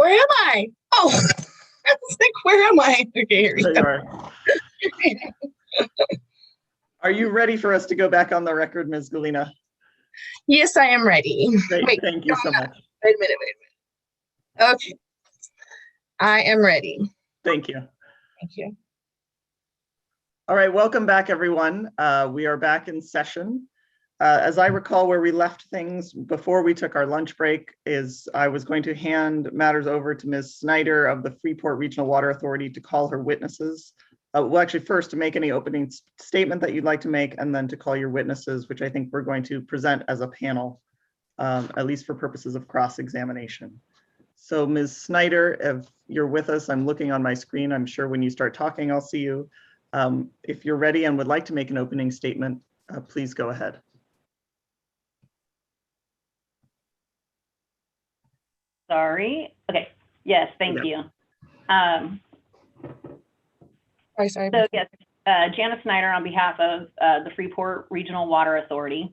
Where am I? Oh, I was like, where am I? Okay, here we There go. you are. Are you ready for us to go back on the record, Ms. Galina? Yes, I am ready. Great, Wait, thank you so much. wait a minute. Okay, I am ready. Thank you. Thank you. All right, welcome back, everyone. We are back in session. As I recall, where we left things before we took our lunch break is I was going to hand matters over to Ms. Snyder of the Freeport Regional Water Authority to call her witnesses. Well, actually, first to make any opening statement that you'd like to make, and then to call your witnesses, which I think we're going to present as a panel, at least for purposes of cross-examination. So Ms. Snyder, if you're with us, I'm looking on my screen. I'm sure when you start talking, I'll see you. If you're ready and would like to make an opening statement, please go ahead. Sorry. Okay. Yes, thank you. Sorry. So yes, Janice Snyder on behalf of the Freeport Regional Water Authority.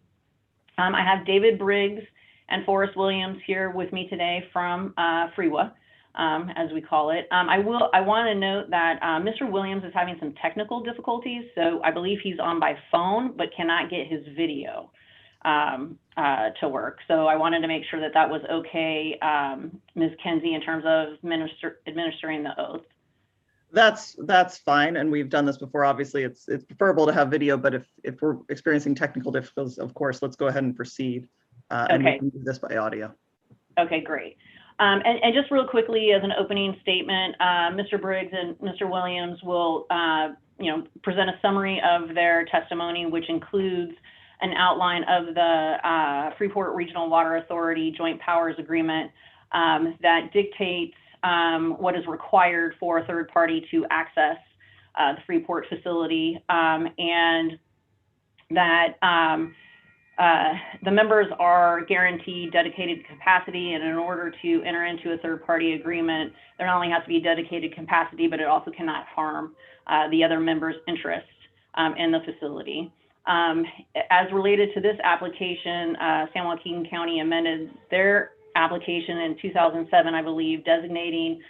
I have David Briggs and Forrest Williams here with me today from FREWA, as we call it. I want to note that Mr. Williams is having some technical difficulties, so I believe he's on by phone, but cannot get his video to work. So I wanted to make sure that that was okay, Ms. Kenzie, in terms of administering the oath. That's fine, and we've done this before. Obviously, it's preferable to have video, but if we're experiencing technical difficulties, of course, let's go ahead and proceed. And we can do this by audio. Okay, great. And just real quickly, as an opening statement, Mr. Briggs and Mr. Williams will, present a summary of their testimony, which includes an outline of the Freeport Regional Water Authority Joint Powers Agreement that dictates what is required for a third party to access the Freeport facility, and that the members are guaranteed dedicated capacity, and in order to enter into a third party agreement, there not only has to be dedicated capacity, but it also cannot harm the other members' interests in the facility. As related to this application, San Joaquin County amended their application in 2007, I believe, designating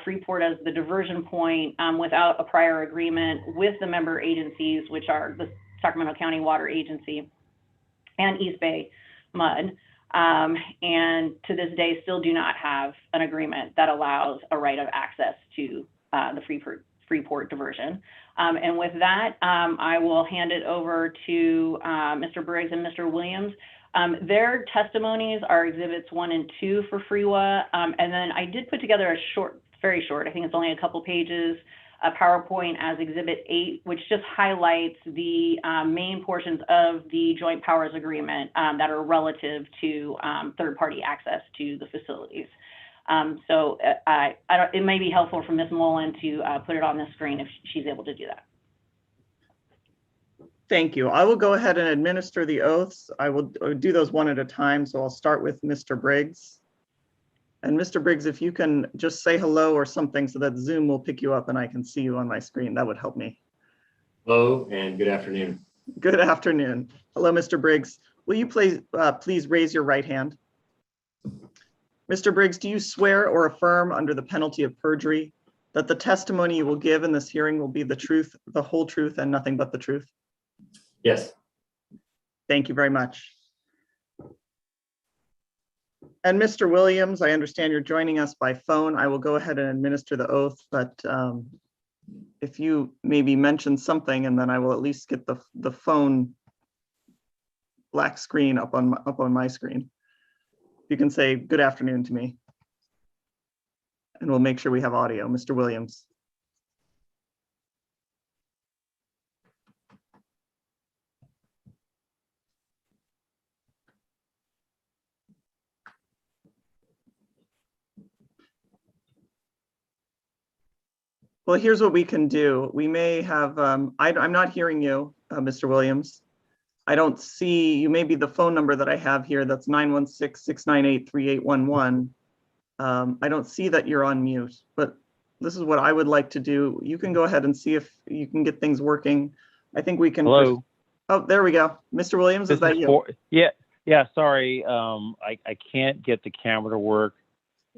Freeport as the diversion point without a prior agreement with the member agencies, which are the Sacramento County Water Agency and East Bay MUD, and to this day still do not have an agreement that allows a right of access to the Freeport diversion. And with that, I will hand it over to Mr. Briggs and Mr. Williams. Their testimonies are exhibits 1 and 2 for FREWA, and then I did put together a short, very short, I think it's only a couple pages, a PowerPoint as exhibit 8, which just highlights the main portions of the Joint Powers Agreement that are relative to third-party access to the facilities. So it may be helpful for Ms. Mullen to put it on the screen if she's able to do that. Thank you. I will go ahead and administer the oaths. I will do those one at a time. So I'll start with Mr. Briggs. And Mr. Briggs, if you can just say hello or something so that Zoom will pick you up and I can see you on my screen, that would help me. Hello and good afternoon. Good afternoon. Hello, Mr. Briggs. Will you please raise your right hand? Mr. Briggs, do you swear or affirm under the penalty of perjury that the testimony you will give in this hearing will be the truth, the whole truth, and nothing but the truth? Yes. Thank you very much. And Mr. Williams, I understand you're joining us by phone. I will go ahead and administer the oath, but if you maybe mention something, and then I will at least get the phone black screen up on my screen. You can say good afternoon to me, and we'll make sure we have audio. Mr. Williams. Well, here's what we can do. We may have, I'm not hearing you, Mr. Williams. I don't see, you may be the phone number that I have here, that's 916-698-3811. I don't see that you're on mute, but this is what I would like to do. You can go ahead and see if you can get things working. I think we can. Hello. Oh, there we go. Mr. Williams, is that you? Yeah, sorry. I can't get the camera to work.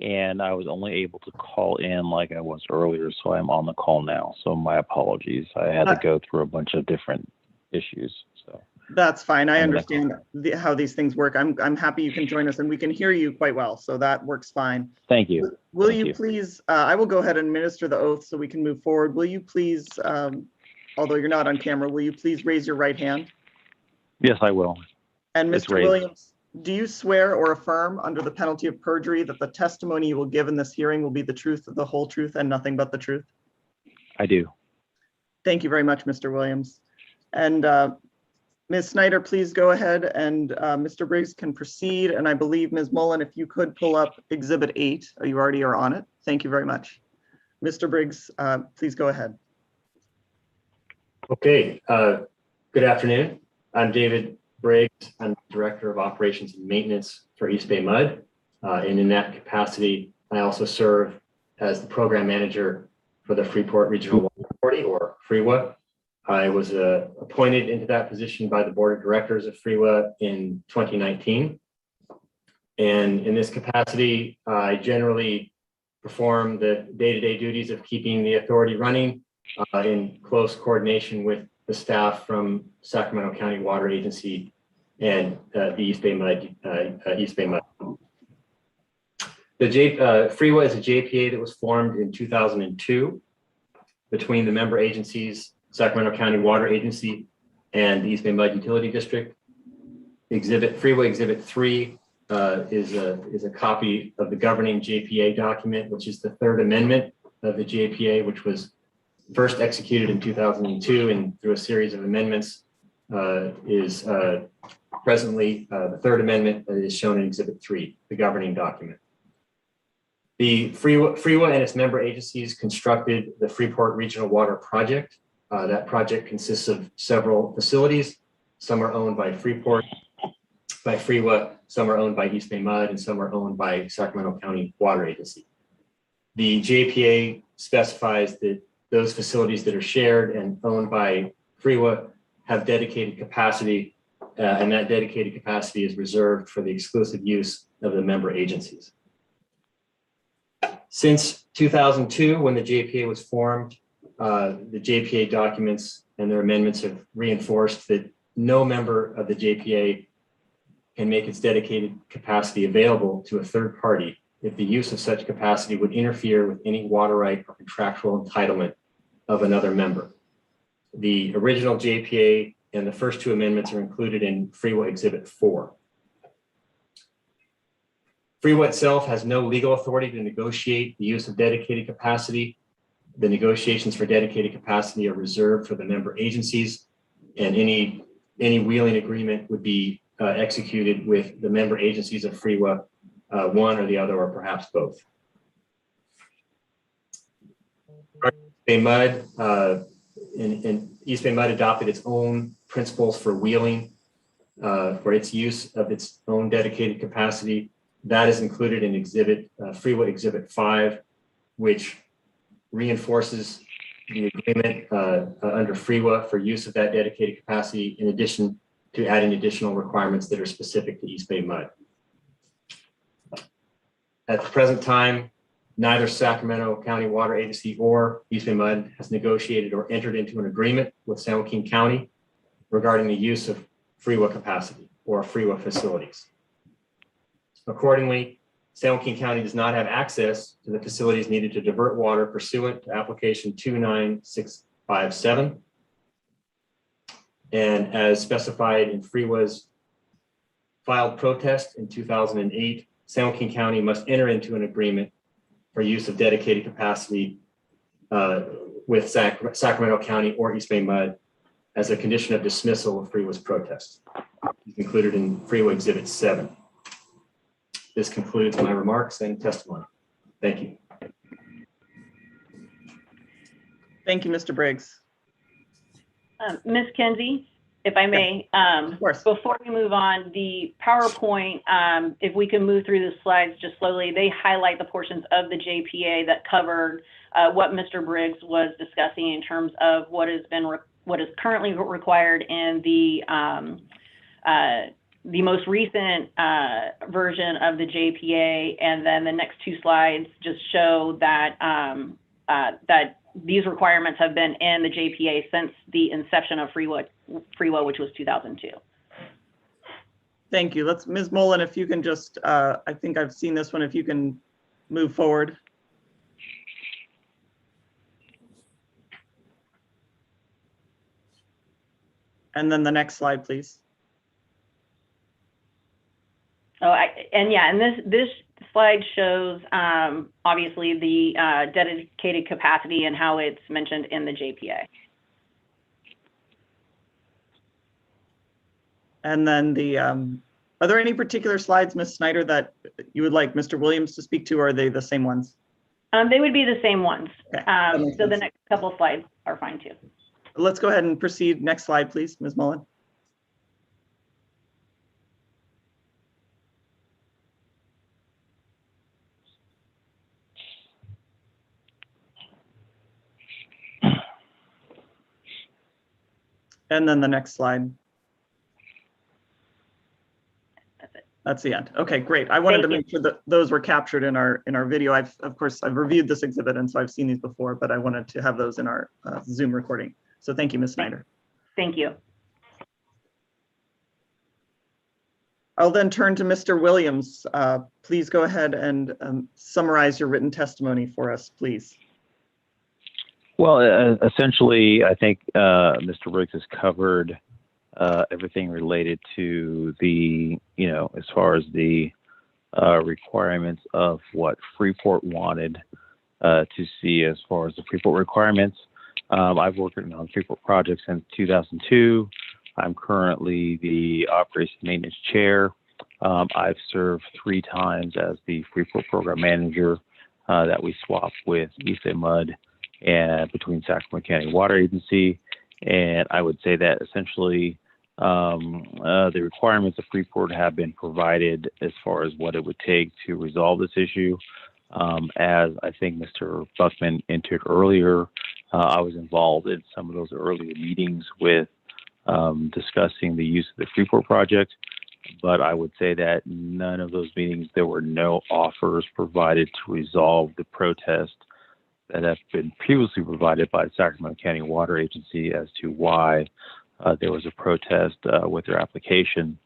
and I was only able to call in like I was earlier, so I'm on the call now. So my apologies. I had to go through a bunch of different issues. So That's fine. I I'm gonna- understand how these things work. I'm happy you can join us, and we can hear you quite well, so that works fine. Thank you. Will Thank you you. please, I will go ahead and administer the oath so we can move forward. Will you please, although you're not on camera, will you please raise your right hand? Yes, I will. And It's Mr. raised. Williams, do you swear or affirm under the penalty of perjury that the testimony you will give in this hearing will be the truth, the whole truth, and nothing but the truth? I do. Thank you very much, Mr. Williams. And Ms. Snyder, please go ahead, and Mr. Briggs can proceed. And I believe, Ms. Mullen, if you could pull up Exhibit 8, you already are on it. Thank you very much. Mr. Briggs, please go ahead. Okay. Good afternoon. I'm David Briggs. I'm Director of Operations and Maintenance for East Bay Mud. And in that capacity, I also serve as the Program Manager for the Freeport Regional Water Authority, or FREWA. I was appointed into that position by the Board of Directors of FREWA in 2019. And in this capacity, I generally perform the day-to-day duties of keeping the authority running in close coordination with the staff from Sacramento County Water Agency and the East Bay Mud. FREWA is a JPA that was formed in 2002 between the member agencies, Sacramento County Water Agency and the East Bay Mud Utility District. FREWA Exhibit 3 is a copy of the governing JPA document, which is the third amendment of the JPA, which was first executed in 2002 and through a series of amendments is presently the third amendment is shown in Exhibit 3, the governing document. The FREWA and its member agencies constructed the Freeport Regional Water Project. That project consists of several facilities. Some are owned by Freeport, by FREWA, some are owned by East Bay Mud, and some are owned by Sacramento County Water Agency. The JPA specifies that those facilities that are shared and owned by FREWA have dedicated capacity, and that dedicated capacity is reserved for the exclusive use of the member agencies. Since 2002, when the JPA was formed, the JPA documents and their amendments have reinforced that no member of the JPA can make its dedicated capacity available to a third party if the use of such capacity would interfere with any water right or contractual entitlement of another member. The original JPA and the first two amendments are included in FREWA Exhibit 4. FREWA itself has no legal authority to negotiate the use of dedicated capacity. The negotiations for dedicated capacity are reserved for the member agencies, and any wheeling agreement would be executed with the member agencies of FREWA, one or the other, or perhaps both. East Bay Mud, East Bay Mud adopted its own principles for wheeling for its use of its own dedicated capacity. That is included in FREWA Exhibit 5, which reinforces the agreement under FREWA for use of that dedicated capacity, in addition to adding additional requirements that are specific to East Bay Mud. At the present time, neither Sacramento County Water Agency or East Bay Mud has negotiated or entered into an agreement with San Joaquin County regarding the use of FREWA capacity or FREWA facilities. Accordingly, San Joaquin County does not have access to the facilities needed to divert water pursuant to application 29657. And as specified in FREWA's filed protest in 2008, San Joaquin County must enter into an agreement for use of dedicated capacity with Sacramento County or East Bay Mud as a condition of dismissal of FREWA's protest. It's included in FREWA Exhibit 7. This concludes my remarks and testimony. Thank you. Thank you, Mr. Briggs. Ms. Kinsey, if I may, Of course. before we move on, the PowerPoint, if we can move through the slides just slowly, they highlight the portions of the JPA that covered what Mr. Briggs was discussing in terms of what is currently required in the the most recent version of the JPA, and then the next two slides just show that that these requirements have been in the JPA since the inception of FreeWa, which was 2002. Thank you. Ms. Mullen, if you can just, I think I've seen this one, if you can move forward. And then the next slide, please. Oh, and this slide shows obviously the dedicated capacity and how it's mentioned in the JPA. And then are there any particular slides, Ms. Snyder, that you would like Mr. Williams to speak to, or are they the same ones? They would be the same ones. Okay, so the next couple slides are fine too. Let's go ahead and proceed. Next slide, please, Ms. Mullen. And then the next slide. That's it. That's the end. Okay, great. I wanted to make sure that those were captured in our video. Of course, I've reviewed this exhibit, and so I've seen these before, but I wanted to have those in our Zoom recording. So thank you, Ms. Snyder. Thank you. I'll then turn to Mr. Williams. Please go ahead and summarize your written testimony for us, please. Well, essentially, I think Mr. Briggs has covered everything related to the, as far as the requirements of what Freeport wanted to see as far as the Freeport requirements. I've worked on Freeport projects since 2002. I'm currently the operations maintenance chair. I've served 3 times as the Freeport program manager that we swapped with East Bay Mud and between Sacramento County Water Agency. And I would say that essentially the requirements of Freeport have been provided as far as what it would take to resolve this issue. As I think Mr. Buckman entered earlier, I was involved in some of those earlier meetings with discussing the use of the Freeport project, but I would say that none of those meetings, there were no offers provided to resolve the protest that have been previously provided by the Sacramento County Water Agency as to why there was a protest with their application.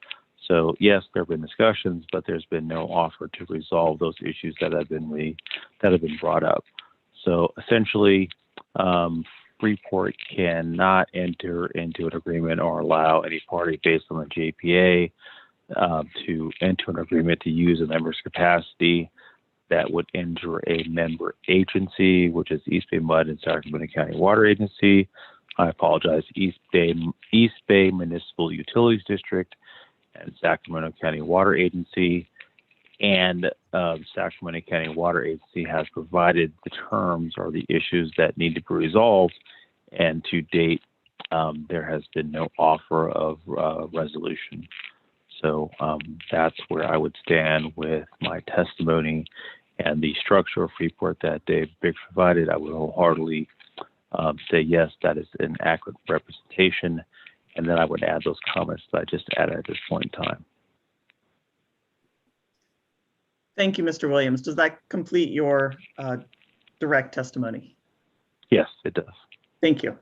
So yes, there have been discussions, but there's been no offer to resolve those issues that have been brought up. So essentially, Freeport cannot enter into an agreement or allow any party based on the JPA to enter an agreement to use a member's capacity that would injure a member agency, which is East Bay Mud and Sacramento County Water Agency. I apologize, East Bay Municipal Utilities District and Sacramento County Water Agency. And Sacramento County Water Agency has provided the terms or the issues that need to be resolved. And to date, there has been no offer of resolution. So that's where I would stand with my testimony, and the structure of Freeport that Dave Briggs provided. I would wholeheartedly say yes, that is an accurate representation. And then I would add those comments that I just added at this point in time. Thank you, Mr. Williams. Does that complete your direct testimony? Yes, it does. Thank you.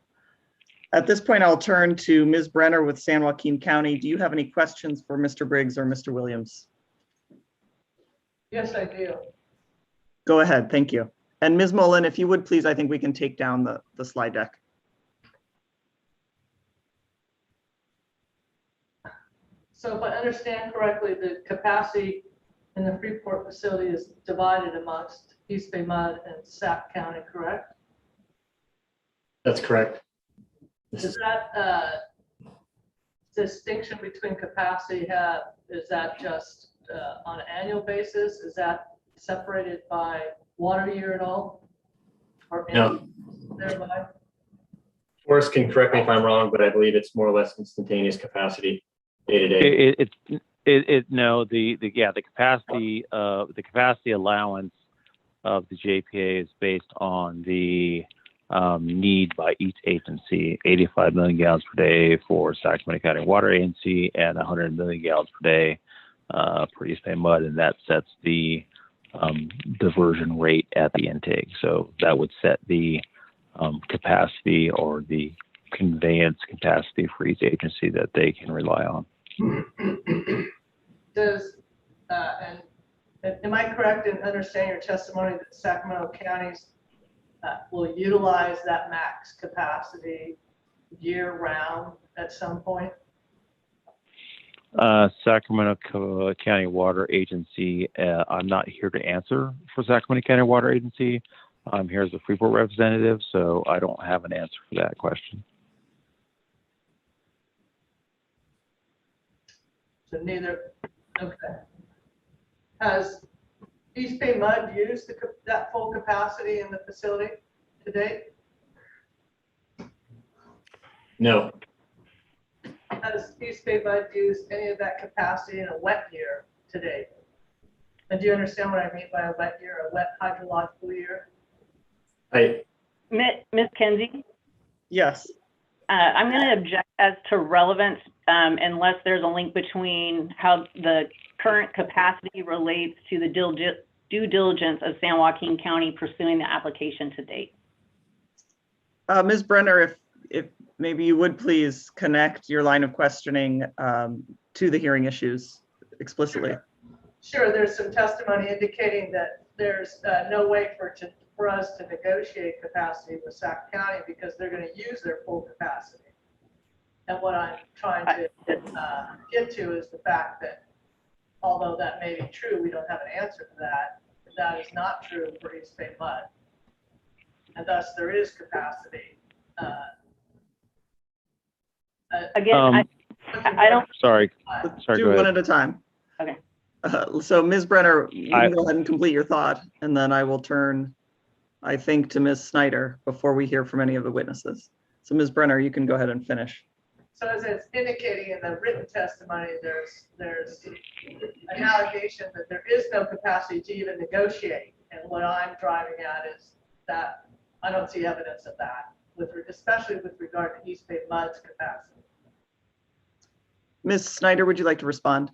At this point, I'll turn to Ms. Brenner with San Joaquin County. Do you have any questions for Mr. Briggs or Mr. Williams? Yes, I do. Go ahead, thank you. And Ms. Mullen, if you would please, I think we can take down the slide deck. So if I understand correctly, the capacity in the Freeport facility is divided amongst East Bay Mud and Sac County, correct? That's correct. Is that distinction between capacity is that just on an annual basis? Is that separated by water year at all? Or No. Thereby? Forrest can correct me if I'm wrong, but I believe it's more or less instantaneous capacity day to day. No, the capacity allowance of the JPA is based on the need by each agency, 85 million gallons per day for Sacramento County Water Agency and 100 million gallons per day for East Bay Mud, and that sets the diversion rate at the intake. So that would set the capacity or the conveyance capacity for each agency that they can rely on. Does, and am I correct in understanding your testimony that Sacramento counties will utilize that max capacity year-round at some point? Sacramento County Water Agency, I'm not here to answer for Sacramento County Water Agency. I'm here as a Freeport representative, so I don't have an answer for that question. So neither, okay. Has East Bay Mud used that full capacity in the facility to date? No, Has East Bay Mud used any of that capacity in a wet year to date? And do you understand what I mean by a wet year, a wet hydrological year? Ms. Kinsey, Yes. I'm going to object as to relevance unless there's a link between how the current capacity relates to the due diligence of San Joaquin County pursuing the application to date. Ms. Brenner, if maybe you would please connect your line of questioning to the hearing issues explicitly. Sure, there's some testimony indicating that there's no way for us to negotiate capacity with Sac County because they're going to use their full capacity. And what I'm trying to get to is the fact that although that may be true, we don't have an answer to that. That is not true for East Bay Mud. And thus there is capacity. Again, I don't. Sorry, Do go one ahead. at a time. Okay. So Ms. Brenner, you can go ahead and complete your thought, and then I will turn, I think, to Ms. Snyder before we hear from any of the witnesses. So Ms. Brenner, you can go ahead and finish. So as it's indicating in the written testimony, there's an allegation that there is no capacity to even negotiate. And what I'm driving at is that I don't see evidence of that, especially with regard to East Bay Mud's capacity. Ms. Snyder, would you like to respond?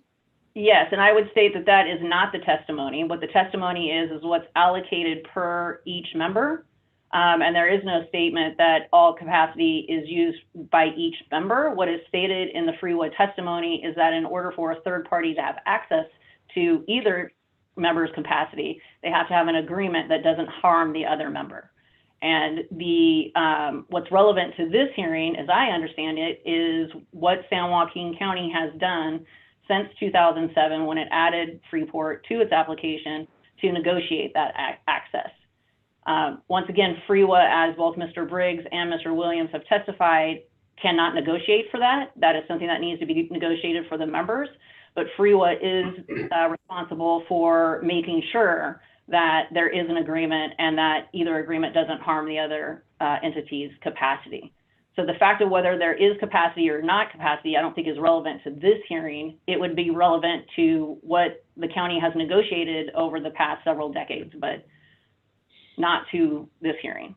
Yes, and I would state that that is not the testimony. What the testimony is what's allocated per each member. And there is no statement that all capacity is used by each member. What is stated in the Freewood testimony is that in order for a third party to have access to either member's capacity, they have to have an agreement that doesn't harm the other member. And what's relevant to this hearing, as I understand it, is what San Joaquin County has done since 2007 when it added Freeport to its application to negotiate that access. Once again, FREWA, as both Mr. Briggs and Mr. Williams have testified, cannot negotiate for that. That is something that needs to be negotiated for the members. But FREWA is responsible for making sure that there is an agreement and that either agreement doesn't harm the other entity's capacity. So the fact of whether there is capacity or not capacity, I don't think is relevant to this hearing. It would be relevant to what the county has negotiated over the past several decades, but not to this hearing.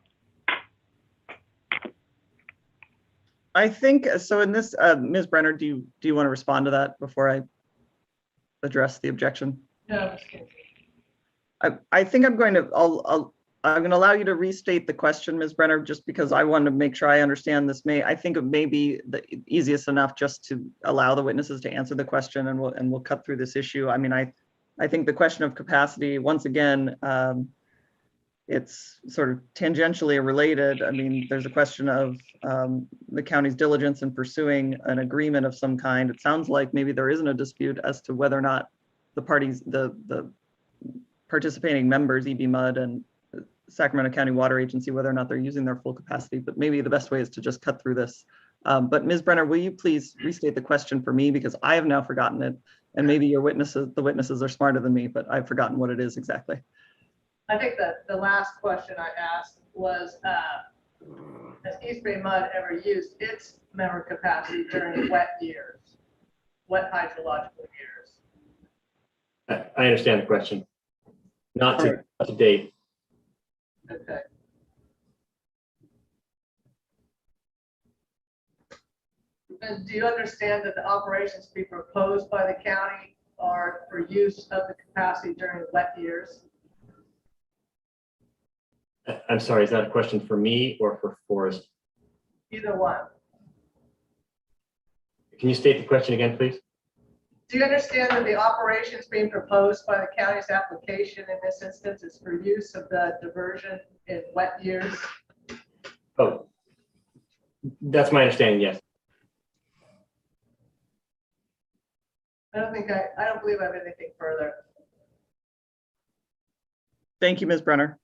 I think, so in this, Ms. Brenner, do you want to respond to that before I address the objection? No, I think I'm going to, I'm going to allow you to restate the question, Ms. Brenner, just because I want to make sure I understand this. I think it may be the easiest enough just to allow the witnesses to answer the question, and we'll cut through this issue. I mean, I think the question of capacity, once again, it's sort of tangentially related. I mean, there's a question of the county's diligence in pursuing an agreement of some kind. It sounds like maybe there isn't a dispute as to whether or not the parties, the participating members, EB Mud and Sacramento County Water Agency, whether or not they're using their full capacity, but maybe the best way is to just cut through this. But Ms. Brenner, will you please restate the question for me, because I have now forgotten it, and maybe your witnesses, the witnesses are smarter than me, but I've forgotten what it is exactly. I think that the last question I asked was, has East Bay Mud ever used its member capacity during wet years, wet hydrological years? I understand the question. Not to date. Okay. And do you understand that the operations to be proposed by the county are for use of the capacity during wet years? I'm sorry, is that a question for me or for Forrest? Either one. Can you state the question again, please? Do you understand that the operations being proposed by the county's application in this instance is for use of the diversion in wet years? Oh, that's my understanding, yes. I don't believe I have anything further. Thank you, Ms. Brenner.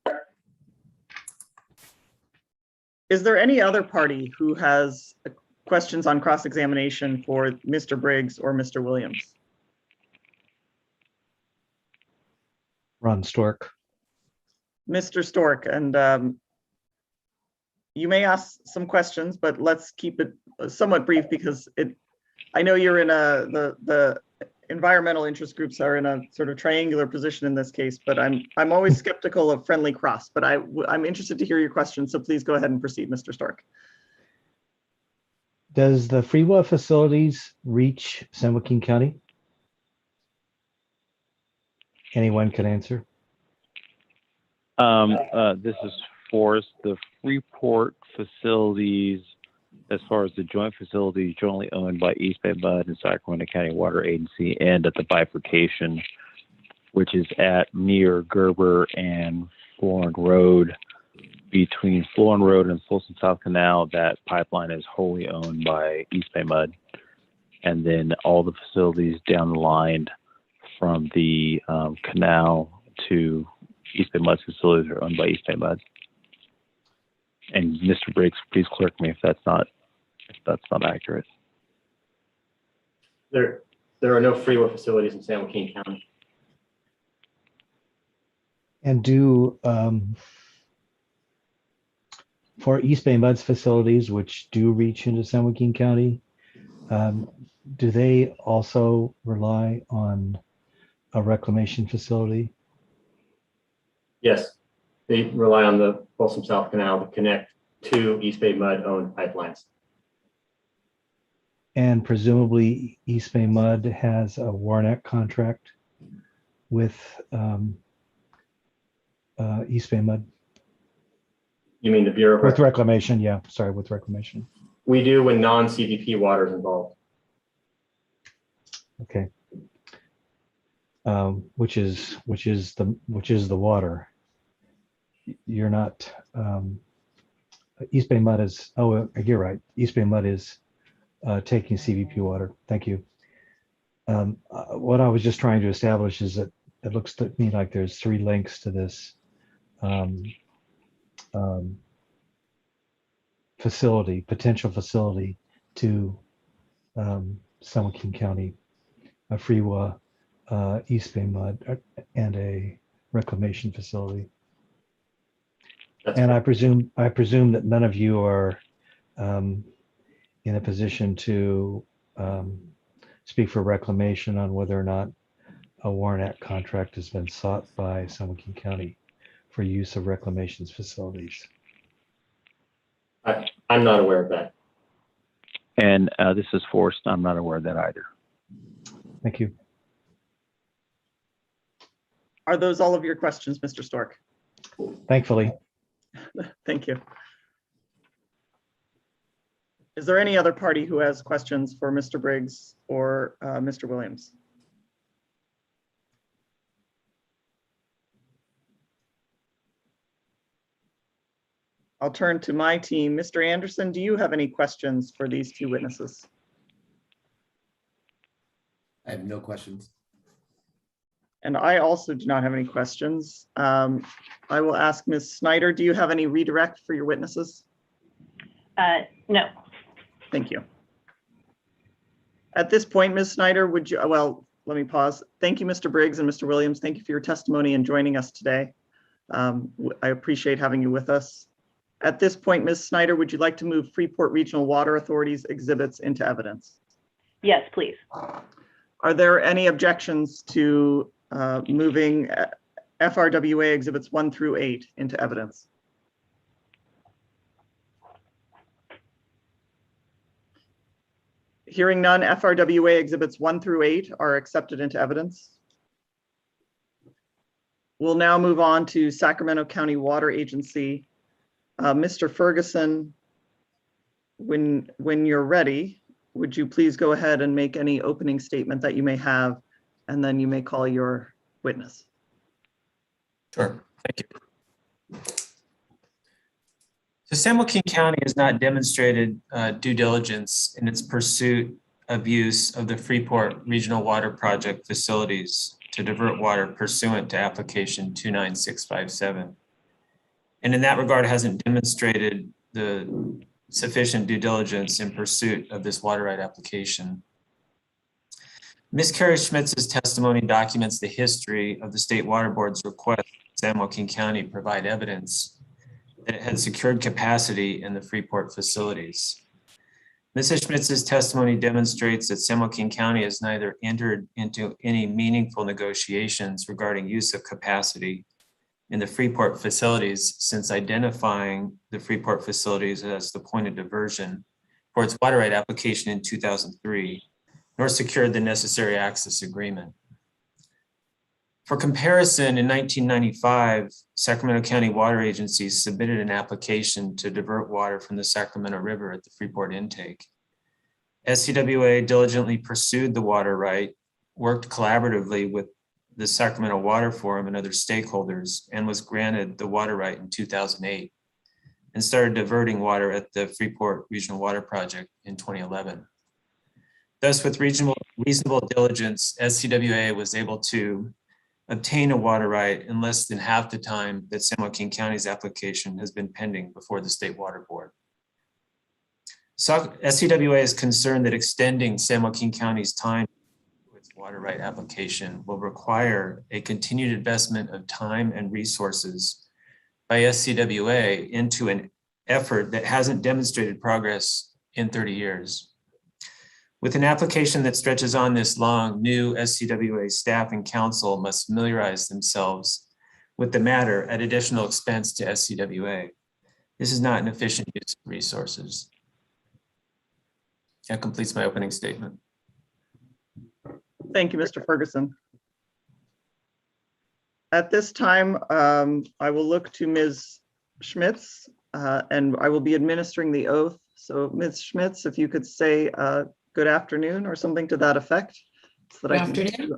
Is there any other party who has questions on cross-examination for Mr. Briggs or Mr. Williams? Ron Stork. Mr. Stork, and you may ask some questions, but let's keep it somewhat brief because I know you're in the environmental interest groups are in a sort of triangular position in this case, but I'm always skeptical of friendly cross, but I'm interested to hear your questions. So please go ahead and proceed, Mr. Stork. Does the Freewa facilities reach San Joaquin County? Anyone can answer. This is Forrest. The Freeport facilities, as far as the joint facilities jointly owned by East Bay Mud and Sacramento County Water Agency, and at the bifurcation, which is at near Gerber and Florin Road. Between Florin Road and Folsom South Canal, that pipeline is wholly owned by East Bay Mud. And then all the facilities down the line from the canal to East Bay Mud's facilities are owned by East Bay Mud. And Mr. Briggs, please correct me if that's not accurate. There are no freeway facilities in San Joaquin County. And do for East Bay Mud's facilities, which do reach into San Joaquin County, do they also rely on a reclamation facility? Yes, they rely on the Folsom South Canal to connect to East Bay Mud owned pipelines. And presumably East Bay Mud has a Warnock contract with East Bay Mud. You mean the Bureau of With reclamation, yeah, sorry, with reclamation. We do when non-CDP water is involved. Okay. Which is the water. You're not East Bay Mud is, oh, you're right. East Bay Mud is taking CVP water. Thank you. What I was just trying to establish is that it looks to me like there's 3 links to this potential facility to San Joaquin County, a Freewa, East Bay Mud, and a reclamation facility. And I presume that none of you are in a position to speak for reclamation on whether or not a Warnock contract has been sought by San Joaquin County for use of reclamation's facilities. I'm not aware of that. And this is Forrest. I'm not aware of that either. Thank you. Are those all of your questions, Mr. Stork? Thankfully. Thank you. Is there any other party who has questions for Mr. Briggs or Mr. Williams? I'll turn to my team. Mr. Anderson, do you have any questions for these 2 witnesses? I have no questions. And I also do not have any questions. I will ask Ms. Snyder, do you have any redirect for your witnesses? No. Thank you. At this point, Ms. Snyder, would you, well, let me pause. Thank you, Mr. Briggs and Mr. Williams. Thank you for your testimony and joining us today. I appreciate having you with us. At this point, Ms. Snyder, would you like to move Freeport Regional Water Authority's exhibits into evidence? Yes, please. Are there any objections to moving FRWA exhibits 1 through 8 into evidence? Hearing none, FRWA exhibits 1 through 8 are accepted into evidence. We'll now move on to Sacramento County Water Agency. Mr. Ferguson, when you're ready, would you please go ahead and make any opening statement that you may have, and then you may call your witness. Sure, thank you. So San Joaquin County has not demonstrated due diligence in its pursuit of use of the Freeport Regional Water Project facilities to divert water pursuant to application 29657. And in that regard, hasn't demonstrated the sufficient due diligence in pursuit of this water right application. Ms. Carrie Schmitz's testimony documents the history of the State Water Board's request that San Joaquin County provide evidence that it had secured capacity in the Freeport facilities. Mrs. Schmitz's testimony demonstrates that San Joaquin County has neither entered into any meaningful negotiations regarding use of capacity in the Freeport facilities since identifying the Freeport facilities as the point of diversion for its water right application in 2003, nor secured the necessary access agreement. For comparison, in 1995, Sacramento County Water Agency submitted an application to divert water from the Sacramento River at the Freeport intake. SCWA diligently pursued the water right, worked collaboratively with the Sacramento Water Forum and other stakeholders, and was granted the water right in 2008, and started diverting water at the Freeport Regional Water Project in 2011. Thus, with reasonable diligence, SCWA was able to obtain a water right in less than half the time that San Joaquin County's application has been pending before the State Water Board. So SCWA is concerned that extending San Joaquin County's time with water right application will require a continued investment of time and resources by SCWA into an effort that hasn't demonstrated progress in 30 years. With an application that stretches on this long, new SCWA staff and council must familiarize themselves with the matter at additional expense to SCWA. This is not an efficient use of resources. That completes my opening statement. Thank you, Mr. Ferguson. At this time, I will look to Ms. Schmitz, and I will be administering the oath. So Ms. Schmitz, if you could say good afternoon or something to that effect, so that I can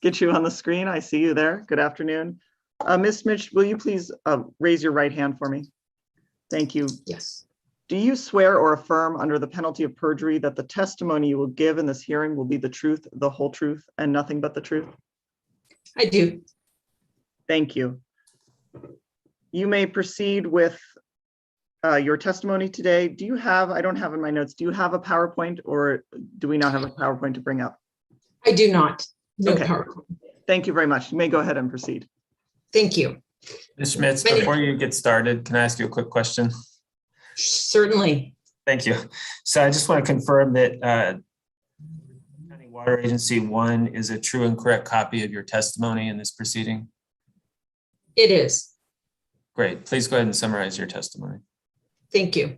get you on the screen. I see you there. Good afternoon. Ms. Schmitz, will you please raise your right hand for me? Thank you. Yes, Do you swear or affirm under the penalty of perjury that the testimony you will give in this hearing will be the truth, the whole truth, and nothing but the truth? I do. Thank you. You may proceed with your testimony today. Do you have, I don't have in my notes, do you have a PowerPoint, or do we not have a PowerPoint to bring up? I do not. No Okay. PowerPoint. Thank you very much. You may go ahead and proceed. Thank you. Ms. Schmitz, Many- before you get started, can I ask you a quick question? Certainly. Thank you. So I just want to confirm that County Water Agency 1 is a true and correct copy of your testimony in this proceeding. It is. Great. Please go ahead and summarize your testimony. Thank you.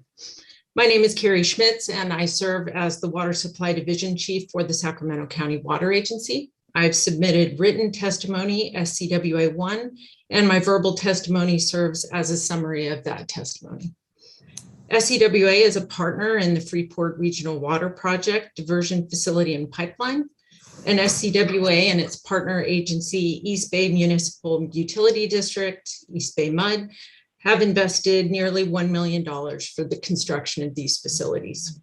My name is Carrie Schmitz, and I serve as the Water Supply Division Chief for the Sacramento County Water Agency. I've submitted written testimony, SCWA 1, and my verbal testimony serves as a summary of that testimony. SCWA is a partner in the Freeport Regional Water Project Diversion Facility and Pipeline, and SCWA and its partner agency, East Bay Municipal Utility District, East Bay MUD, have invested nearly $1 million for the construction of these facilities.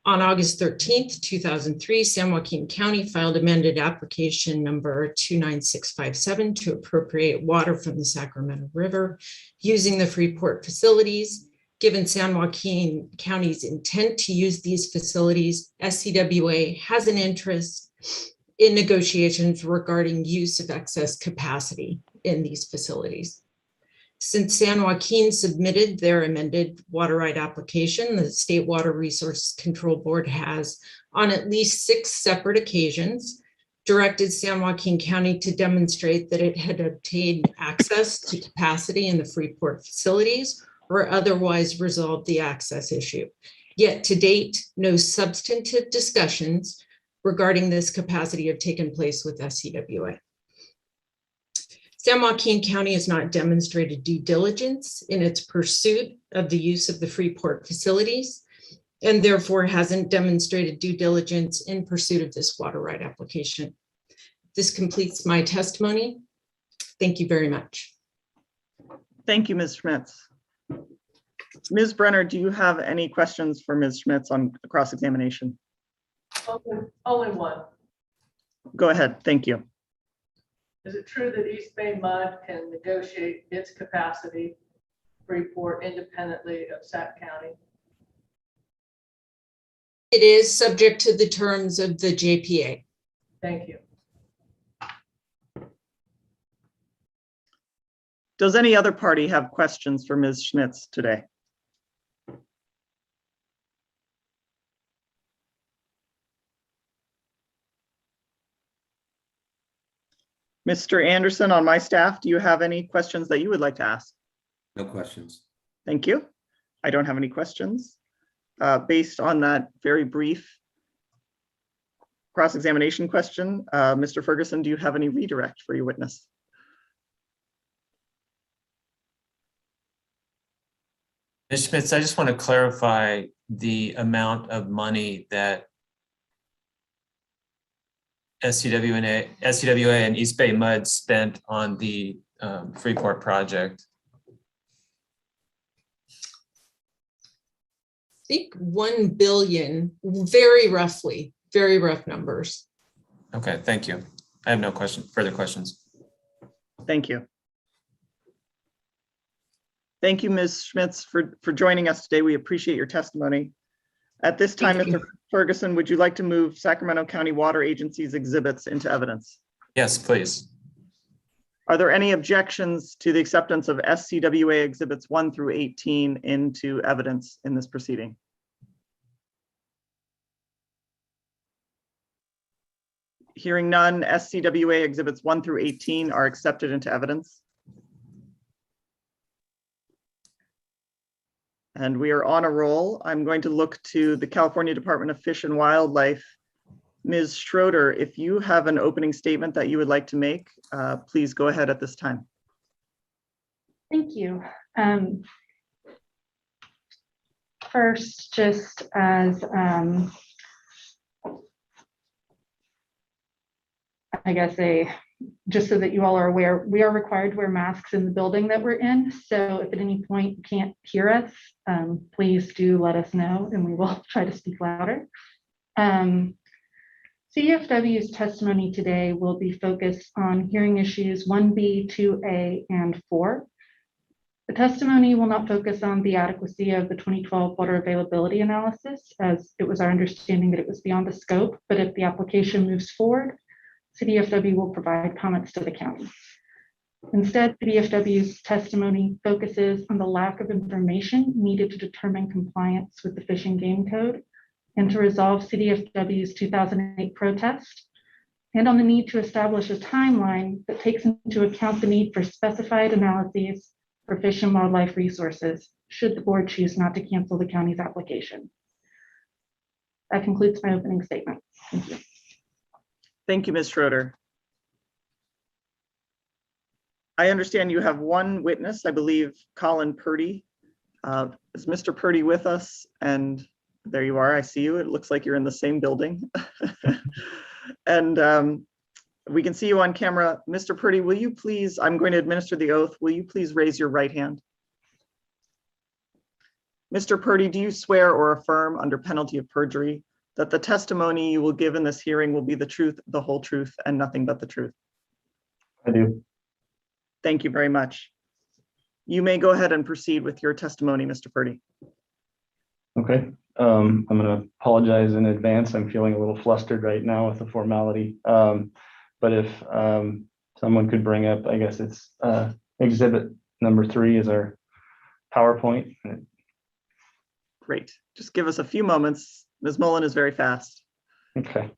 On August 13th, 2003, San Joaquin County filed amended application number 29657 to appropriate water from the Sacramento River using the Freeport facilities. Given San Joaquin County's intent to use these facilities, SCWA has an interest in negotiations regarding use of excess capacity in these facilities. Since San Joaquin submitted their amended water right application, the State Water Resources Control Board has, on at least 6 separate occasions, directed San Joaquin County to demonstrate that it had obtained access to capacity in the Freeport facilities or otherwise resolved the access issue. Yet to date, no substantive discussions regarding this capacity have taken place with SCWA. San Joaquin County has not demonstrated due diligence in its pursuit of the use of the Freeport facilities, and therefore hasn't demonstrated due diligence in pursuit of this water right application. This completes my testimony. Thank you very much. Thank you, Ms. Schmitz. Ms. Brenner, do you have any questions for Ms. Schmitz on cross-examination? Only one. Go ahead. Thank you. Is it true that East Bay Mud can negotiate its capacity Freeport independently of Sac County? It is subject to the terms of the JPA. Thank you. Does any other party have questions for Ms. Schmitz today? Mr. Anderson, on my staff, do you have any questions that you would like to ask? No questions. Thank you. I don't have any questions. Based on that very brief cross-examination question, Mr. Ferguson, do you have any redirect for your witness? Ms. Schmitz, I just want to clarify the amount of money that SCWA and East Bay Mud spent on the Freeport project. I think 1 billion, very roughly, very rough numbers. Okay, thank you. I have no further questions. Thank you. Thank you, Ms. Schmitz, for joining us today. We appreciate your testimony. At this time, Thank you. Mr. Ferguson, would you like to move Sacramento County Water Agency's exhibits into evidence? Yes, please. Are there any objections to the acceptance of SCWA exhibits 1 through 18 into evidence in this proceeding? Hearing none, SCWA exhibits 1 through 18 are accepted into evidence. And we are on a roll. I'm going to look to the California Department of Fish and Wildlife. Ms. Schroeder, if you have an opening statement that you would like to make, please go ahead at this time. Thank you. First, just as I guess just so that you all are aware, we are required to wear masks in the building that we're in. So if at any point you can't hear us, please do let us know and we will try to speak louder. CDFW's testimony today will be focused on hearing issues 1B, 2A, and 4. The testimony will not focus on the adequacy of the 2012 water availability analysis, as it was our understanding that it was beyond the scope, but if the application moves forward, CDFW will provide comments to the county. Instead, CDFW's testimony focuses on the lack of information needed to determine compliance with the Fish and Game Code and to resolve CDFW's 2008 protest, and on the need to establish a timeline that takes into account the need for specified analyses for fish and wildlife resources, should the board choose not to cancel the county's application. That concludes my opening statement. Thank you. Thank you, Ms. Schroeder. I understand you have one witness, I believe, Colin Purdy. Is Mr. Purdy with us? And there you are, I see you. It looks like you're in the same building. And we can see you on camera. Mr. Purdy, will you please, I'm going to administer the oath. Will you please raise your right hand? Mr. Purdy, do you swear or affirm under penalty of perjury that the testimony you will give in this hearing will be the truth, the whole truth, and nothing but the truth? I do. Thank you very much. You may go ahead and proceed with your testimony, Mr. Purdy. Okay. I'm going to apologize in advance. I'm feeling a little flustered right now with the formality. But if someone could bring up, I guess it's exhibit number 3 is our PowerPoint. Great. Just give us a few moments. Ms. Mullen is very fast. Okay.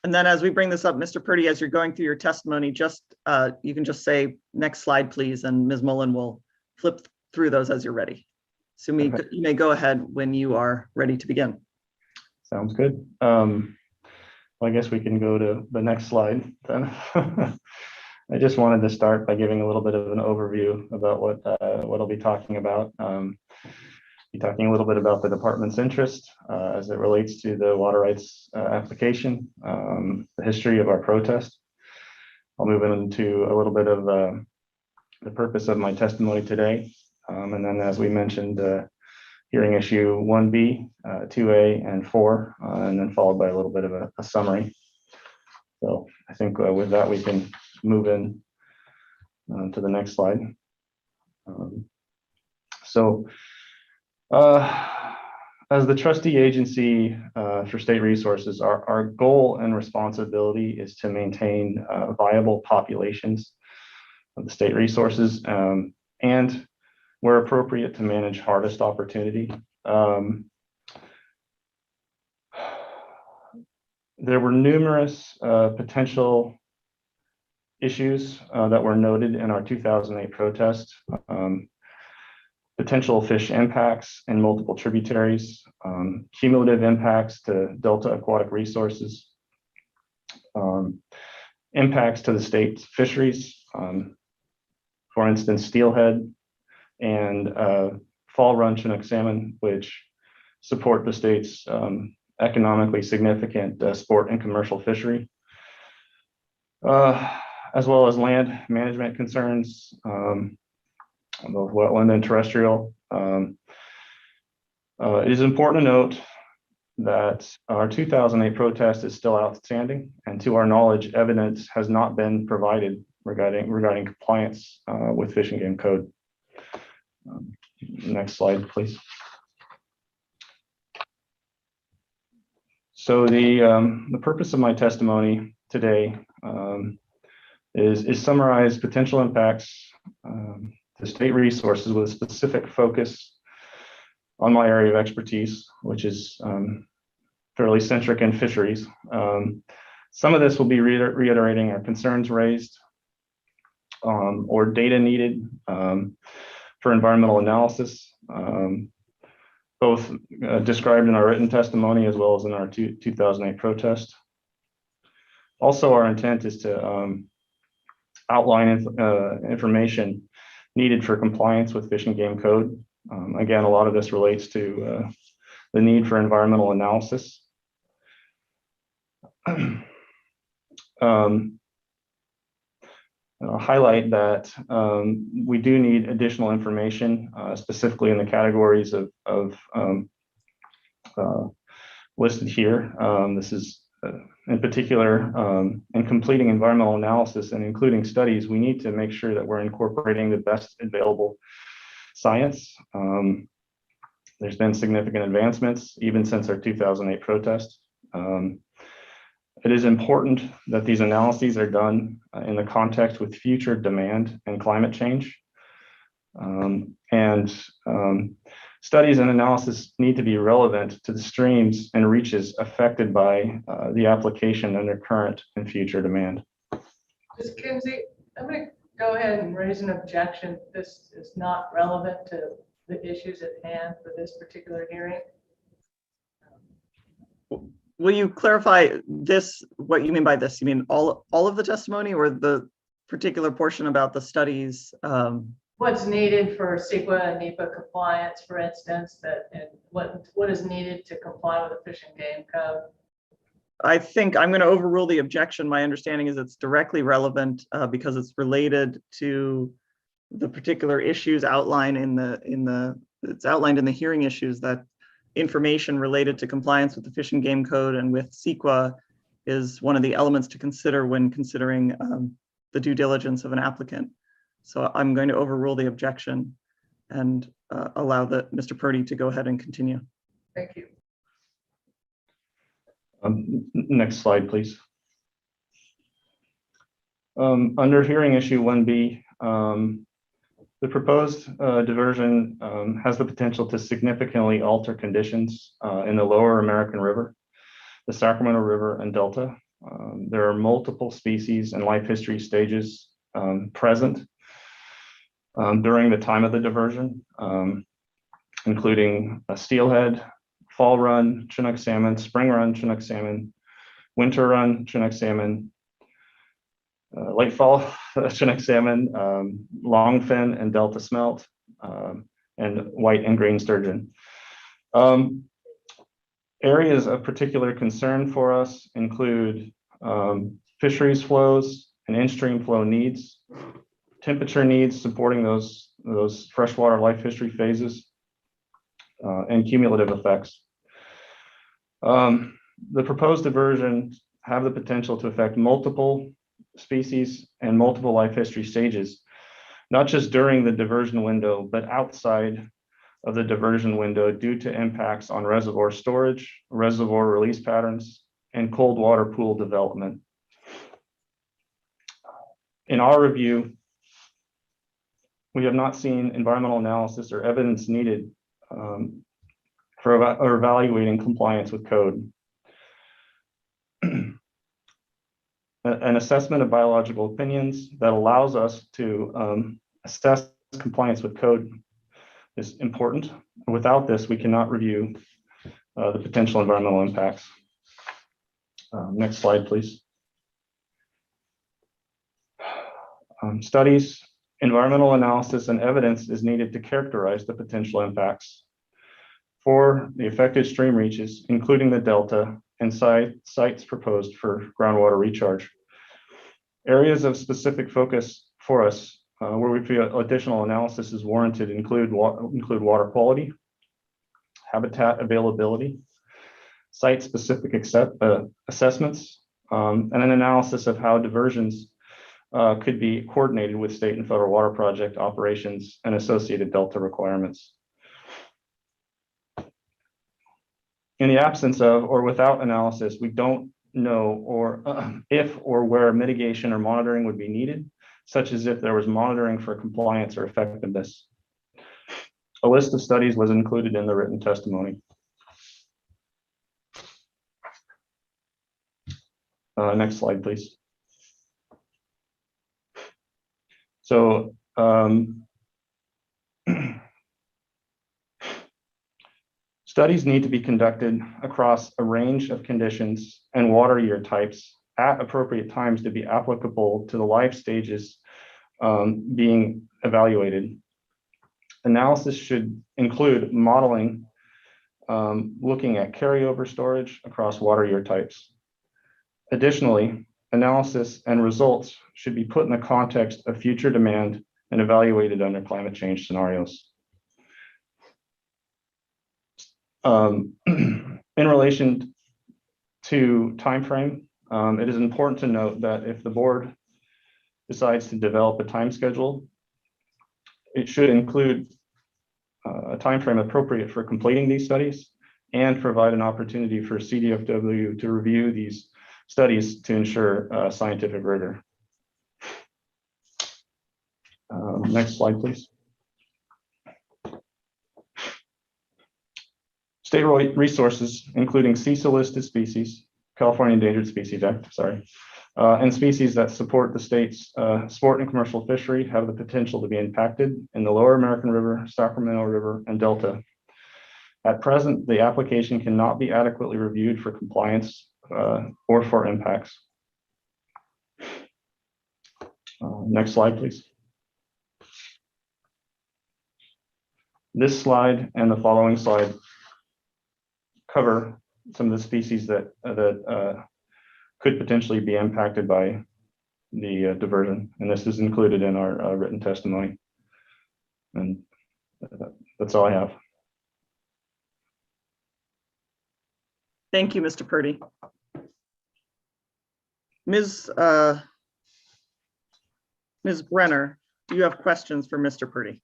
And then as we bring this up, Mr. Purdy, as you're going through your testimony, just you can just say, next slide, please, and Ms. Mullen will flip through those as you're ready. So you may go ahead when you are ready to begin. Sounds good. Well, I guess we can go to the next slide then. I just wanted to start by giving a little bit of an overview about what I'll be talking about. Be talking a little bit about the department's interest as it relates to the water rights application, the history of our protest. I'll move into a little bit of the purpose of my testimony today. And then, as we mentioned, hearing issue 1B, 2A, and 4, and then followed by a little bit of a summary. So I think with that, we can move in to the next slide. As the trustee agency for state resources, our goal and responsibility is to maintain viable populations of the state resources and where appropriate to manage harvest opportunity. There were numerous potential issues that were noted in our 2008 protest. Potential fish impacts in multiple tributaries, cumulative impacts to Delta aquatic resources, impacts to the state's fisheries, for instance, steelhead and fall run Chinook salmon, which support the state's economically significant sport and commercial fishery, as well as land management concerns, both wetland and terrestrial. It is important to note that our 2008 protest is still outstanding, and to our knowledge, evidence has not been provided regarding compliance with Fish and Game Code. Next slide, please. So the purpose of my testimony today is summarize potential impacts to state resources with a specific focus on my area of expertise, which is fairly centric in fisheries. Some of this will be reiterating our concerns raised or data needed for environmental analysis, both described in our written testimony as well as in our 2008 protest. Also, our intent is to outline information needed for compliance with Fish and Game Code. Again, a lot of this relates to the need for environmental analysis. I'll highlight that we do need additional information, specifically in the categories of listed here. This is in particular, in completing environmental analysis and including studies, we need to make sure that we're incorporating the best available science. There's been significant advancements even since our 2008 protest. It is important that these analyses are done in the context with future demand and climate change. Studies and analysis need to be relevant to the streams and reaches affected by the application under current and future demand. Ms. Kinsey, I'm going to go ahead and raise an objection. This is not relevant to the issues at hand for this particular hearing. Will you clarify this, what you mean by this? You mean all of the testimony or the particular portion about the studies? What's needed for CEQA and NEPA compliance, for instance, and what is needed to comply with the Fish and Game Code? I think I'm going to overrule the objection. My understanding is it's directly relevant because it's related to the particular issues outlined it's outlined in the hearing issues, that information related to compliance with the Fish and Game Code and with CEQA is one of the elements to consider when considering the due diligence of an applicant. So I'm going to overrule the objection and allow Mr. Purdy to go ahead and continue. Thank you. Next slide, please. Under hearing issue 1B, the proposed diversion has the potential to significantly alter conditions in the lower American River, the Sacramento River and Delta, There are multiple species and life history stages present during the time of the diversion, including a steelhead, fall run Chinook salmon, spring run Chinook salmon, winter run Chinook salmon, late fall Chinook salmon, longfin and delta smelt, and white and green sturgeon. Areas of particular concern for us include fisheries flows and in-stream flow needs, temperature needs supporting those freshwater life history phases, and cumulative effects. The proposed diversions have the potential to affect multiple species and multiple life history stages, not just during the diversion window, but outside of the diversion window due to impacts on reservoir storage, reservoir release patterns, and cold water pool development. In our review, we have not seen environmental analysis or evidence needed for evaluating compliance with code. An assessment of biological opinions that allows us to assess compliance with code is important. Without this, we cannot review the potential environmental impacts. Next slide, please. Studies, environmental analysis, and evidence is needed to characterize the potential impacts for the affected stream reaches, including the delta and sites proposed for groundwater recharge. Areas of specific focus for us where we feel additional analysis is warranted include water quality, habitat availability, site-specific assessments, and an analysis of how diversions could be coordinated with state and federal water project operations and associated delta requirements. In the absence of or without analysis, we don't know if or where mitigation or monitoring would be needed, such as if there was monitoring for compliance or effectiveness. A list of studies was included in the written testimony. Next slide, please. So studies need to be conducted across a range of conditions and water year types at appropriate times to be applicable to the life stages being evaluated. Analysis should include modeling, looking at carryover storage across water year types. Additionally, analysis and results should be put in the context of future demand and evaluated under climate change scenarios. In relation to timeframe, it is important to note that if the board decides to develop a time schedule, it should include a timeframe appropriate for completing these studies and provide an opportunity for CDFW to review these studies to ensure scientific rigor. Next slide, please. State resources, including CESA listed species, California Endangered Species Act, sorry, and species that support the state's sport and commercial fishery have the potential to be impacted in the Lower American River, Sacramento River, and Delta. At present, the application cannot be adequately reviewed for compliance or for impacts. Next slide, please. This slide and the following slide cover some of the species that could potentially be impacted by the diversion, and this is included in our written testimony. And that's all I have. Thank you, Mr. Purdy. Ms. Brenner, do you have questions for Mr. Purdy?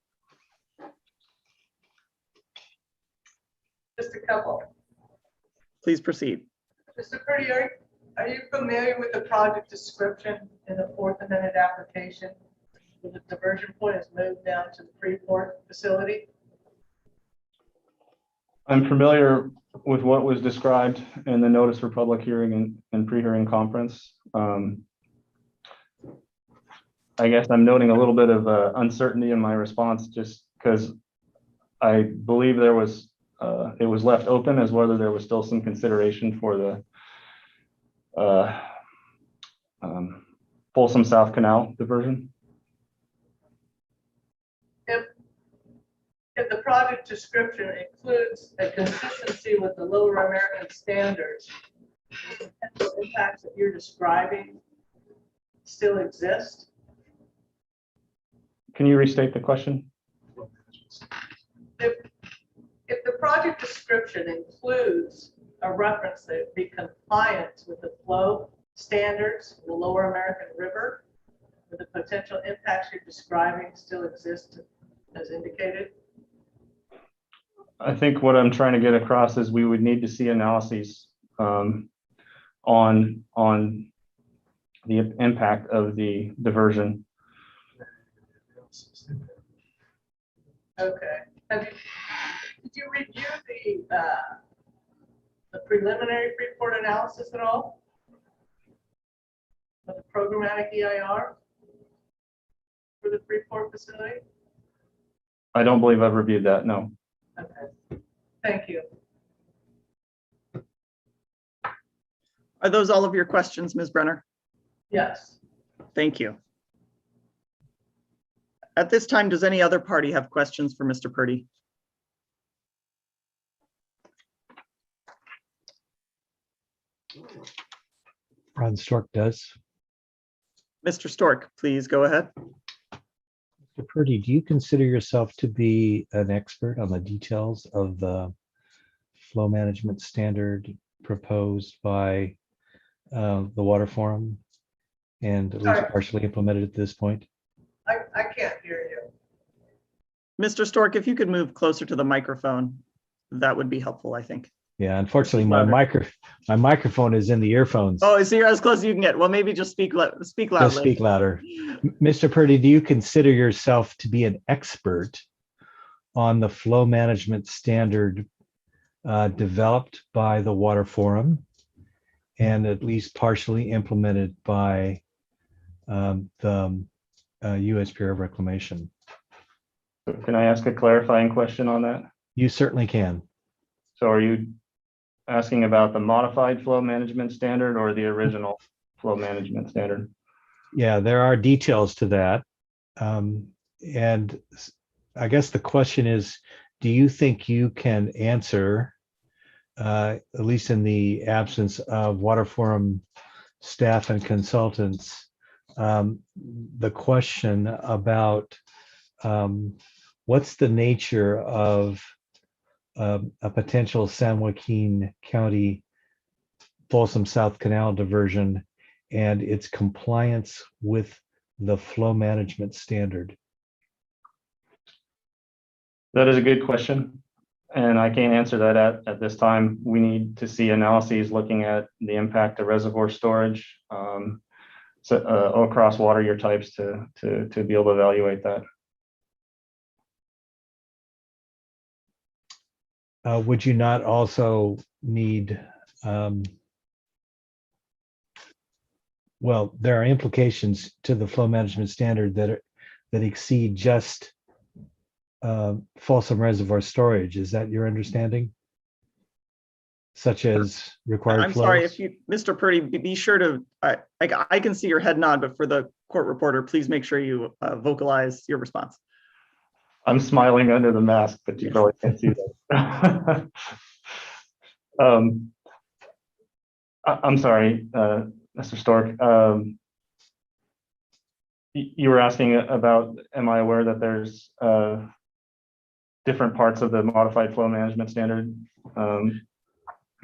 Just a couple. Please proceed. Mr. Purdy, are you familiar with the project description in the fourth amended application? The diversion point is moved down to the Freeport facility? I'm familiar with what was described in the notice for public hearing and pre-hearing conference. I guess I'm noting a little bit of uncertainty in my response just because I believe there was, it was left open as whether there was still some consideration for the Folsom South Canal diversion. If the project description includes a consistency with the lower American standards, the potential impacts that you're describing still exist? Can you restate the question? If the project description includes a reference that be compliant with the flow standards of the lower American River, with the potential impacts you're describing still exist as indicated? I think what I'm trying to get across is we would need to see analyses on the impact of the diversion. Okay. Did you review the preliminary Freeport analysis at all? Of the programmatic EIR for the Freeport facility? I don't believe I've reviewed that, no. Okay, thank you. Are those all of your questions, Ms. Brenner? Yes. Thank you. At this time, does any other party have questions for Mr. Purdy? Ron Stork does. Mr. Stork, please go ahead. Mr. Purdy, do you consider yourself to be an expert on the details of the flow management standard proposed by the Water Forum and at least partially implemented at this point? I can't hear you. Mr. Stork, if you could move closer to the microphone, that would be helpful, I think. Yeah, unfortunately, my microphone is in the earphones. Oh, so you're as close as you can get. Well, maybe just speak loudly. Just speak louder. Mr. Purdy, do you consider yourself to be an expert on the flow management standard developed by the Water Forum and at least partially implemented by the U.S. Bureau of Reclamation? Can I ask a clarifying question on that? You certainly can. So are you asking about the modified flow management standard or the original flow management standard? Yeah, there are details to that. And I guess the question is, do you think you can answer, at least in the absence of Water Forum staff and consultants, the question about what's the nature of a potential San Joaquin County Folsom South Canal diversion and its compliance with the flow management standard? That is a good question, and I can't answer that at this time. We need to see analyses looking at the impact of reservoir storage across water year types to be able to evaluate that. Would you not also need, well, there are implications to the flow management standard that exceed just Folsom reservoir storage. Is that your understanding? Such as required I'm flows? sorry, if you, Mr. Purdy, be sure to, I can see your head nod, but for the court reporter, please make sure you vocalize your response. I'm smiling under the mask, but you probably can't see that. I'm sorry, Mr. Stork. You were asking about, am I aware that there's different parts of the modified flow management standard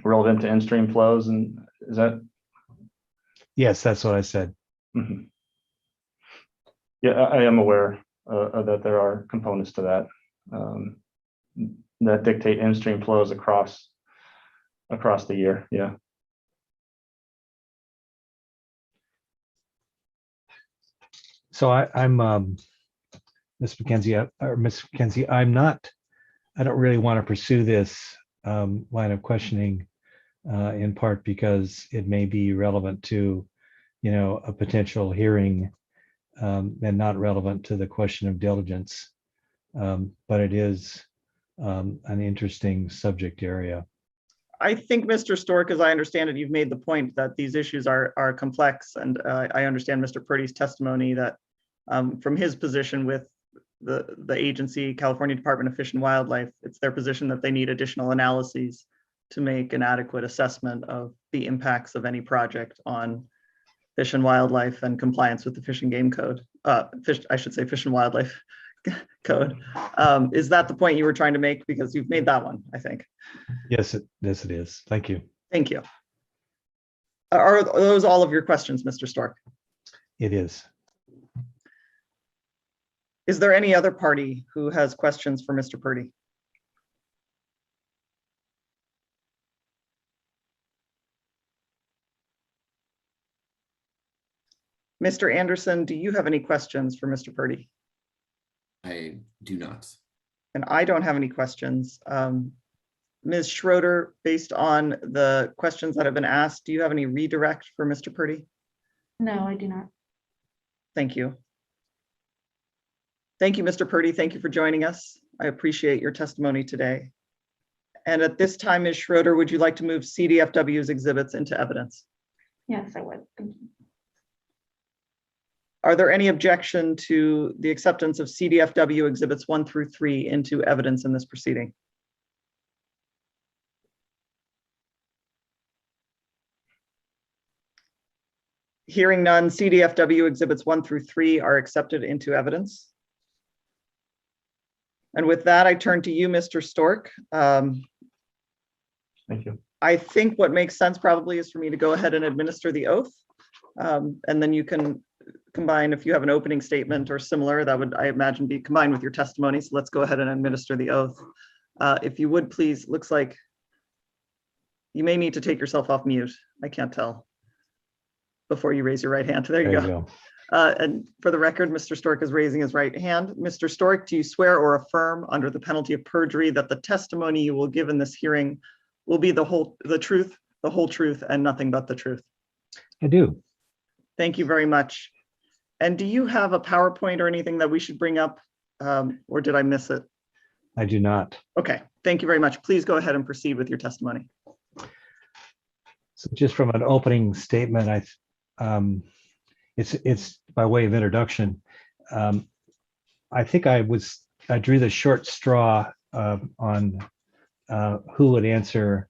relevant to in-stream flows, and is that? Yes, that's what I said. Mm-hmm. Yeah, I am aware that there are components to that that dictate in-stream flows across the year. Yeah. So I'm Ms. McKenzie, or Ms. McKenzie, I don't really want to pursue this line of questioning, in part because it may be relevant to, a potential hearing, and not relevant to the question of diligence. But it is an interesting subject area. I think, Mr. Stork, as I understand it, you've made the point that these issues are complex, and I understand Mr. Purdy's testimony that from his position with the agency, California Department of Fish and Wildlife, it's their position that they need additional analyses to make an adequate assessment of the impacts of any project on fish and wildlife and compliance with the Fish and Game Code. Fish and Wildlife Code. Is that the point you were trying to make? Because you've made that one, I think. Yes, it is. Thank you. Thank you. Are those all of your questions, Mr. Stork? It is. Is there any other party who has questions for Mr. Purdy? Mr. Anderson, do you have any questions for Mr. Purdy? I do not. And I don't have any questions. Ms. Schroeder, based on the questions that have been asked, do you have any redirect for Mr. Purdy? No, I do not. Thank you. Thank you, Mr. Purdy. Thank you for joining us. I appreciate your testimony today. And at this time, Ms. Schroeder, would you like to move CDFW's exhibits into evidence? Yes, I would. Thank you. Are there any objection to the acceptance of CDFW exhibits 1 through 3 into evidence in this proceeding? Hearing none, CDFW exhibits 1 through 3 are accepted into evidence. And with that, I turn to you, Mr. Stork. Thank you. I think what makes sense probably is for me to go ahead and administer the oath. And then you can combine, if you have an opening statement or similar, that would, I imagine, be combined with your testimony. So let's go ahead and administer the oath. If you would please, looks like you may need to take yourself off mute. I can't tell before you raise your right hand. There you go. And for the record, Mr. Stork is raising his right hand. Mr. Stork, do you swear or affirm under the penalty of perjury that the testimony you will give in this hearing will be the whole truth, and nothing but the truth? I do. Thank you very much. And do you have a PowerPoint or anything that we should bring up, or did I miss it? I do not. Okay, thank you very much. Please go ahead and proceed with your testimony. So just from an opening statement, it's by way of introduction. I think I drew the short straw on who would answer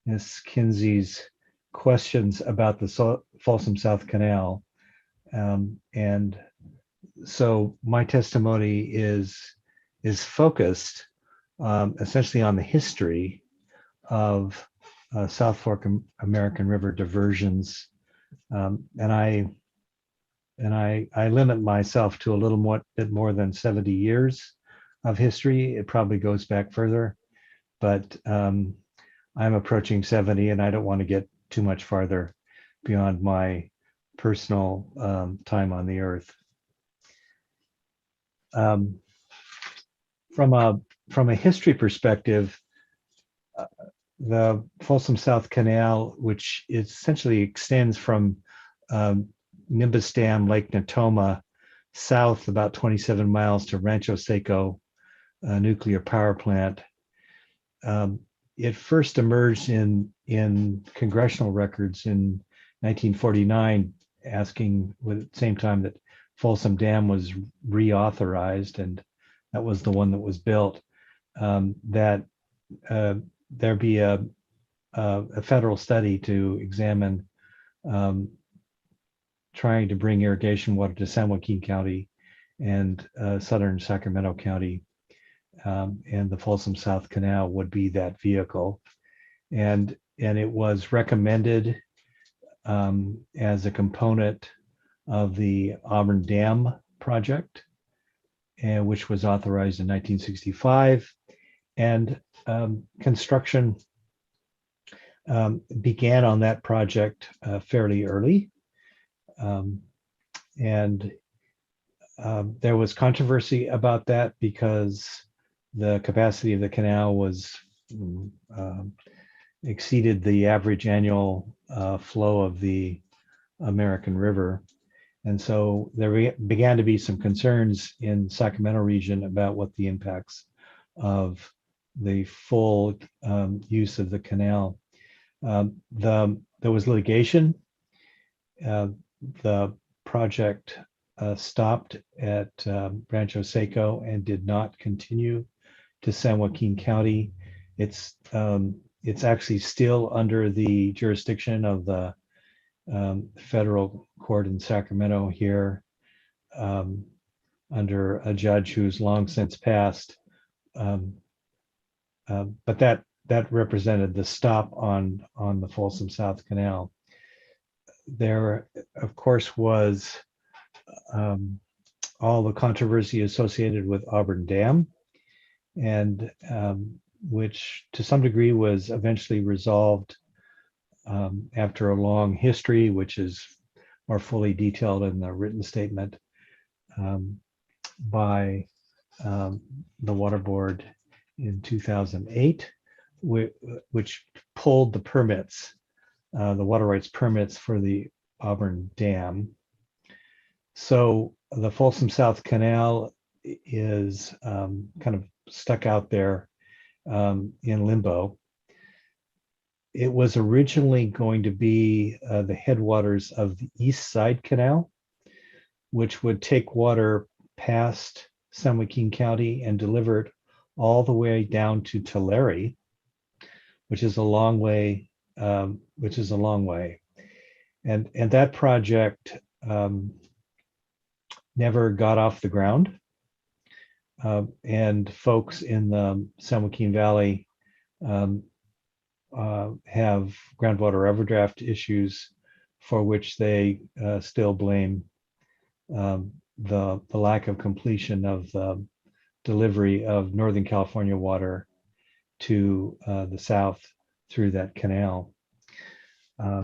Ms. Kinsey's questions about the Folsom South Canal. And so my testimony is focused essentially on the history of South Fork American River diversions. And I limit myself to a little bit more than 70 years of history. It probably goes back further, but I'm approaching 70 and I don't want to get too much farther beyond my personal time on the earth. From a history perspective, the Folsom South Canal, which essentially extends from Nimbus Dam, Lake Natoma, south about 27 miles to Rancho Seco nuclear power plant. It first emerged in congressional records in 1949, asking at the same time that Folsom Dam was reauthorized, and that was the one that was built, that there be a federal study to examine trying to bring irrigation water to San Joaquin County and southern Sacramento County, and the Folsom South Canal would be that vehicle. And it was recommended as a component of the Auburn Dam project, and which was authorized in 1965. And construction began on that project fairly early. And there was controversy about that because the capacity of the canal was exceeded the average annual flow of the American River. And so there began to be some concerns in Sacramento region about what the impacts of the full use of the canal. There was litigation. The project stopped at Rancho Seco and did not continue to San Joaquin County. It's actually still under the jurisdiction of the federal court in Sacramento here, under a judge who's long since passed. But that represented the stop on the Folsom South Canal. There, of course, was all the controversy associated with Auburn Dam, and which to some degree was eventually resolved after a long history, which is more fully detailed in the written statement by the Water Board in 2008, which pulled the permits, the water rights permits for the Auburn Dam. So the Folsom South Canal is kind of stuck out there in limbo. It was originally going to be the headwaters of the East Side Canal, which would take water past San Joaquin County and deliver it all the way down to Tulare, which is a long way. And that project never got off the ground. And folks in the San Joaquin Valley have groundwater overdraft issues for which they still blame the lack of completion of the delivery of Northern California water to the south through that canal.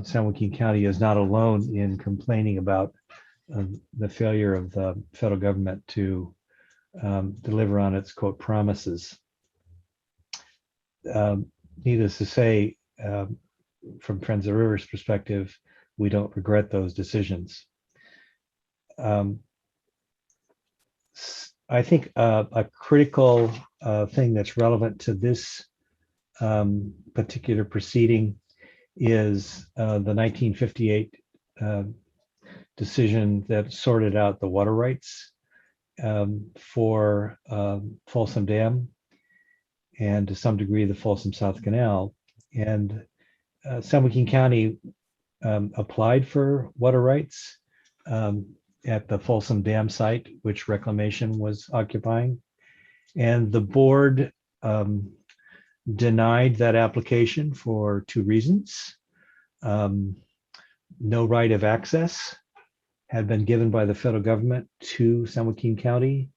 San Joaquin County is not alone in complaining about the failure of the federal government to deliver on its quote promises. Needless to say, from Friends of the Rivers perspective, we don't regret those decisions. I think a critical thing that's relevant to this particular proceeding is the 1958 decision that sorted out the water rights for Folsom Dam and to some degree the Folsom South Canal. And San Joaquin County applied for water rights at the Folsom Dam site, which Reclamation was occupying. And the board denied that application for two reasons. No right of access had been given by the federal government to San Joaquin County.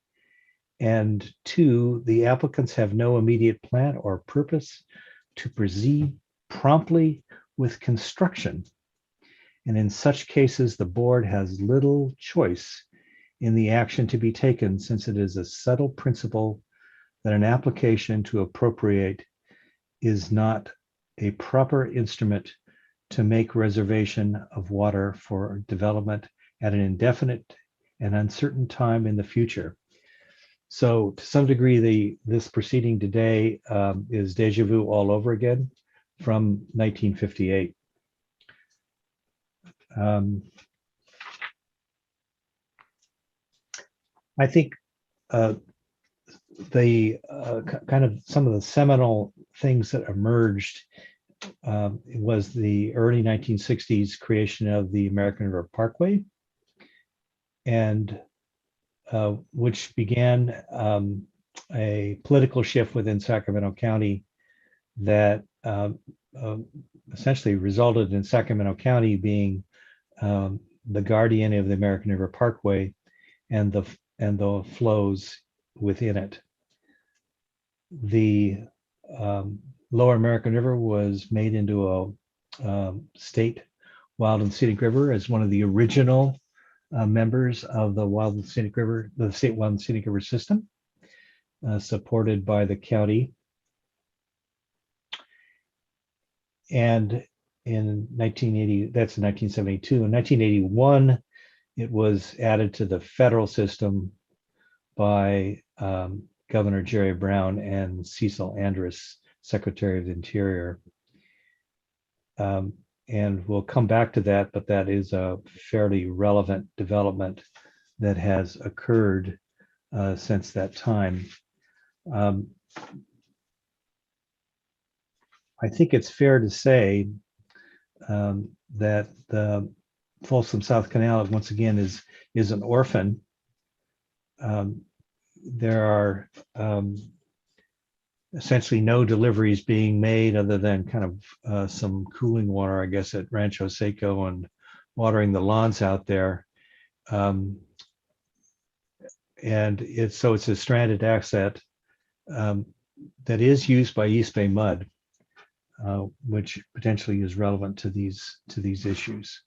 And two, the applicants have no immediate plan or purpose to proceed promptly with construction. And in such cases, the board has little choice in the action to be taken, since it is a settled principle that an application to appropriate is not a proper instrument to make reservation of water for development at an indefinite and uncertain time in the future. So to some degree, this proceeding today is deja vu all over again from 1958. I think the kind of some of the seminal things that emerged was the early 1960s creation of the American River Parkway, and which began a political shift within Sacramento County that essentially resulted in Sacramento County being the guardian of the American River Parkway and the flows within it. The Lower American River was made into a state wild and scenic river as one of the original members of the Wild and Scenic River, the State Wild and Scenic River system. supported by the county. And in 1980, that's in 1972. In 1981, it was added to the federal system by Governor Jerry Brown and Cecil Andrus, Secretary of the Interior. And we'll come back to that, but that is a fairly relevant development that has occurred since that time. I think it's fair to say that the Folsom South Canal, once again, is an orphan. There are essentially no deliveries being made other than kind of some cooling water, I guess, at Rancho Seco and watering the lawns out there. And it's a stranded asset that is used by East Bay Mud, which potentially is relevant to these issues.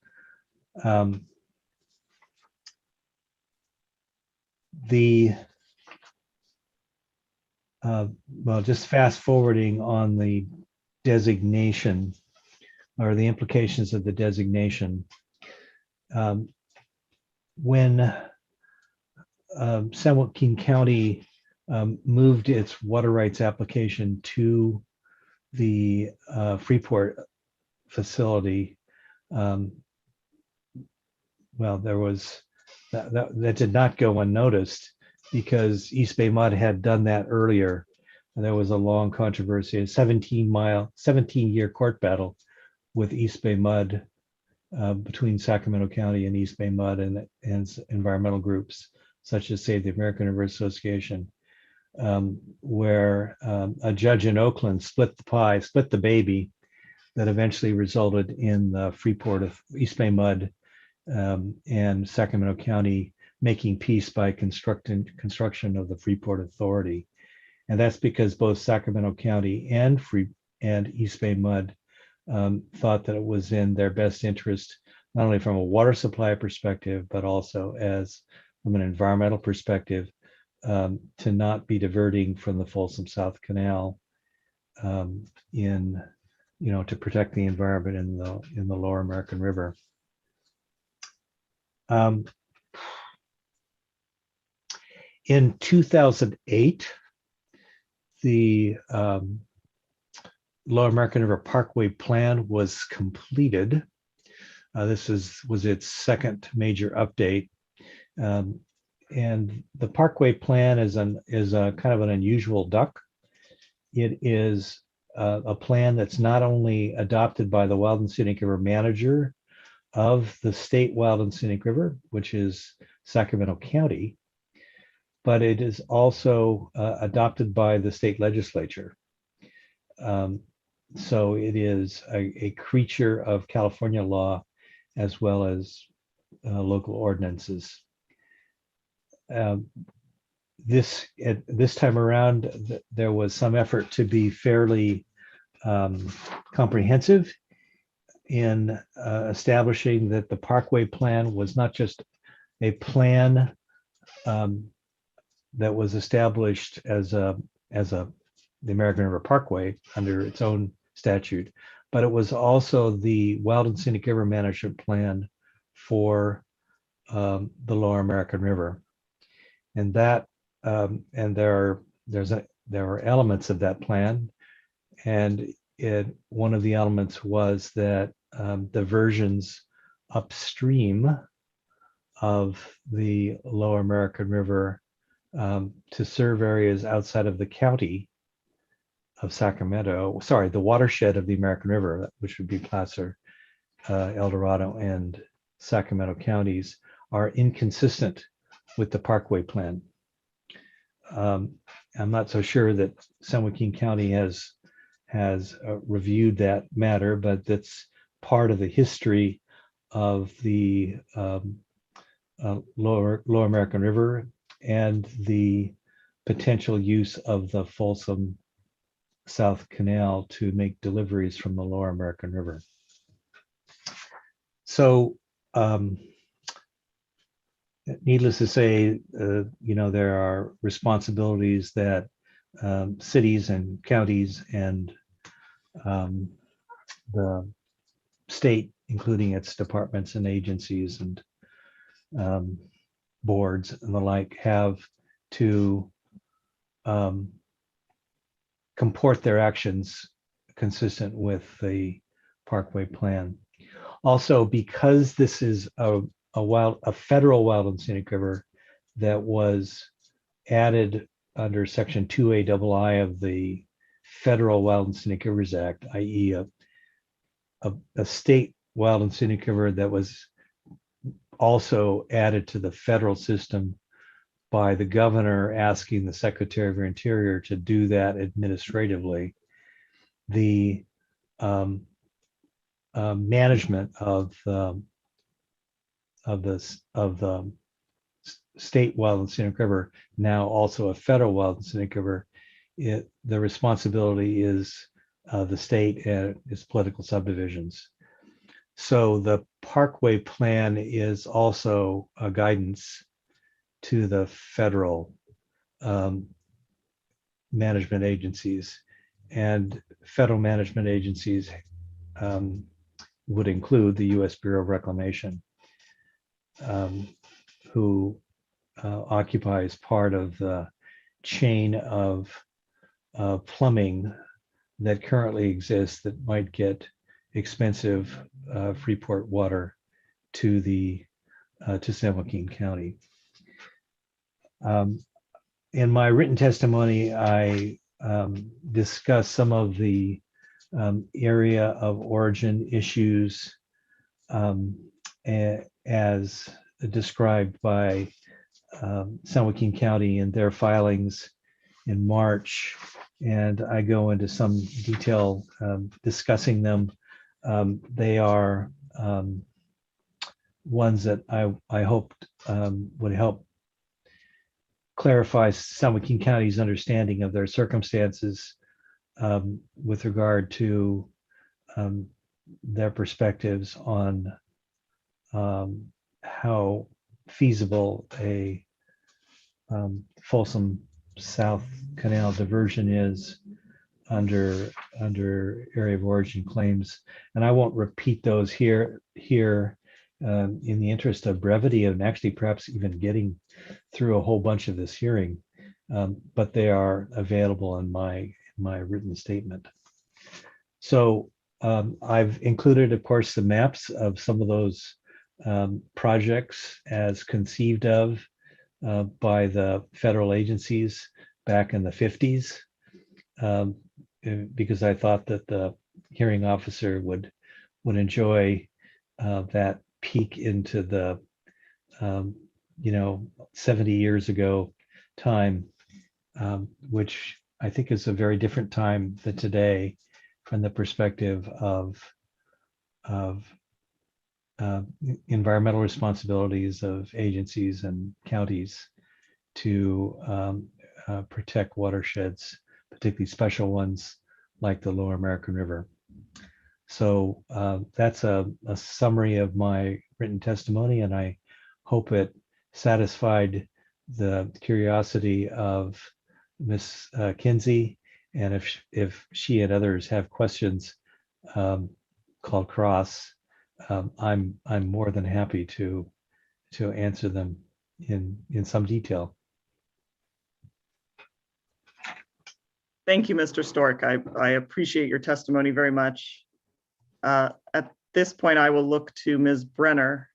Well, just fast forwarding on the designation or the implications of the designation. When San Joaquin County moved its water rights application to the Freeport facility, well, there was that did not go unnoticed, because East Bay Mud had done that earlier. And there was a long controversy, a 17-year court battle with East Bay Mud between Sacramento County and East Bay Mud and environmental groups such as, say, the American River Association, where a judge in Oakland split the baby, that eventually resulted in the Freeport of East Bay Mud and Sacramento County making peace by construction of the Freeport Authority. And that's because both Sacramento County and East Bay Mud thought that it was in their best interest, not only from a water supply perspective, but also from an environmental perspective, to not be diverting from the Folsom South Canal to protect the environment in the Lower American River. In 2008, the Lower American River Parkway Plan was completed. This was its second major update. And the Parkway Plan is a kind of an unusual duck. It is a plan that's not only adopted by the Wild and Scenic River manager of the state Wild and Scenic River, which is Sacramento County, but it is also adopted by the state legislature. So it is a creature of California law as well as local ordinances. This time around, there was some effort to be fairly comprehensive in establishing that the Parkway Plan was not just a plan that was established as the American River Parkway under its own statute, but it was also the Wild and Scenic River Management Plan for the Lower American River, and that there are elements of that plan, and one of the elements was that diversions upstream of the Lower American River to serve areas outside of the county of Sacramento, the watershed of the American River, which would be Placer, El Dorado, and Sacramento counties, are inconsistent with the Parkway Plan. I'm not so sure that San Joaquin County has reviewed that matter, but that's part of the history of the Lower American River and the potential use of the Folsom South Canal to make deliveries from the Lower American River. So needless to say, there are responsibilities that cities and counties and the state, including its departments and agencies and boards and the like, have to comport their actions consistent with the Parkway Plan. Also, because this is a federal wild and scenic river that was added under Section 2A of the Federal Wild and Scenic Rivers Act, i.e. a state wild and scenic river that was also added to the federal system by the governor asking the Secretary of Interior to do that administratively. The management of the state wild and scenic river, now also a federal wild and scenic river, the responsibility is the state and its political subdivisions. So the Parkway Plan is also a guidance to the federal management agencies, and federal management agencies would include the U.S. Bureau of Reclamation, who occupies part of the chain of plumbing that currently exists that might get expensive Freeport water to San Joaquin County. In my written testimony, I discuss some of the area of origin issues as described by San Joaquin County in their filings in March, and I go into some detail discussing them. They are ones that I hoped would help clarify San Joaquin County's understanding of their circumstances with regard to their perspectives on how feasible a Folsom South Canal diversion is under area of origin claims. And I won't repeat those here in the interest of brevity and actually perhaps even getting through a whole bunch of this hearing, but they are available in my written statement. So I've included, of course, the maps of some of those projects as conceived of by the federal agencies back in the 50s, because I thought that the hearing officer would enjoy that peek into the 70 years ago time, which I think is a very different time than today from the perspective of environmental responsibilities of agencies and counties to protect watersheds, particularly special ones like the Lower American River. So that's a summary of my written testimony, and I hope it satisfied the curiosity of Ms. Kinsey. And if she and others have questions called cross, I'm more than happy to answer them in some detail. Thank you, Mr. Stork. I appreciate your testimony very much. At this point, I will look to Ms. Brenner.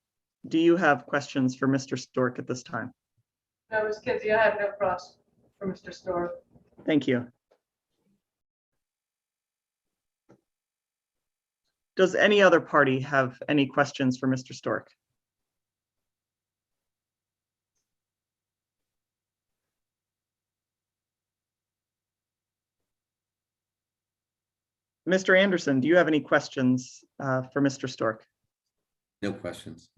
Do you have questions for Mr. Stork at this time? No, Ms. Kinsey, I have no cross for Mr. Stork. Thank you. Does any other party have any questions for Mr. Stork? Mr. Anderson, do you have any questions for Mr. Stork? No questions.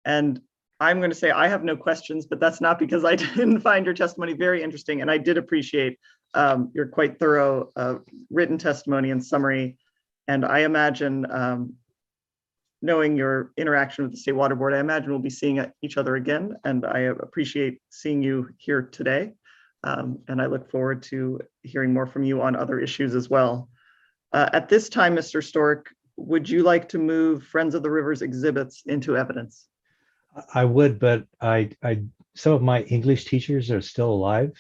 And I'm going to say I have no questions, but that's not because I didn't find your testimony very interesting, and I did appreciate your quite thorough written testimony and summary. And I imagine knowing your interaction with the State Water Board, I imagine we'll be seeing each other again, and I appreciate seeing you here today. And I look forward to hearing more from you on other issues as well. At this time, Mr. Stork, would you like to move Friends of the Rivers exhibits into evidence? I would, but some of my English teachers are still alive.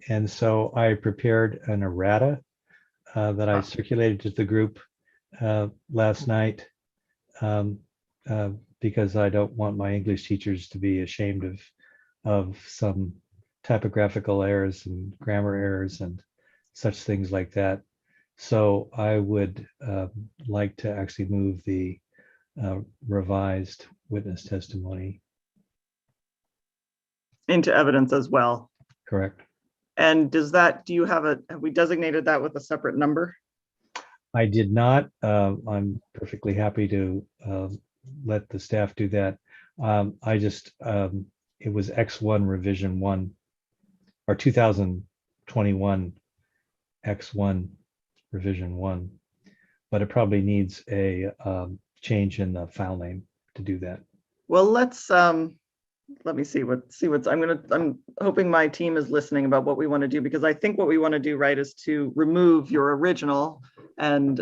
And so I prepared an errata that I circulated to the group last night because I don't want my English teachers to be ashamed of some typographical errors and grammar errors and such things like that. So I would like to actually move the revised witness testimony. Into evidence as well. Correct. And do you have we designated that with a separate number? I did not. I'm perfectly happy to let the staff do that. I just, it was X1 revision 1 or 2021 X1 revision 1, but it probably needs a change in the file name to do that. Well, let me see what's I'm hoping my team is listening about what we want to do, because I think what we want to do, right, is to remove your original and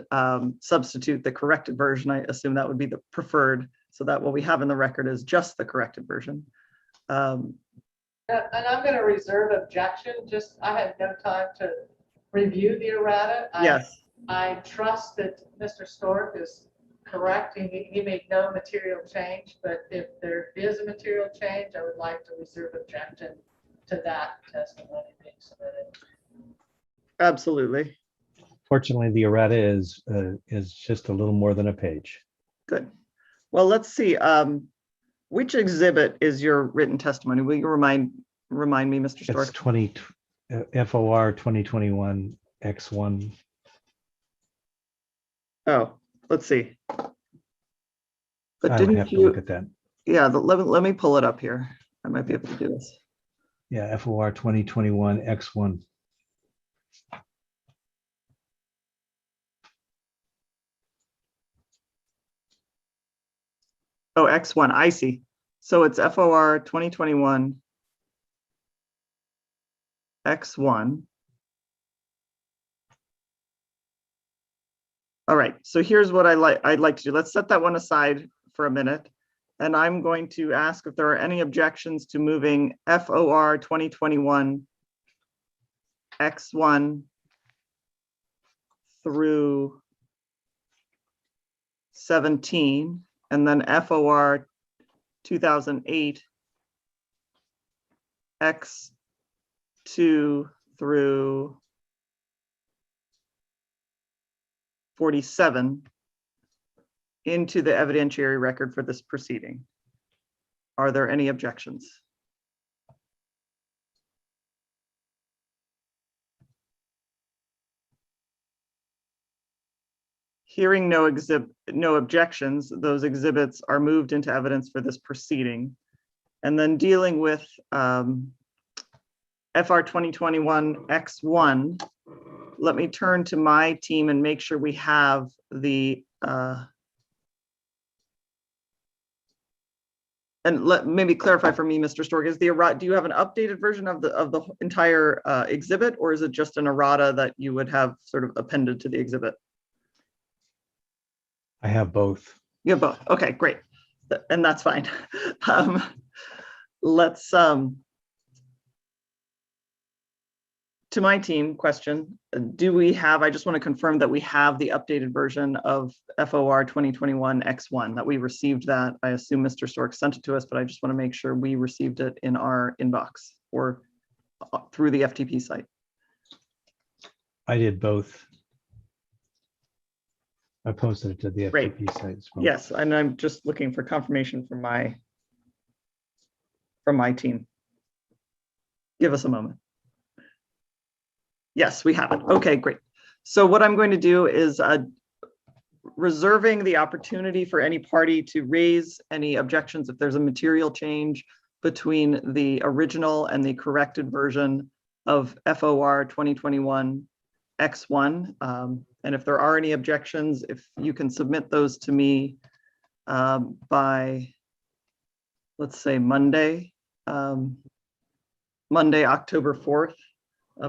substitute the corrected version. I assume that would be the preferred, so that what we have in the record is just the corrected version. And I'm going to reserve objection. Just, I had no time to review the errata. Yes. I trust that Mr. Stork is correct. He made no material change, but if there is a material change, I would like to reserve objection to that testimony being submitted. Absolutely. Fortunately, the errata is just a little more than a page. Good. Well, let's see. Which exhibit is your written testimony? Will you remind me, Mr. Stork? It's 20 FOR 2021 X1. Oh, let's see. But I would didn't have to you look at that. Yeah, let me pull it up here. I might be able to do this. Yeah, FOR 2021 X1. Oh, X1, I see. So it's FOR 2021 X1. All right, so here's what I'd like to do. Let's set that one aside for a minute. And I'm going to ask if there are any objections to moving FOR 2021 X1 through 17, and then FOR 2008 X2 through 47 into the evidentiary record for this proceeding. Are there any objections? Hearing no objections, those exhibits are moved into evidence for this proceeding. And then dealing with FR 2021 X1, let me turn to my team and make sure we have the and maybe clarify for me, Mr. Stork, is the errata, do you have an updated version of the entire exhibit, or is it just an errata that you would have sort of appended to the exhibit? I have both. You have both. Okay, great. And that's fine. Let's to my team question, do we have, I just want to confirm that we have the updated version of FOR 2021 X1, that we received that. I assume Mr. Stork sent it to us, but I just want to make sure we received it in our inbox or through the FTP site. I did both. I posted it to the Great. FTP site as well. Yes, and I'm just looking for confirmation from my team. Give us a moment. Yes, we have it. Okay, great. So what I'm going to do is reserving the opportunity for any party to raise any objections if there's a material change between the original and the corrected version of FOR 2021 X1. And if there are any objections, if you can submit those to me by, let's say, Monday, October 4th,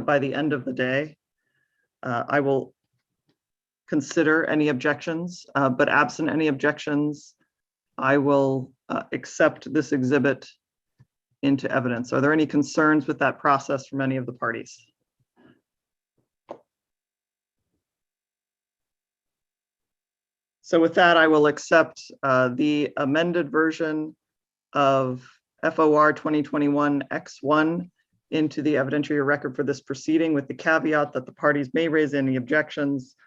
by the end of the day. I will consider any objections, but absent any objections, I will accept this exhibit into evidence. Are there any concerns with that process from any of the parties? So with that, I will accept the amended version of FOR 2021 X1 into the evidentiary record for this proceeding, with the caveat that the parties may raise any objections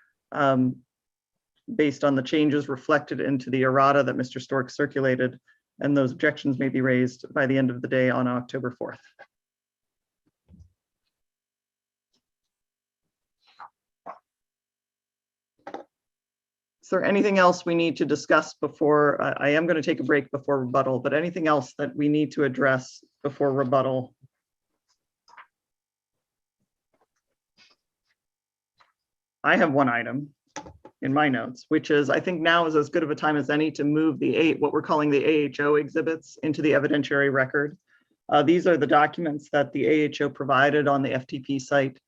based on the changes reflected into the errata that Mr. Stork circulated, and those objections may be raised by the end of the day on October 4th. Is there anything else we need to discuss before, I am going to take a break before rebuttal, but anything else that we need to address before rebuttal? I have one item in my notes, which is, I think now is as good of a time as any to move what we're calling the AHO exhibits into the evidentiary record. These are the documents that the AHO provided on the FTP site.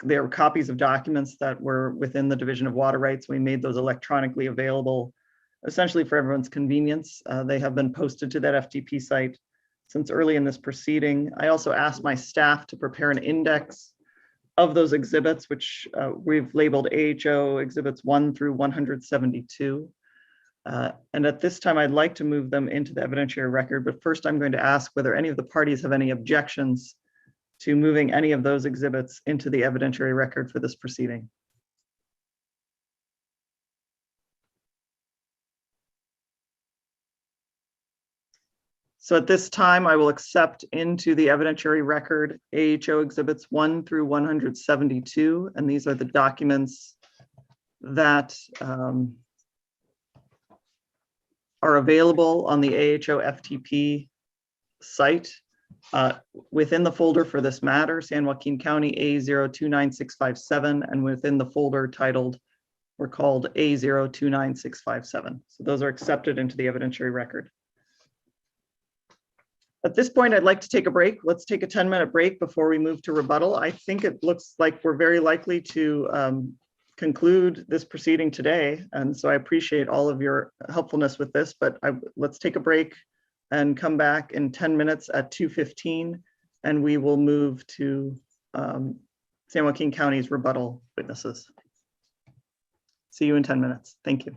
There were copies of documents that were within the Division of Water Rights. We made those electronically available, essentially for everyone's convenience. They have been posted to that FTP site since early in this proceeding. I also asked my staff to prepare an index of those exhibits, which we've labeled AHO exhibits 1 through 172. And at this time, I'd like to move them into the evidentiary record, but first I'm going to ask whether any of the parties have any objections to moving any of those exhibits into the evidentiary record for this proceeding. So at this time, I will accept into the evidentiary record AHO exhibits 1 through 172, and these are the documents that are available on the AHO FTP site. Within the folder for this matter, San Joaquin County A029657, and within the folder titled or called A029657. So those are accepted into the evidentiary record. At this point, I'd like to take a break. Let's take a 10-minute break before we move to rebuttal. I think it looks like we're very likely to conclude this proceeding today. And so I appreciate all of your helpfulness with this, but let's take a break and come back in 10 minutes at 2:15, and we will move to San Joaquin County's rebuttal witnesses. See you in 10 minutes. Thank you.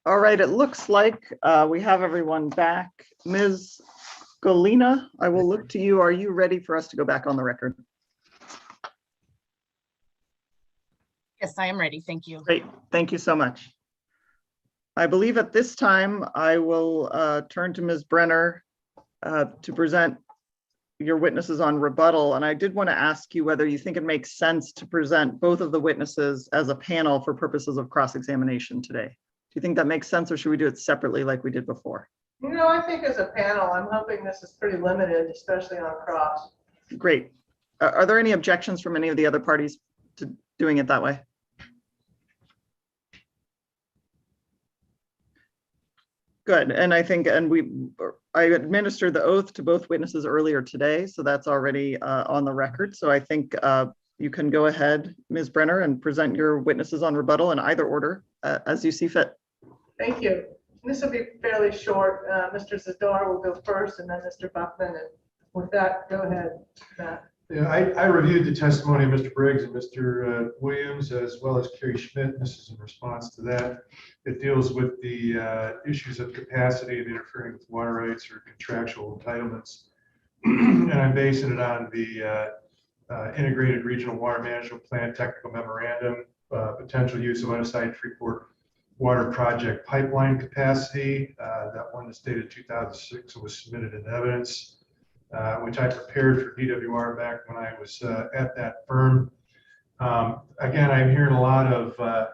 All right, it looks like we have everyone back. Ms. Golina, I will look to you. Are you ready for us to go back on the record? Yes, I am ready. Thank you. Great, thank you so much. I believe at this time, I will turn to Ms. Brenner to present your witnesses on rebuttal. And I did want to ask you whether you think it makes sense to present both of the witnesses as a panel for purposes of cross-examination today. Do you think that makes sense, or should we do it separately like we did before? You know, I think as a panel, I'm hoping this is pretty limited, especially on cross. Great. Are there any objections from any of the other parties to doing it that way? Good. And I think, I administered the oath to both witnesses earlier today, so that's already on the record. So I think you can go ahead, Ms. Brenner, and present your witnesses on rebuttal in either order as you see fit. Thank you. This will be fairly short. Mr. Zadar will go first, and then Mr. Buckman. And with that, go ahead, Matt. Yeah, I reviewed the testimony of Mr. Briggs and Mr. Williams, as well as Carrie Schmidt. This is in response to that. It deals with the issues of capacity and interfering with water rights or contractual entitlements. And I'm basing it on the Integrated Regional Water Management Plan Technical Memorandum, potential use of unassigned Freeport Water Project pipeline capacity. That one is dated 2006 and was submitted in evidence, which I prepared for DWR back when I was at that firm. Again, I'm hearing a lot of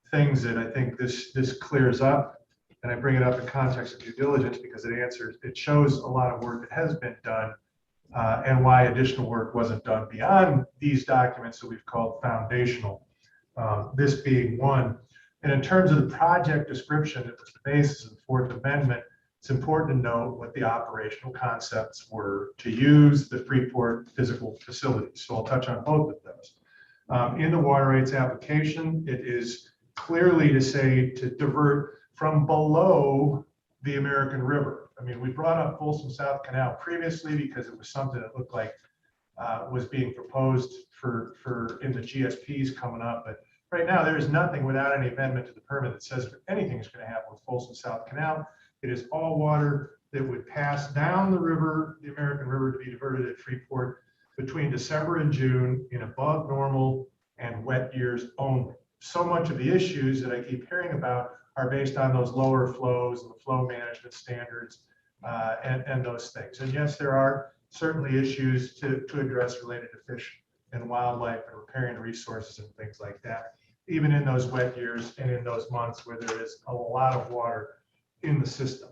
things that I think this clears up, and I bring it up in context of due diligence because it shows a lot of work that has been done and why additional work wasn't done beyond these documents that we've called foundational, this being one. And in terms of the project description, that was the basis of the Fourth Amendment, it's important to note what the operational concepts were to use the Freeport physical facilities. So I'll touch on both of those. In the water rights application, it is clearly to say to divert from below the American River. I mean, we brought up Folsom South Canal previously because it was something that looked like was being proposed for in the GSPs coming up. But right now, there is nothing without any amendment to the permit that says anything is going to happen with Folsom South Canal. It is all water that would pass down the river, the American River, to be diverted at Freeport between December and June in above normal and wet years only. So much of the issues that I keep hearing about are based on those lower flows and the flow management standards and those things. And yes, there are certainly issues to address related to fish and wildlife and riparian resources and things like that, even in those wet years and in those months where there is a lot of water in the system.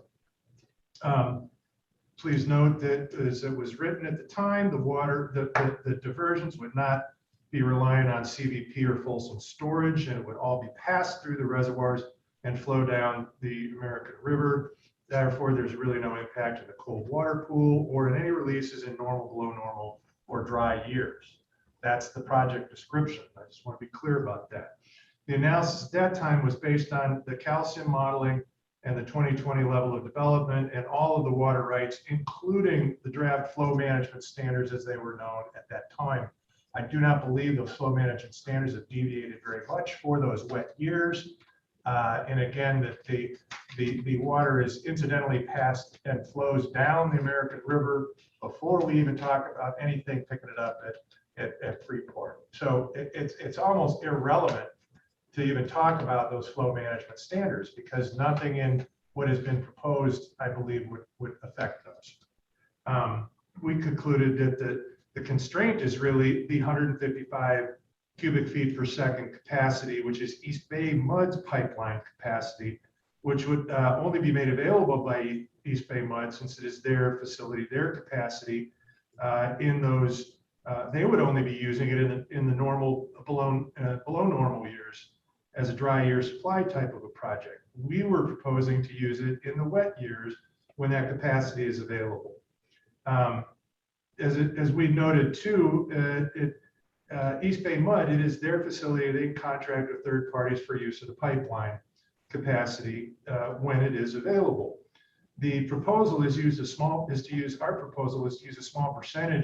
Please note that as it was written at the time, the diversions would not be relying on CVP or Folsom storage, and it would all be passed through the reservoirs and flow down the American River. Therefore, there's really no impact in the cold water pool or in any releases in normal, below normal, or dry years. That's the project description. I just want to be clear about that. The analysis at that time was based on the calcium modeling and the 2020 level of development and all of the water rights, including the draft flow management standards as they were known at that time. I do not believe those flow management standards have deviated very much for those wet years. And again, that the water is incidentally passed and flows down the American River before we even talk about anything picking it up at Freeport. So it's almost irrelevant to even talk about those flow management standards because nothing in what has been proposed, I believe, would affect those. We concluded that the constraint is really the 155 cubic feet per second capacity, which is East Bay Mud's pipeline capacity, which would only be made available by East Bay Mud since it is their facility, their capacity in those. They would only be using it in the normal below normal years as a dry year supply type of a project. We were proposing to use it in the wet years when that capacity is available. As we noted too, East Bay Mud, it is their facility. They contract with third parties for use of the pipeline capacity when it is available. The proposal is to use a small percentage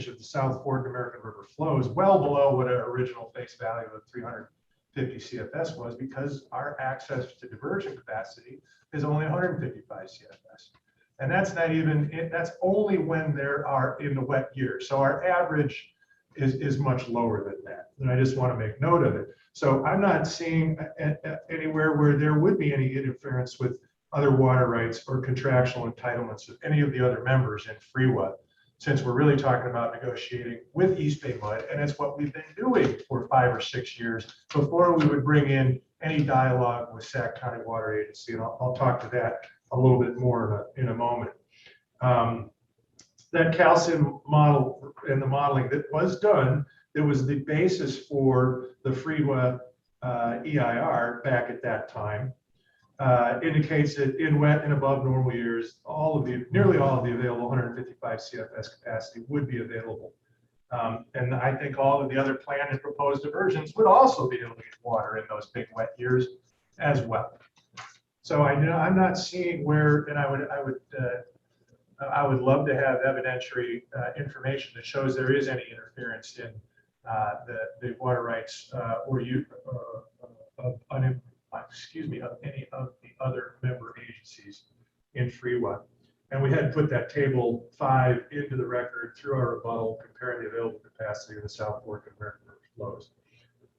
of the South Fork American River flows, well below what our original face value of 50 CFS was, because our access to diversion capacity is only 155 CFS. And that's not even, that's only when there are in the wet years. So our average is much lower than that. And I just want to make note of it. So I'm not seeing anywhere where there would be any interference with other water rights or contractual entitlements of any of the other members in FREWA, since we're really talking about negotiating with East Bay Mud, and it's what we've been doing for 5 or 6 years before we would bring in any dialogue with Sac County Water Agency, and I'll talk to that a little bit more in a moment. That calcium model and the modeling that was done, that was the basis for the FREWA EIR back at that time, indicates that in wet and above normal years, nearly all of the available 155 CFS capacity would be available. And I think all of the other planned and proposed diversions would also be able to get water in those big wet years as well. So I'm not seeing where, and I would love to have evidentiary information that shows there is any interference in the water rights or use of any of the other member agencies in FREWA. And we had put that table 5 into the record through our rebuttal, comparing the available capacity of the South Fork and American River flows.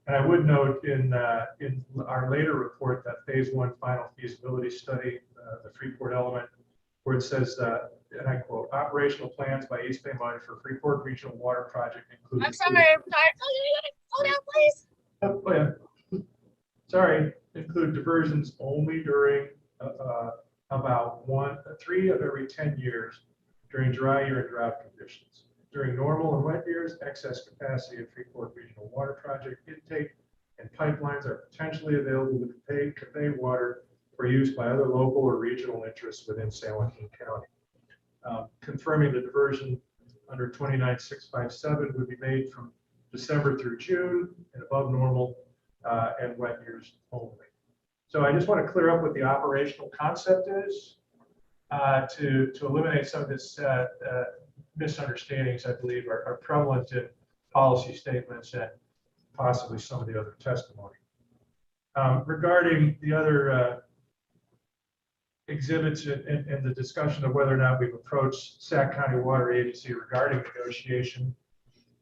And I would note in our later report, that phase 1 final feasibility study, the Freeport element, where it says, and I quote, operational plans by East Bay Mud for Freeport Regional Water Project include. I'm sorry, slow down, please. Oh, yeah. Sorry, include diversions only during about 3 of every 10 years during dry year and drought conditions. During normal and wet years, excess capacity of Freeport Regional Water Project intake and pipelines are potentially available to convey water for use by other local or regional interests within San Joaquin County. Confirming the diversion under 29657 would be made from December through June and above normal and wet years only. So I just want to clear up what the operational concept is to eliminate some of this misunderstandings I believe are prevalent in policy statements and possibly some of the other testimony. Regarding the other exhibits and the discussion of whether or not we've approached Sac County Water Agency regarding negotiation,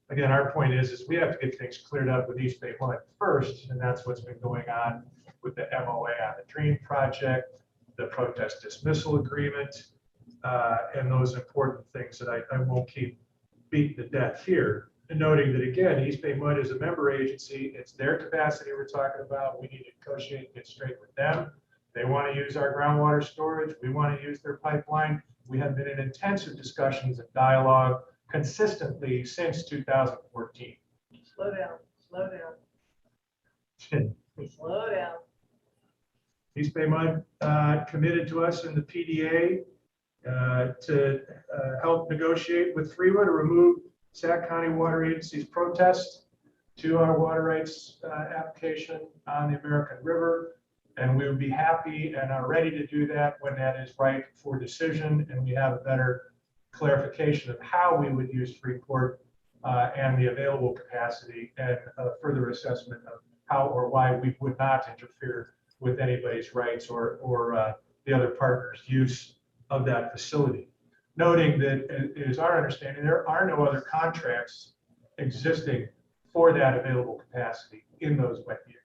again, our point is we have to get things cleared up with East Bay Mud first, and that's what's been going on with the MOA on the Dream project, the protest dismissal agreement, and those important things that I won't keep beating to death here. And noting that, again, East Bay Mud is a member agency. It's their capacity we're talking about. We need to negotiate and get straight with them. They want to use our groundwater storage. We want to use their pipeline. We have been in intensive discussions and dialogue consistently since 2014. Slow down, slow down. Slow down. East Bay Mud committed to us in the PDA to help negotiate with FREWA to remove Sac County Water Agency's protest to our water rights application on the American River. And we would be happy and are ready to do that when that is right for decision and we have a better clarification of how we would use Freeport and the available capacity and a further assessment of how or why we would not interfere with anybody's rights or the other partner's use of that facility. Noting that it is our understanding there are no other contracts existing for that available capacity in those wet years.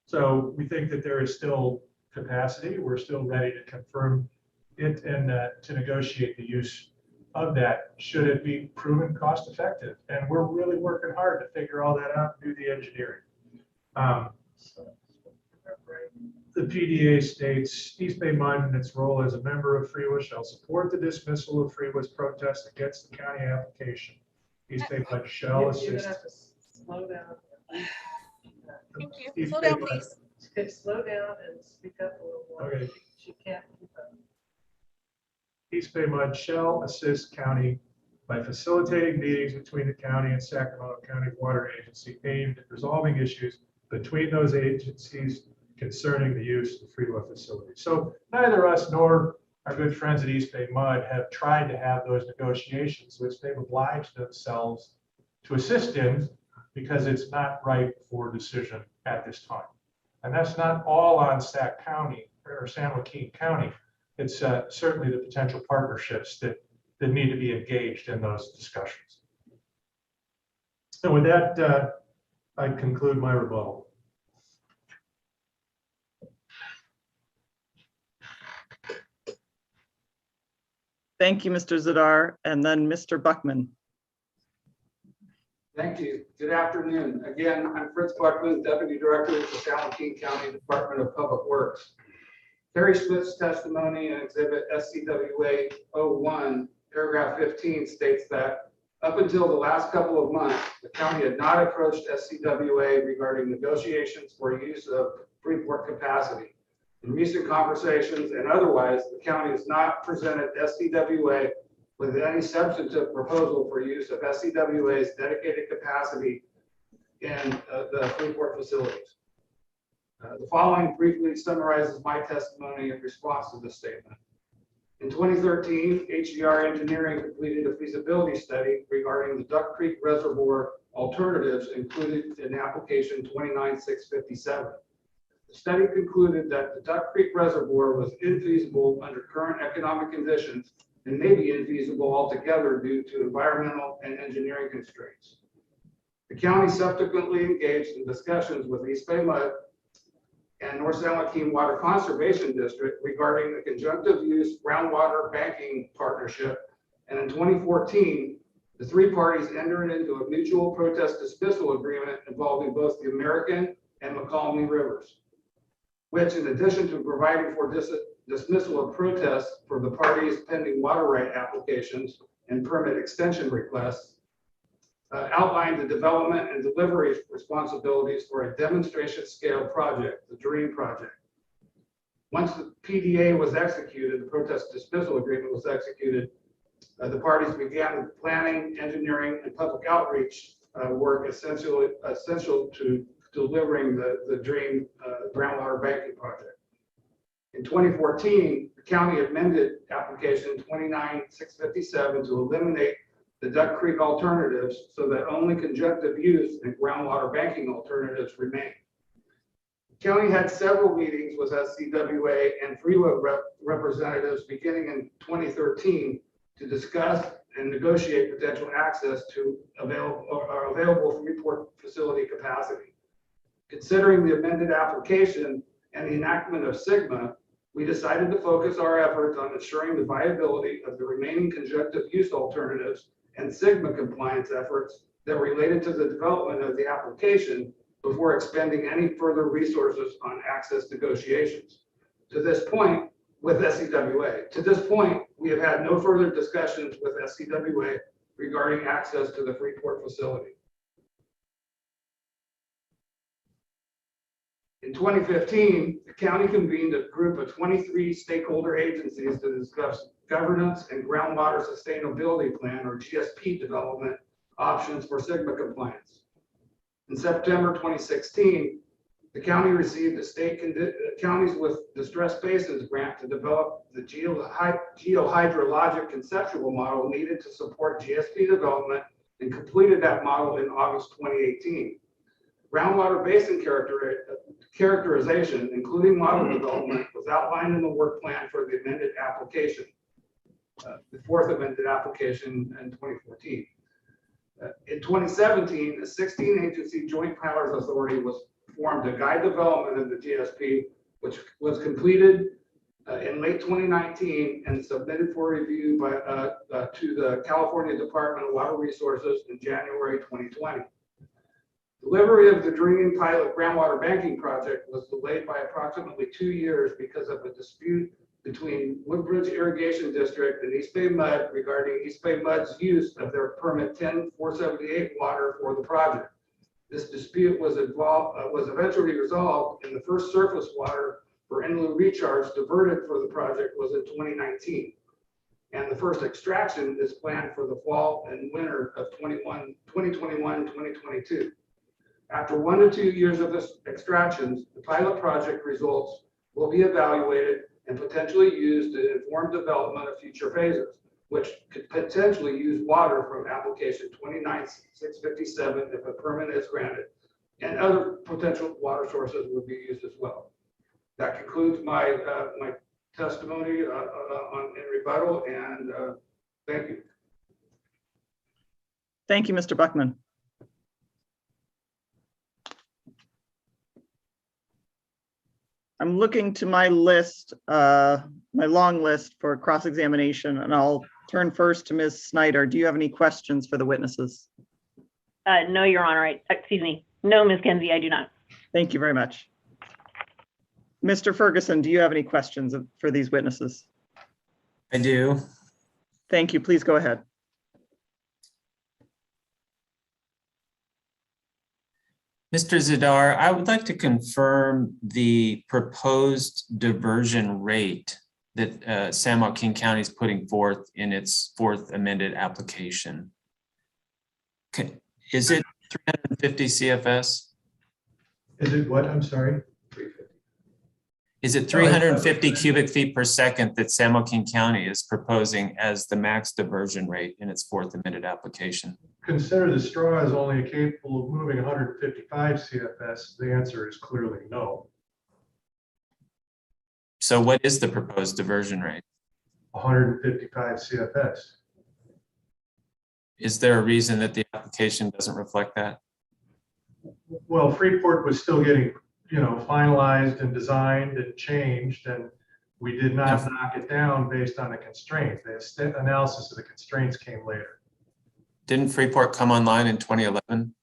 So we think that there is still capacity. We're still ready to confirm it and to negotiate the use of that should it be proven cost effective. And we're really working hard to figure all that out and do the engineering. The PDA states East Bay Mud in its role as a member of FREWA shall support the dismissal of FREWA's protest against the county application. East Bay Mud shall assist. You're gonna have to slow down. Thank you. Slow down, please. Okay, slow down and speak up a little more. Okay. She can't keep up. East Bay Mud shall assist county by facilitating meetings between the county and Sacramento County Water Agency aimed at resolving issues between those agencies concerning the use of the FREWA facility. So neither us nor our good friends at East Bay Mud have tried to have those negotiations, which they've obliged themselves to assist in because it's not ripe for decision at this time. And that's not all on Sac County or San Joaquin County. It's certainly the potential partnerships that need to be engaged in those discussions. And with that, I conclude my rebuttal. Thank you, Mr. Zadar, and then Mr. Buckman. Thank you. Good afternoon. Again, I'm Fritz Buckman, Deputy Director of the San Joaquin County Department of Public Works. Terry Smith's testimony in Exhibit SCWA 01, paragraph 15 states that up until the last couple of months, the county had not approached SCWA regarding negotiations for use of Freeport capacity. In recent conversations and otherwise, the county has not presented SCWA with any substantive proposal for use of SCWA's dedicated capacity in the Freeport facilities. The following briefly summarizes my testimony in response to this statement. In 2013, HDR Engineering completed a feasibility study regarding the Duck Creek Reservoir alternatives included in application 29657. The study concluded that the Duck Creek Reservoir was infeasible under current economic conditions and may be infeasible altogether due to environmental and engineering constraints. The county subsequently engaged in discussions with East Bay Mud and North San Joaquin Water Conservation District regarding the conjunctive use groundwater banking partnership. And in 2014, the three parties entered into a mutual protest dismissal agreement involving both the American and McCalmey rivers, which, in addition to providing for dismissal of protests for the parties pending water right applications and permit extension requests, outlined the development and delivery responsibilities for a demonstration scale project, the DREAM project. Once the PDA was executed, the protest dismissal agreement was executed, the parties began planning, engineering, and public outreach work essential to delivering the DREAM groundwater banking project. In 2014, the county amended application 29657 to eliminate the Duck Creek alternatives so that only conjunctive use and groundwater banking alternatives remain. The county had several meetings with SCWA and FREWA representatives beginning in 2013 to discuss and negotiate potential access to available Freeport facility capacity. Considering the amended application and the enactment of SGMA, we decided to focus our efforts on ensuring the viability of the remaining conjunctive use alternatives and SGMA compliance efforts that related to the development of the application before expending any further resources on access negotiations. To this point, with SCWA. To this point, we have had no further discussions with SCWA regarding access to the Freeport facility. In 2015, the county convened a group of 23 stakeholder agencies to discuss governance and groundwater sustainability plan, or GSP, development options for SGMA compliance. In September 2016, the county received a state counties with distressed basins grant to develop the geohydrologic conceptual model needed to support GSP development and completed that model in August 2018. Groundwater basin characterization, including model development, was outlined in the work plan for the amended application, the fourth amended application in 2014. In 2017, a 16-agency joint powers authority was formed to guide development of the GSP, which was completed in late 2019 and submitted for review by, to the California Department of Water Resources in January 2020. Delivery of the DREAM pilot groundwater banking project was delayed by approximately 2 years because of a dispute between Woodbridge Irrigation District and East Bay Mud regarding East Bay Mud's use of their permit 10478 water for the project. This dispute was eventually resolved, and the first surface water for in-lieu recharge diverted for the project was in 2019. And the first extraction is planned for the fall and winter of 2021-2022. After 1 to 2 years of this extractions, the pilot project results will be evaluated and potentially used to inform development of future phases. which could potentially use water from application 29657 if a permit is granted, and other potential water sources would be used as well. That concludes my my testimony in rebuttal, and thank you. Thank you, Mr. Buckman. I'm looking to my list, my long list for cross-examination, and I'll turn first to Ms. Snyder. Do you have any questions for the witnesses? No, Your Honor. Excuse me. No, Ms. Kenzie, I do not. Thank you very much. Mr. Ferguson, do you have any questions for these witnesses? I do. Thank you. Please go ahead. Mr. Zadar, I would like to confirm the proposed diversion rate that San Joaquin County is putting forth in its fourth amended application. Is it 350 CFS? Is it what? I'm sorry. Is it 350 cubic feet per second that San Joaquin County is proposing as the max diversion rate in its fourth amended application? Consider the straw is only capable of moving 155 CFS. The answer is clearly no. So what is the proposed diversion rate? 155 CFS. Is there a reason that the application doesn't reflect that? Well, Freeport was still getting, finalized and designed and changed, and we did not knock it down based on the constraints. The analysis of the constraints came later. Didn't Freeport come online in 2011?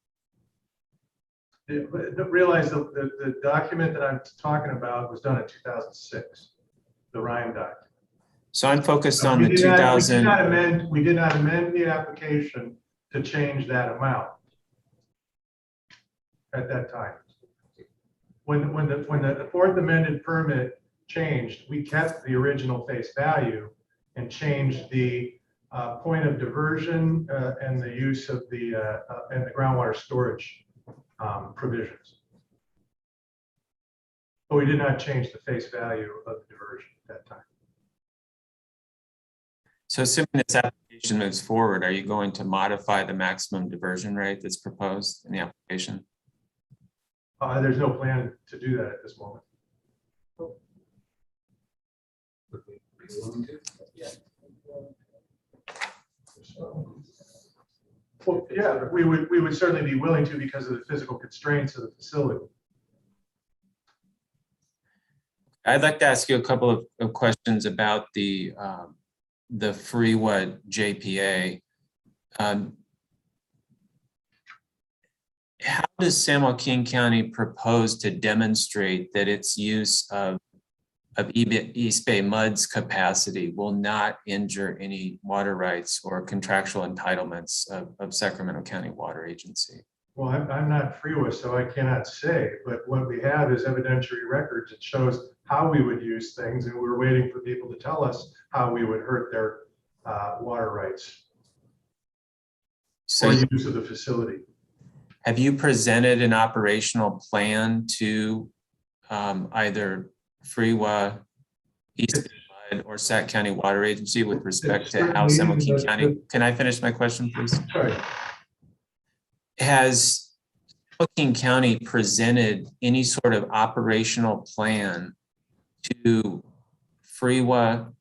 Realize the document that I'm talking about was done in 2006, the Ryan document. So I'm focused on the 2000. We did not amend the application to change that amount at that time. When the fourth amended permit changed, we kept the original face value and changed the point of diversion and the use of the and the groundwater storage provisions. But we did not change the face value of the diversion at that time. So assuming this application moves forward, are you going to modify the maximum diversion rate that's proposed in the application? There's no plan to do that at this moment. Well, yeah, we would certainly be willing to because of the physical constraints of the facility. I'd like to ask you a couple of questions about the FREWA JPA. How does San Joaquin County propose to demonstrate that its use of East Bay MUD's capacity will not injure any water rights or contractual entitlements of Sacramento County Water Agency? Well, I'm not FREWA, so I cannot say, but what we have is evidentiary records. It shows how we would use things, and we're waiting for people to tell us how we would hurt their water rights or use of the facility. Have you presented an operational plan to either FREWA, East Bay MUD, or Sac County Water Agency with respect to how San Joaquin County? Can I finish my question, please? Sorry. Has San Joaquin County presented any sort of operational plan to FREWA,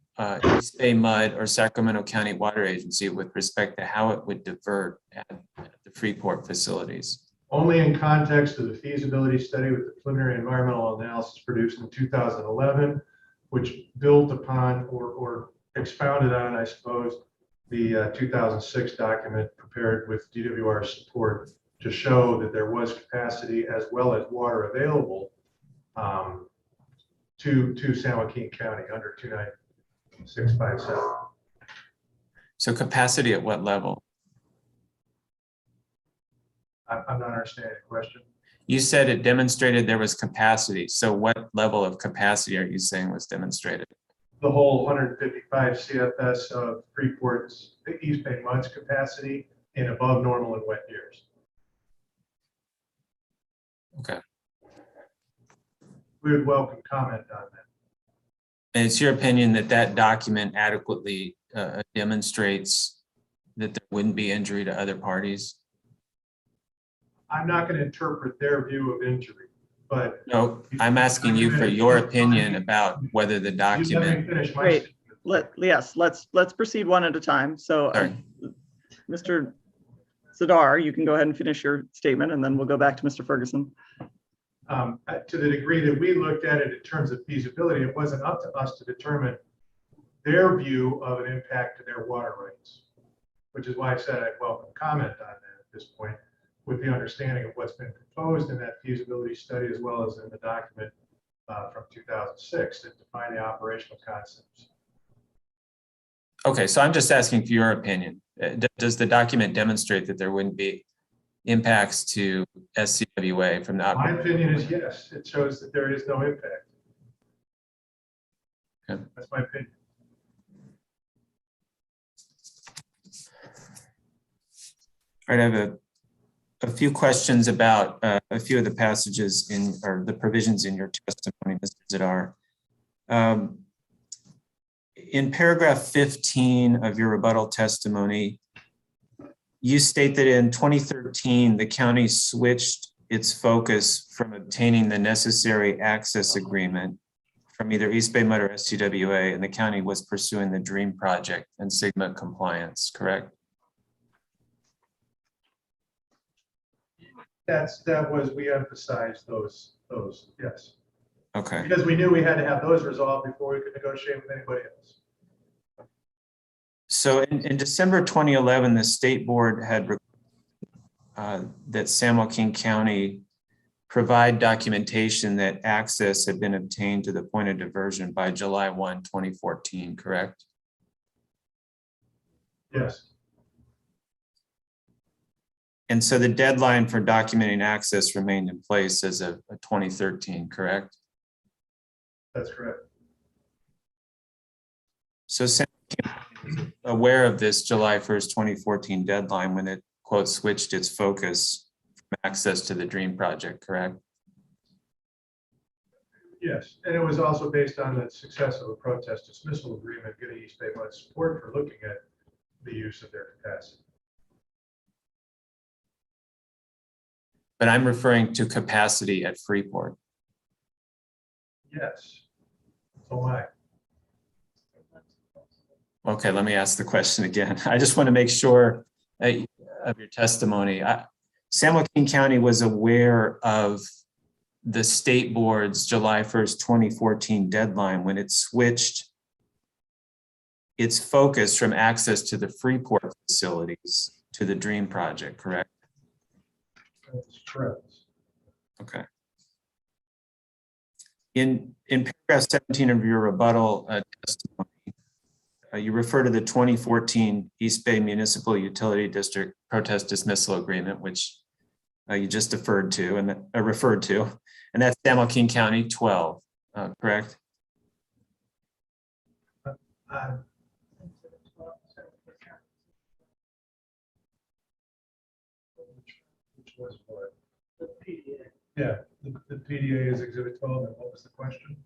East Bay MUD, or Sacramento County Water Agency with respect to how it would divert at the Freeport facilities? Only in context of the feasibility study with the preliminary environmental analysis produced in 2011, which built upon or expounded on, I suppose, the 2006 document prepared with DWR support to show that there was capacity as well as water available to San Joaquin County under 29657. So capacity at what level? I'm not understanding the question. You said it demonstrated there was capacity. So what level of capacity are you saying was demonstrated? The whole 155 CFS of Freeport's East Bay MUD's capacity in above normal and wet years. Okay. We would welcome comment on that. And it's your opinion that that document adequately demonstrates that there wouldn't be injury to other parties? I'm not going to interpret their view of injury, but. No, I'm asking you for your opinion about whether the You let me document. finish my Great. statement. Yes, let's proceed one at a time. So, Sorry. Mr. Zadar, you can go ahead and finish your statement, and then we'll go back to Mr. Ferguson. To the degree that we looked at it in terms of feasibility, it wasn't up to us to determine their view of an impact to their water rights, which is why I said I'd welcome comment on that at this point, with the understanding of what's been proposed in that feasibility study, as well as in the document from 2006 that define the operational concepts. Okay, so I'm just asking for your opinion. Does the document demonstrate that there wouldn't be impacts to SCWA from the? My opinion is yes. It shows that there is no impact. Okay. That's my opinion. All right, I have a few questions about a few of the passages in, or the provisions in your testimony, Mr. Zadar. In paragraph 15 of your rebuttal testimony, you state that in 2013, the county switched its focus from obtaining the necessary access agreement from either East Bay Mud or SCWA, and the county was pursuing the DREAM project and Sigma compliance, correct? That was, we emphasized those, yes. Okay. Because we knew we had to have those resolved before we could negotiate with anybody else. So in December 2011, the state board had that San Joaquin County provide documentation that access had been obtained to the point of diversion by July 1, 2014, correct? Yes. And so the deadline for documenting access remained in place as of 2013, correct? That's correct. So San Joaquin was aware of this July 1st, 2014 deadline when it, quote, switched its focus from access to the DREAM project, correct? Yes, and it was also based on the success of a protest dismissal agreement, getting East Bay Mud support for looking at the use of their capacity. But I'm referring to capacity at Freeport. Yes. So am I. Okay, let me ask the question again. I just want to make sure of your testimony. San Joaquin County was aware of the state board's July 1st, 2014 deadline when it switched its focus from access to the Freeport facilities to the DREAM project, correct? That's correct. Okay. In paragraph 17 of your rebuttal testimony, you refer to the 2014 East Bay Municipal Utility District protest dismissal agreement, which you just referred to, and that's San Joaquin County 12, correct? Which was what? The PDA. Yeah, the PDA is Exhibit 12, and what was the question?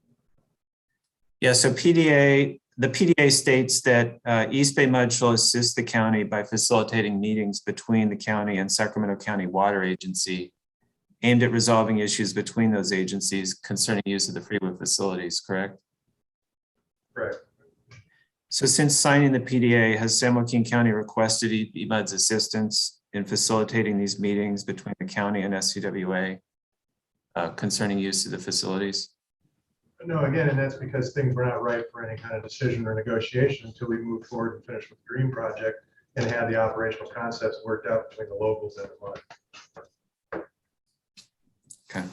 Yeah, so the PDA states that East Bay Mud shall assist the county by facilitating meetings between the county and Sacramento County Water Agency aimed at resolving issues between those agencies concerning use of the freeway facilities, correct? Correct. So since signing the PDA, has San Joaquin County requested EMUD's assistance in facilitating these meetings between the county and SCWA concerning use of the facilities? No, again, and that's because things were not right for any kind of decision or negotiation until we moved forward and finished with the DREAM project and had the operational concepts worked out between the locals and the mud. Okay.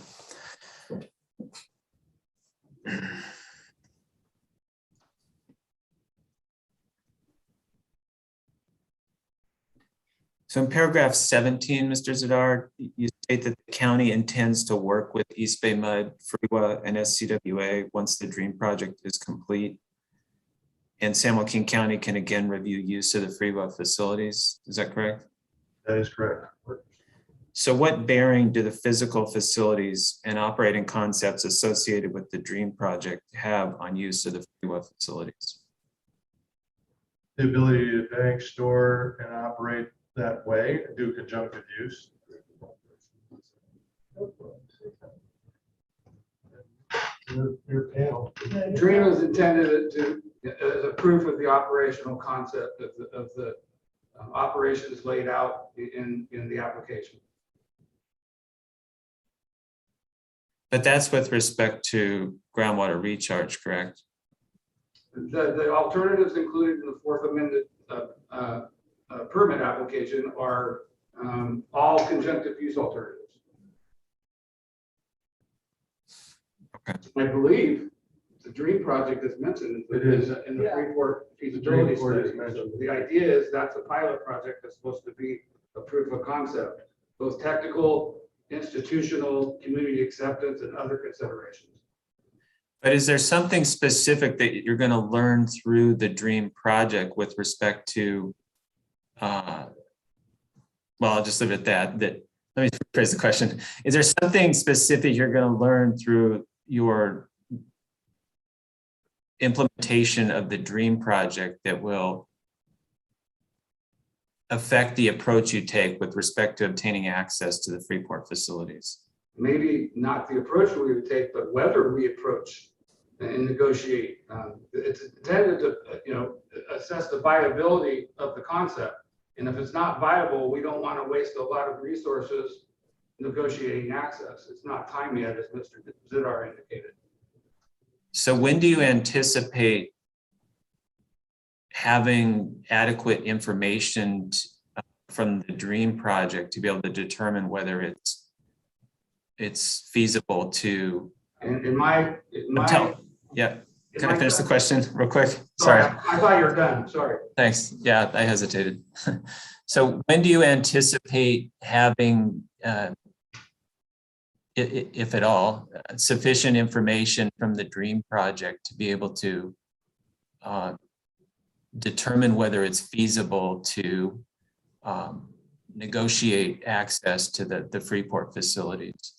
So in paragraph 17, Mr. Zadar, you state that the county intends to work with East Bay Mud, FREWA, and SCWA once the DREAM project is complete. And San Joaquin County can again review use of the FREWA facilities. Is that correct? That is correct. So what bearing do the physical facilities and operating concepts associated with the DREAM project have on use of the FREWA facilities? The ability to bank, store, and operate that way, do conjunctive use. Your panel. DREAM is intended to, as a proof of the operational concept of the operations laid out in the application. But that's with respect to groundwater recharge, correct? The alternatives included in the fourth amended permit application are all conjunctive use alternatives. I believe the DREAM project is mentioned in the Freeport feasibility study. So the idea is that's a pilot project that's supposed to be a proof of concept, both technical, institutional, community acceptance, and other considerations. But is there something specific that you're going to learn through the DREAM project with respect to, well, I'll just leave it at that. Let me phrase the question. Is there something specific you're going to learn through your implementation of the DREAM project that will affect the approach you take with respect to obtaining access to the Freeport facilities? Maybe not the approach we would take, but whether we approach and negotiate. It's intended to, assess the viability of the concept. And if it's not viable, we don't want to waste a lot of resources negotiating access. It's not time yet, as Mr. Zidar indicated. So when do you anticipate having adequate information from the DREAM project to be able to determine whether it's feasible to? Yeah. Can I finish the question real quick? Sorry. I thought you were done. Sorry. Thanks. Yeah, I hesitated. So when do you anticipate having, if at all, sufficient information from the DREAM project to be able to determine whether it's feasible to negotiate access to the Freeport facilities?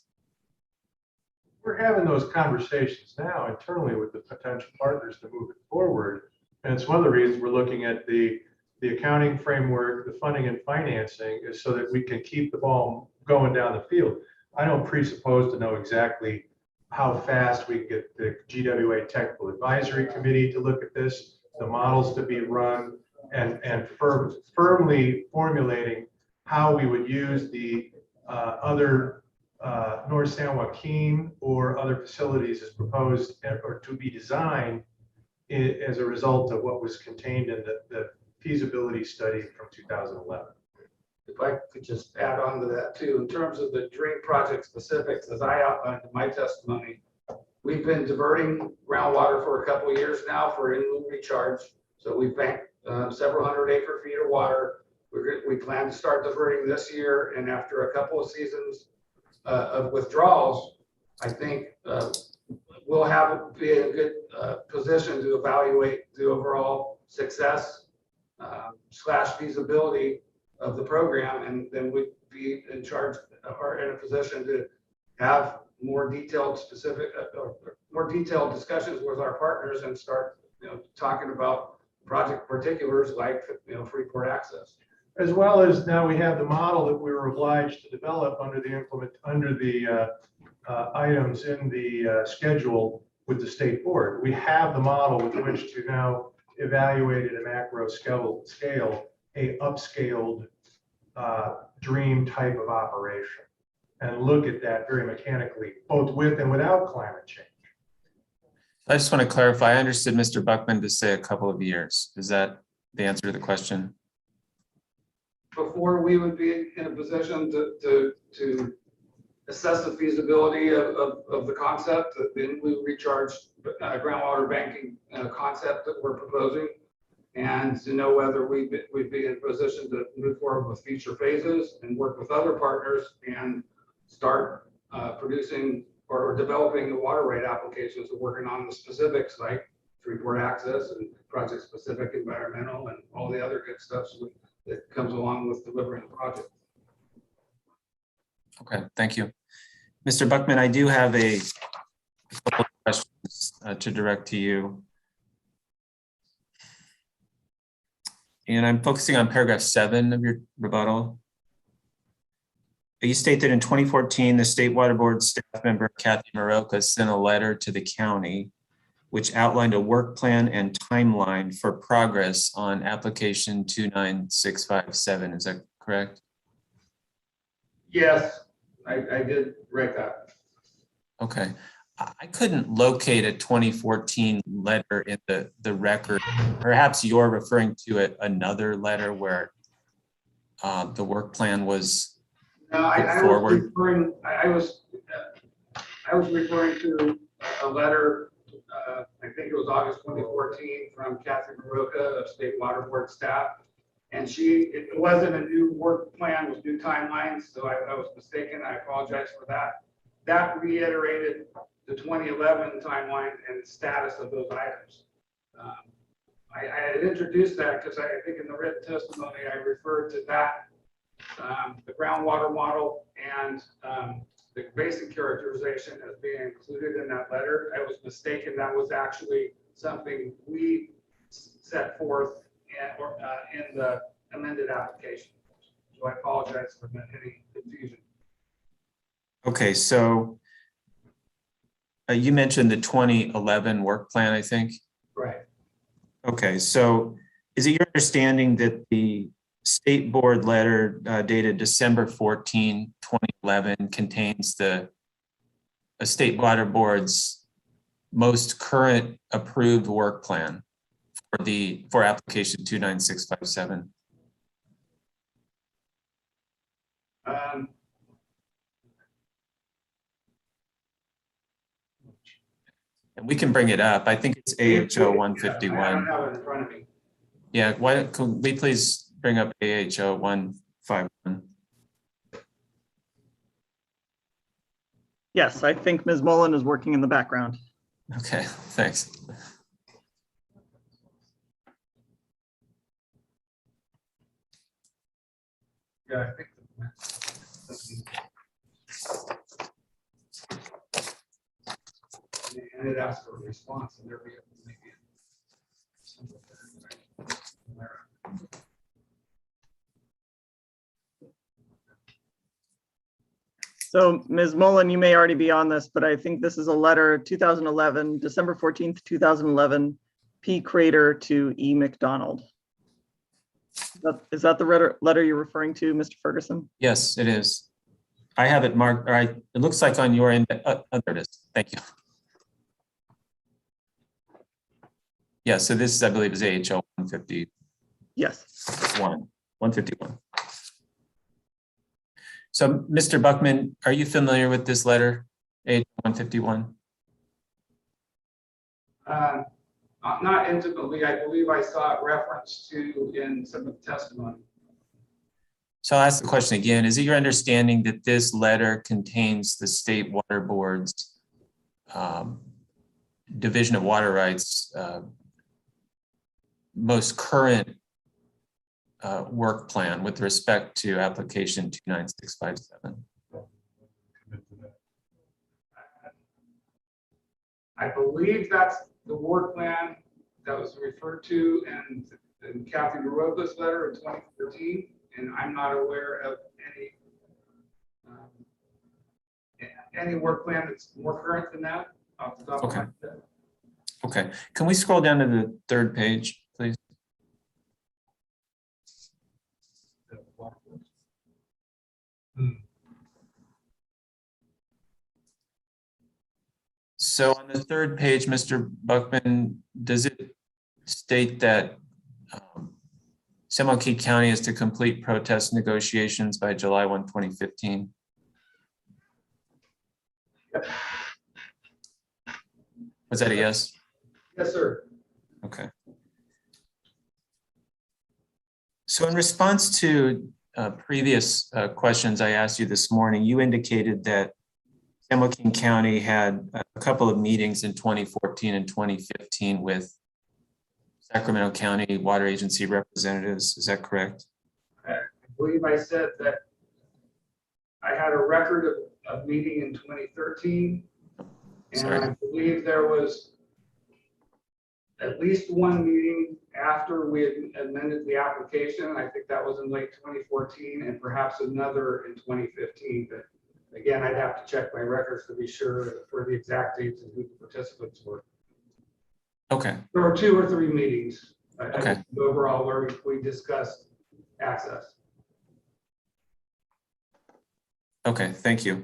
We're having those conversations now internally with the potential partners to move it forward. And it's one of the reasons we're looking at the accounting framework, the funding and financing, is so that we can keep the ball going down the field. I don't presuppose to know exactly how fast we can get the GWA Technical Advisory Committee to look at this, the models to be run, and firmly formulating how we would use the other North San Joaquin or other facilities as proposed or to be designed as a result of what was contained in the feasibility study from 2011. If I could just add on to that too, in terms of the DREAM project specifics, as I outlined in my testimony, we've been diverting groundwater for a couple of years now for in-loop recharge. So we've banked several hundred acre feet of water. We plan to start diverting this year, and after a couple of seasons of withdrawals, I think we'll be in a good position to evaluate the overall success / feasibility of the program, and then we'd be in charge or in a position to have more detailed more detailed discussions with our partners and start talking about project particulars like Freeport access. As well as now we have the model that we were obliged to develop under the items in the schedule with the state board. We have the model with which to now evaluate at a macro scale a upscaled DREAM type of operation and look at that very mechanically, both with and without climate change. I just want to clarify, I understood Mr. Buckman to say a couple of years. Is that the answer to the question? Before we would be in a position to assess the feasibility of the concept, the in-loop recharge groundwater banking concept that we're proposing, and to know whether we'd be in a position to move forward with future phases and work with other partners and start producing or developing the water rate applications. We're working on the specifics like Freeport access and project specific environmental and all the other good stuff that comes along with delivering the project. Okay, thank you. Mr. Buckman, I do have a couple of questions to direct to you. And I'm focusing on paragraph 7 of your rebuttal. You state that in 2014, the State Water Board staff member Kathy Maroka sent a letter to the county which outlined a work plan and timeline for progress on application 29657. Is that correct? Yes, I did write that. Okay. I couldn't locate a 2014 letter in the record. Perhaps you're referring to another letter where the work plan was No, I was referring. I was referring to a letter. I think it was August 2014 from Kathy Maroka of State Water Board staff, and it wasn't a new work plan, it was new timelines. So I was mistaken. I apologize for that. That reiterated the 2011 timeline and status of those items. I had introduced that because I think in the written testimony I referred to that, the groundwater model and the basic characterization as being included in that letter. I was mistaken. That was actually something we set forth in the amended application. So I apologize for any confusion. okay. So you mentioned the 2011 work plan, I think. Right. Okay, so is it your understanding that the state board letter dated December 14, 2011 contains a State Water Board's most current approved work plan for application 29657? And we can bring it up. I think it's AHO 151. I don't have it in front of me. Yeah, could we please bring up AHO 151? Yes, I think Ms. Mullen is working in the background. Okay, thanks. Yeah, I think. And it asked for a response, and there we go. So Ms. Mullen, you may already be on this, but I think this is a letter 2011, December 14th, 2011, P. Crater to E. McDonald. Is that the letter you're referring to, Mr. Ferguson? Yes, it is. I have it marked, all right. It looks like on your end. There it is. Thank you. Yeah, so this is, I believe, is AHO 150. Yes. 151. So, Mr. Buckman, are you familiar with this letter, AHO 151? Not intimately. I believe I saw it referenced to in some of the testimony. So I'll ask the question again. Is it your understanding that this letter contains the State Water Board's Division of Water Rights most current work plan with respect to application 29657? I believe that's the work plan that was referred to in Kathy Maroka's letter in 2014, and I'm not aware of any work plan that's more current than that. Off the top of my head. Okay. Can we scroll down to the third page, please? So on the third page, Mr. Buckman, does it state that San Joaquin County is to complete protest negotiations by July 1, 2015? Was that a yes? Yes, sir. Okay. So in response to previous questions I asked you this morning, you indicated that San Joaquin County had a couple of meetings in 2014 and 2015 with Sacramento County Water Agency representatives. Is that correct? I believe I said that I had a record of meeting in 2013. And Sorry. I believe there was at least one meeting after we had amended the application. I think that was in late 2014 and perhaps another in 2015. But again, I'd have to check my records to be sure for the exact dates and who the participants were. Okay. There were 2 or 3 meetings. Okay. Overall, where we discussed access. Okay, thank you.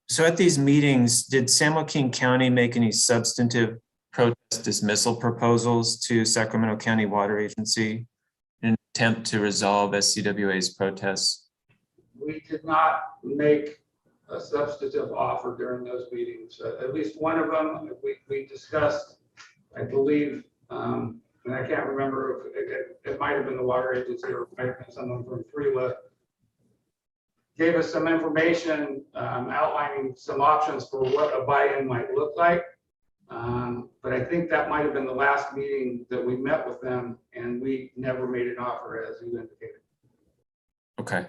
So at these meetings, did San Joaquin County make any substantive protest dismissal proposals to Sacramento County Water Agency in an attempt to resolve SCWA's protests? We did not make a substantive offer during those meetings. At least one of them we discussed, I believe, and I can't remember if it might have been the water agency or it might have been someone from FREWA, gave us some information outlining some options for what a buy-in might look like. But I think that might have been the last meeting that we met with them, and we never made an offer, as you indicated. Okay.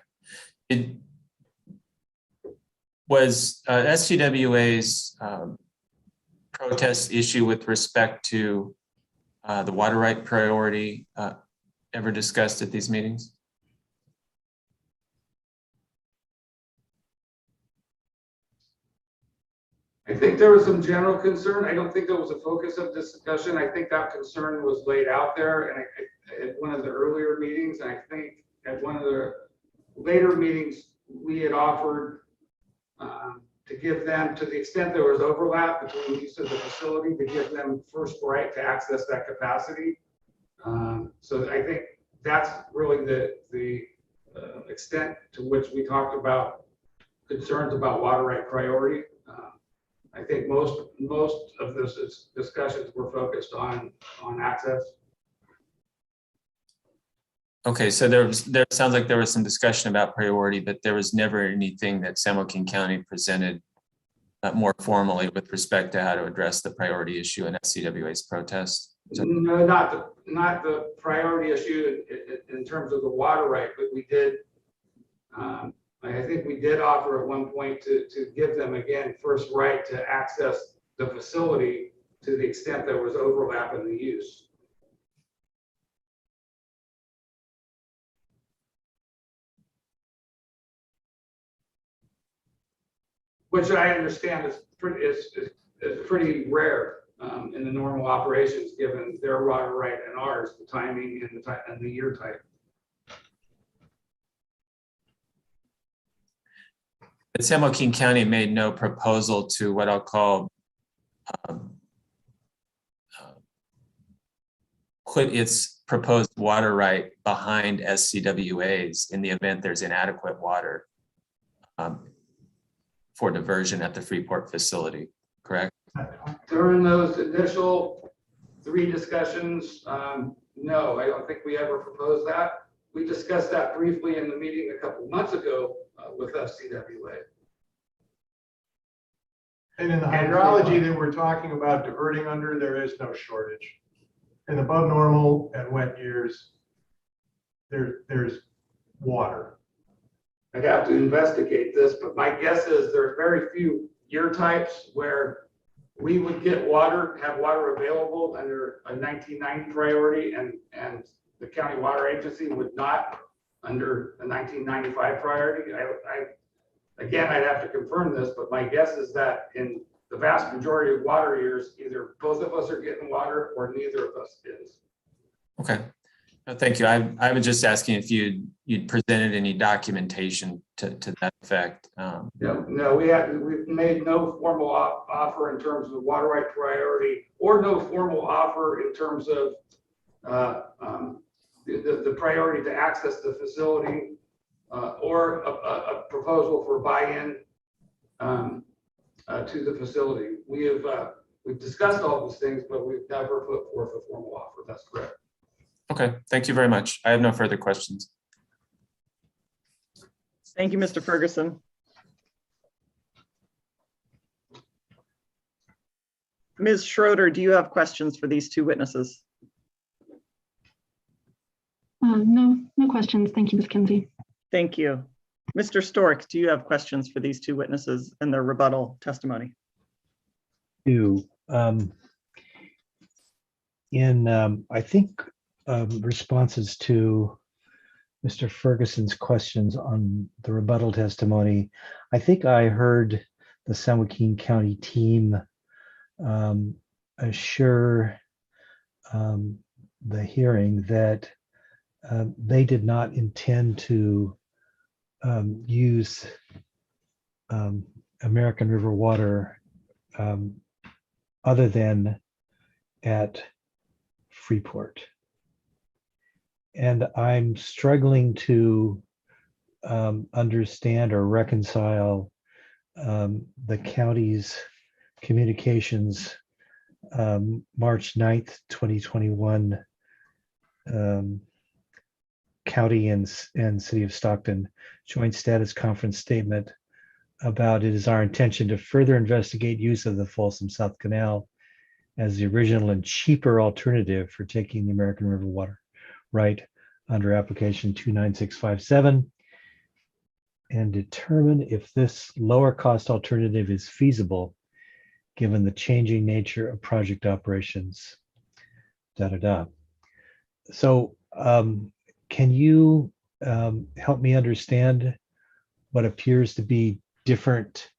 Was SCWA's protest issue with respect to the water right priority ever discussed at these meetings? I think there was some general concern. I don't think there was a focus of discussion. I think that concern was laid out there and at one of the earlier meetings. And I think at one of the later meetings, we had offered to give them, to the extent there was overlap between use of the facility, to give them first right to access that capacity. So I think that's really the extent to which we talked about concerns about water right priority. I think most of those discussions were focused on access. Okay, so there sounds like there was some discussion about priority, but there was never anything that San Joaquin County presented more formally with respect to how to address the priority issue in SCWA's protest. No, not the priority issue in terms of the water right, but we did. I think we did offer at one point to give them, again, first right to access the facility to the extent there was overlap in the use. Which I understand is pretty rare in the normal operations, given their water right and ours, the timing and the year type. But San Joaquin County made no proposal to what I'll call put its proposed water right behind SCWA's in the event there's inadequate water for diversion at the Freeport facility, correct? During those initial 3 discussions, no, I don't think we ever proposed that. We discussed that briefly in the meeting a couple months ago with FCWA. And in the hydrology that we're talking about diverting under, there is no shortage. In above normal and wet years, there's water. I'd have to investigate this, but my guess is there's very few year types where we would get water, have water available under a 1990 priority, and the county water agency would not under a 1995 priority. Again, I'd have to confirm this, but my guess is that in the vast majority of water years, either both of us are getting water or neither of us is. Okay, no, thank you. I was just asking if you'd presented any documentation to that effect. No, we've made no formal offer in terms of water right priority, or no formal offer in terms of the priority to access the facility, or a proposal for buy-in to the facility. We've discussed all these things, but we've never put forth a formal offer. That's correct. Okay, thank you very much. I have no further questions. Thank you, Mr. Ferguson. Ms. Schroeder, do you have questions for these 2 witnesses? No questions. Thank you, Ms. Kinsey. Thank you. Mr. Stork, do you have questions for these two witnesses and their rebuttal testimony? I think responses to Mr. Ferguson's questions on the rebuttal testimony, I think I heard the San Joaquin County team assure the hearing that they did not intend to use American River water other than at Freeport. And I'm struggling to understand or reconcile the county's communications March 9th, 2021 County and City of Stockton Joint Status Conference Statement about it is our intention to further investigate use of the Folsom South Canal as the original and cheaper alternative for taking the American River water right under application 29657 and determine if this lower cost alternative is feasible given the changing nature of project operations. So can you help me understand what appears to be different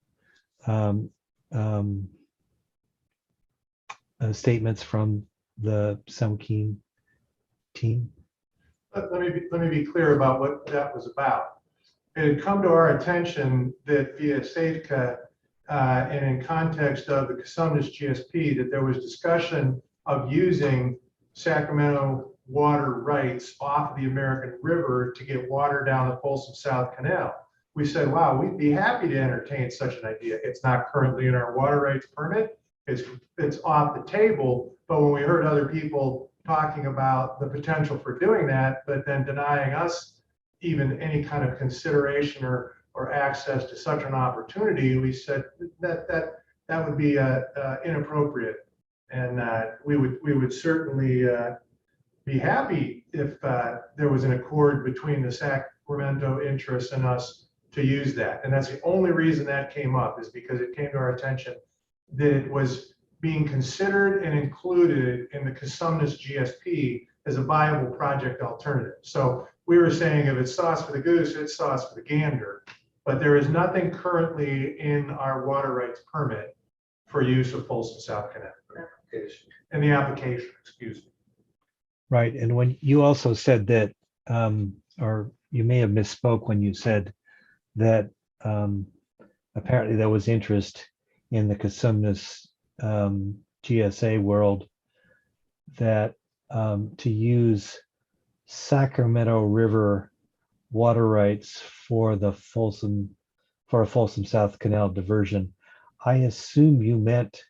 statements from the San Joaquin team? Let me be clear about what that was about. It had come to our attention that via SAFCA and in context of the Cosumnes GSP that there was discussion of using Sacramento water rights off the American River to get water down the Folsom South Canal. We said, wow, we'd be happy to entertain such an idea. It's not currently in our water rights permit. It's off the table. But when we heard other people talking about the potential for doing that, but then denying us even any kind of consideration or access to such an opportunity, we said that would be inappropriate. And we would certainly be happy if there was an accord between the Sacramento interests and us to use that. And that's the only reason that came up, is because it came to our attention that it was being considered and included in the Cosumnes GSP as a viable project alternative. So we were saying if it's sauce for the goose, it's sauce for the gander. But there is nothing currently in our water rights permit for use of Folsom South Canal. In the application, excuse me. Right. And when you also said that, or you may have misspoke when you said that apparently there was interest in the Cosumnes GSA world that to use Sacramento River water rights for a Folsom South Canal diversion. I assume you meant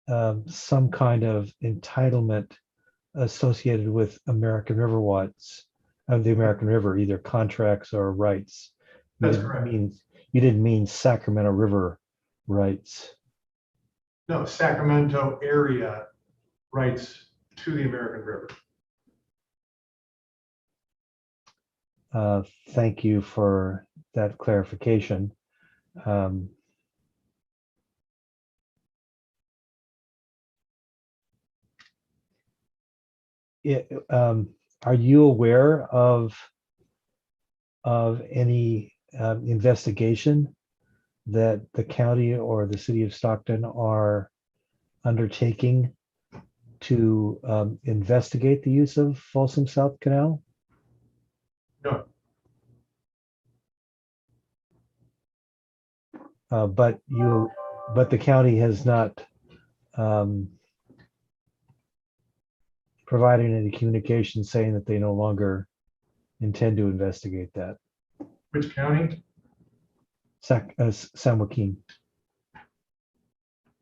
some kind of entitlement associated with American River watts of the American River, either contracts or rights. That's correct. You didn't mean Sacramento River rights. No, Sacramento area rights to the American River. Thank you for that clarification. Are you aware of any investigation that the county or the city of Stockton are undertaking to investigate the use of Folsom South Canal? No. But the county has not provided any communication saying that they no longer intend to investigate that. Which county? San Joaquin.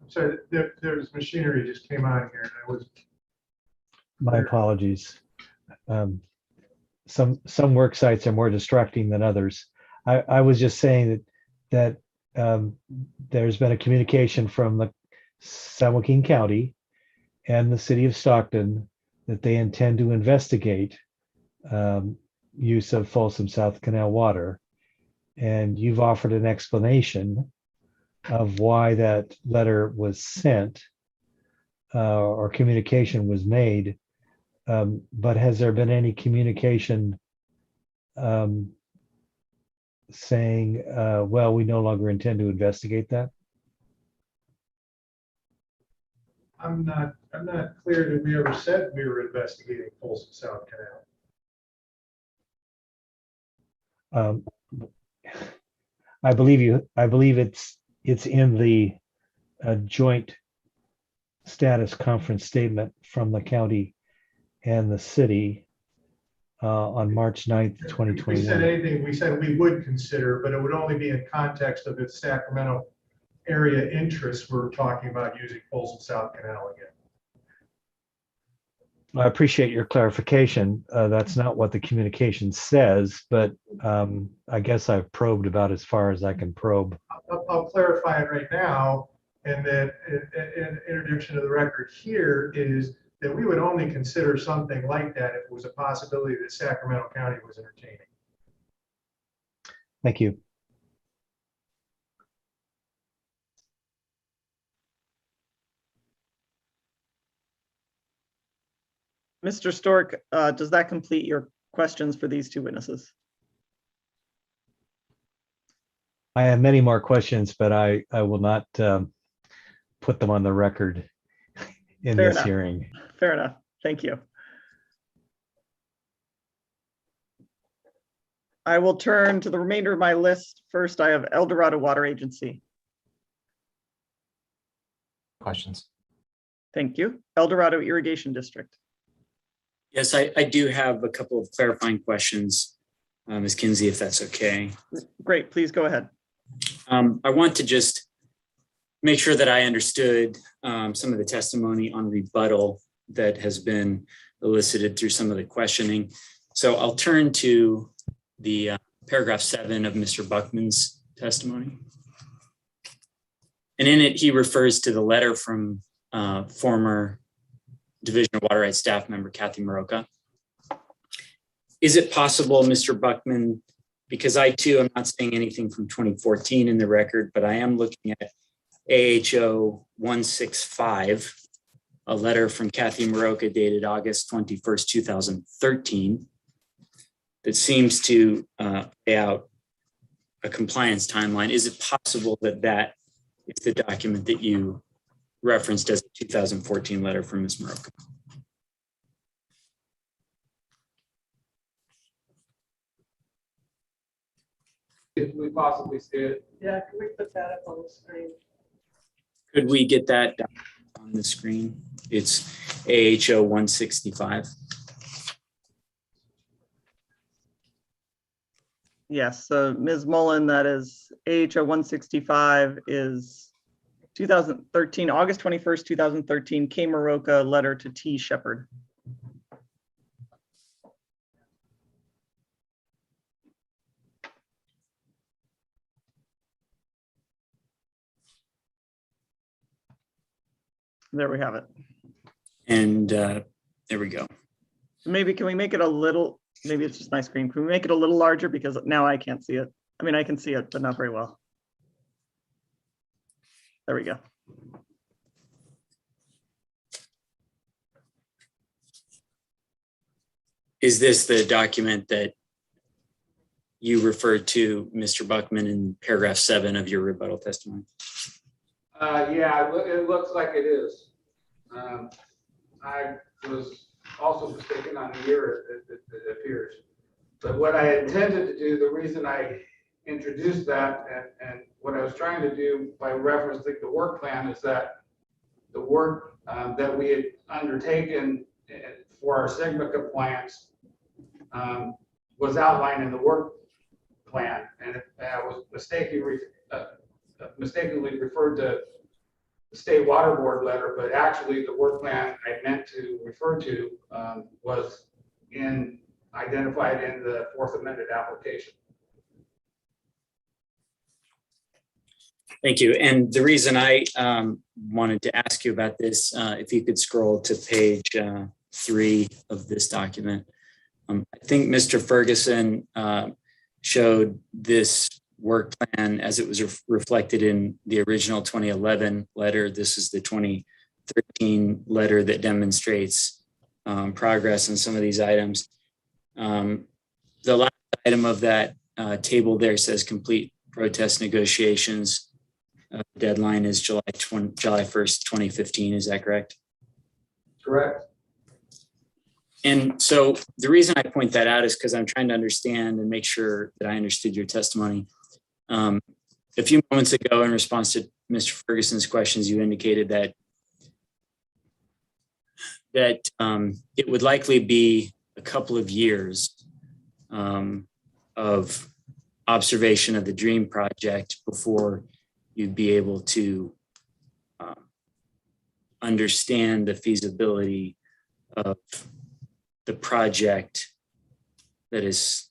So there's machinery just came out here and I was. My apologies. Some work sites are more distracting than others. I was just saying that there's been a communication from the San Joaquin County and the city of Stockton that they intend to investigate use of Folsom South Canal water. and you've offered an explanation of why that letter was sent or communication was made. But has there been any communication saying, well, we no longer intend to investigate that? I'm not clear that we ever said we were investigating Folsom South Canal. I believe it's in the joint status conference statement from the county and the city on March 9th, If we 2021. said anything, we said we would consider, but it would only be in context of its Sacramento area interests. We're talking about using Folsom South Canal again. I appreciate your clarification. That's not what the communication says, but I guess I've probed about as far as I can probe. I'll clarify it right now, and that in introduction to the record here is that we would only consider something like that if it was a possibility that Sacramento County was entertaining. Thank you. Mr. Stork, does that complete your questions for these two witnesses? I have many more questions, but I will not put them on the record in Fair this enough. hearing. Fair enough. Thank you. I will turn to the remainder of my list. First, I have El Dorado Water Agency. Questions? Thank you. El Dorado Irrigation District. Yes, I do have a couple of clarifying questions, Ms. Kinsey, if that's okay. Great, please go ahead. I want to just make sure that I understood some of the testimony on rebuttal that has been elicited through some of the questioning. So I'll turn to the paragraph 7 of Mr. Buckman's testimony. And in it, he refers to the letter from former Division of Water Rights staff member Kathy Maroka. Is it possible, Mr. Buckman, because I too am not saying anything from 2014 in the record, but I am looking at AHO 165, a letter from Kathy Maroka dated August 21st, 2013, that seems to lay out a compliance timeline. Is it possible that that is the document that you referenced as a 2014 letter from Ms. Maroka? If we possibly see it. Yeah, can we put that up on the screen? Could we get that on the screen? It's AHO 165. Yes, so Ms. Mullen, that is AHO 165 is 2013, August 21st, 2013, K. Maroka letter to T. Shepherd. There we have it. And there we go. Maybe can we make it a little, maybe it's just my screen. Can we make it a little larger because now I can't see it. I mean, I can see it, but not very well. There we go. Is this the document that you referred to, Mr. Buckman, in paragraph 7 of your rebuttal testimony? Yeah, it looks like it is. I was also mistaken on the year, it appears. But what I intended to do, the reason I introduced that and what I was trying to do by referencing the work plan is that the work that we had undertaken for our SGMA compliance was outlined in the work plan. And I was mistakenly referred to the State Water Board letter, but actually the work plan I meant to refer to was identified in the 4th amended application. Thank you. And the reason I wanted to ask you about this, if you could scroll to page 3 of this document. I think Mr. Ferguson showed this work plan as it was reflected in the original 2011 letter. This is the 2013 letter that demonstrates progress on some of these items. The last item of that table there says complete protest negotiations. Deadline is July 1st, 2015. Is that correct? Correct. And so the reason I point that out is because I'm trying to understand and make sure that I understood your testimony. A few moments ago, in response to Mr. Ferguson's questions, you indicated that it would likely be a couple of years of observation of the DREAM project before you'd be able to understand the feasibility of the project that is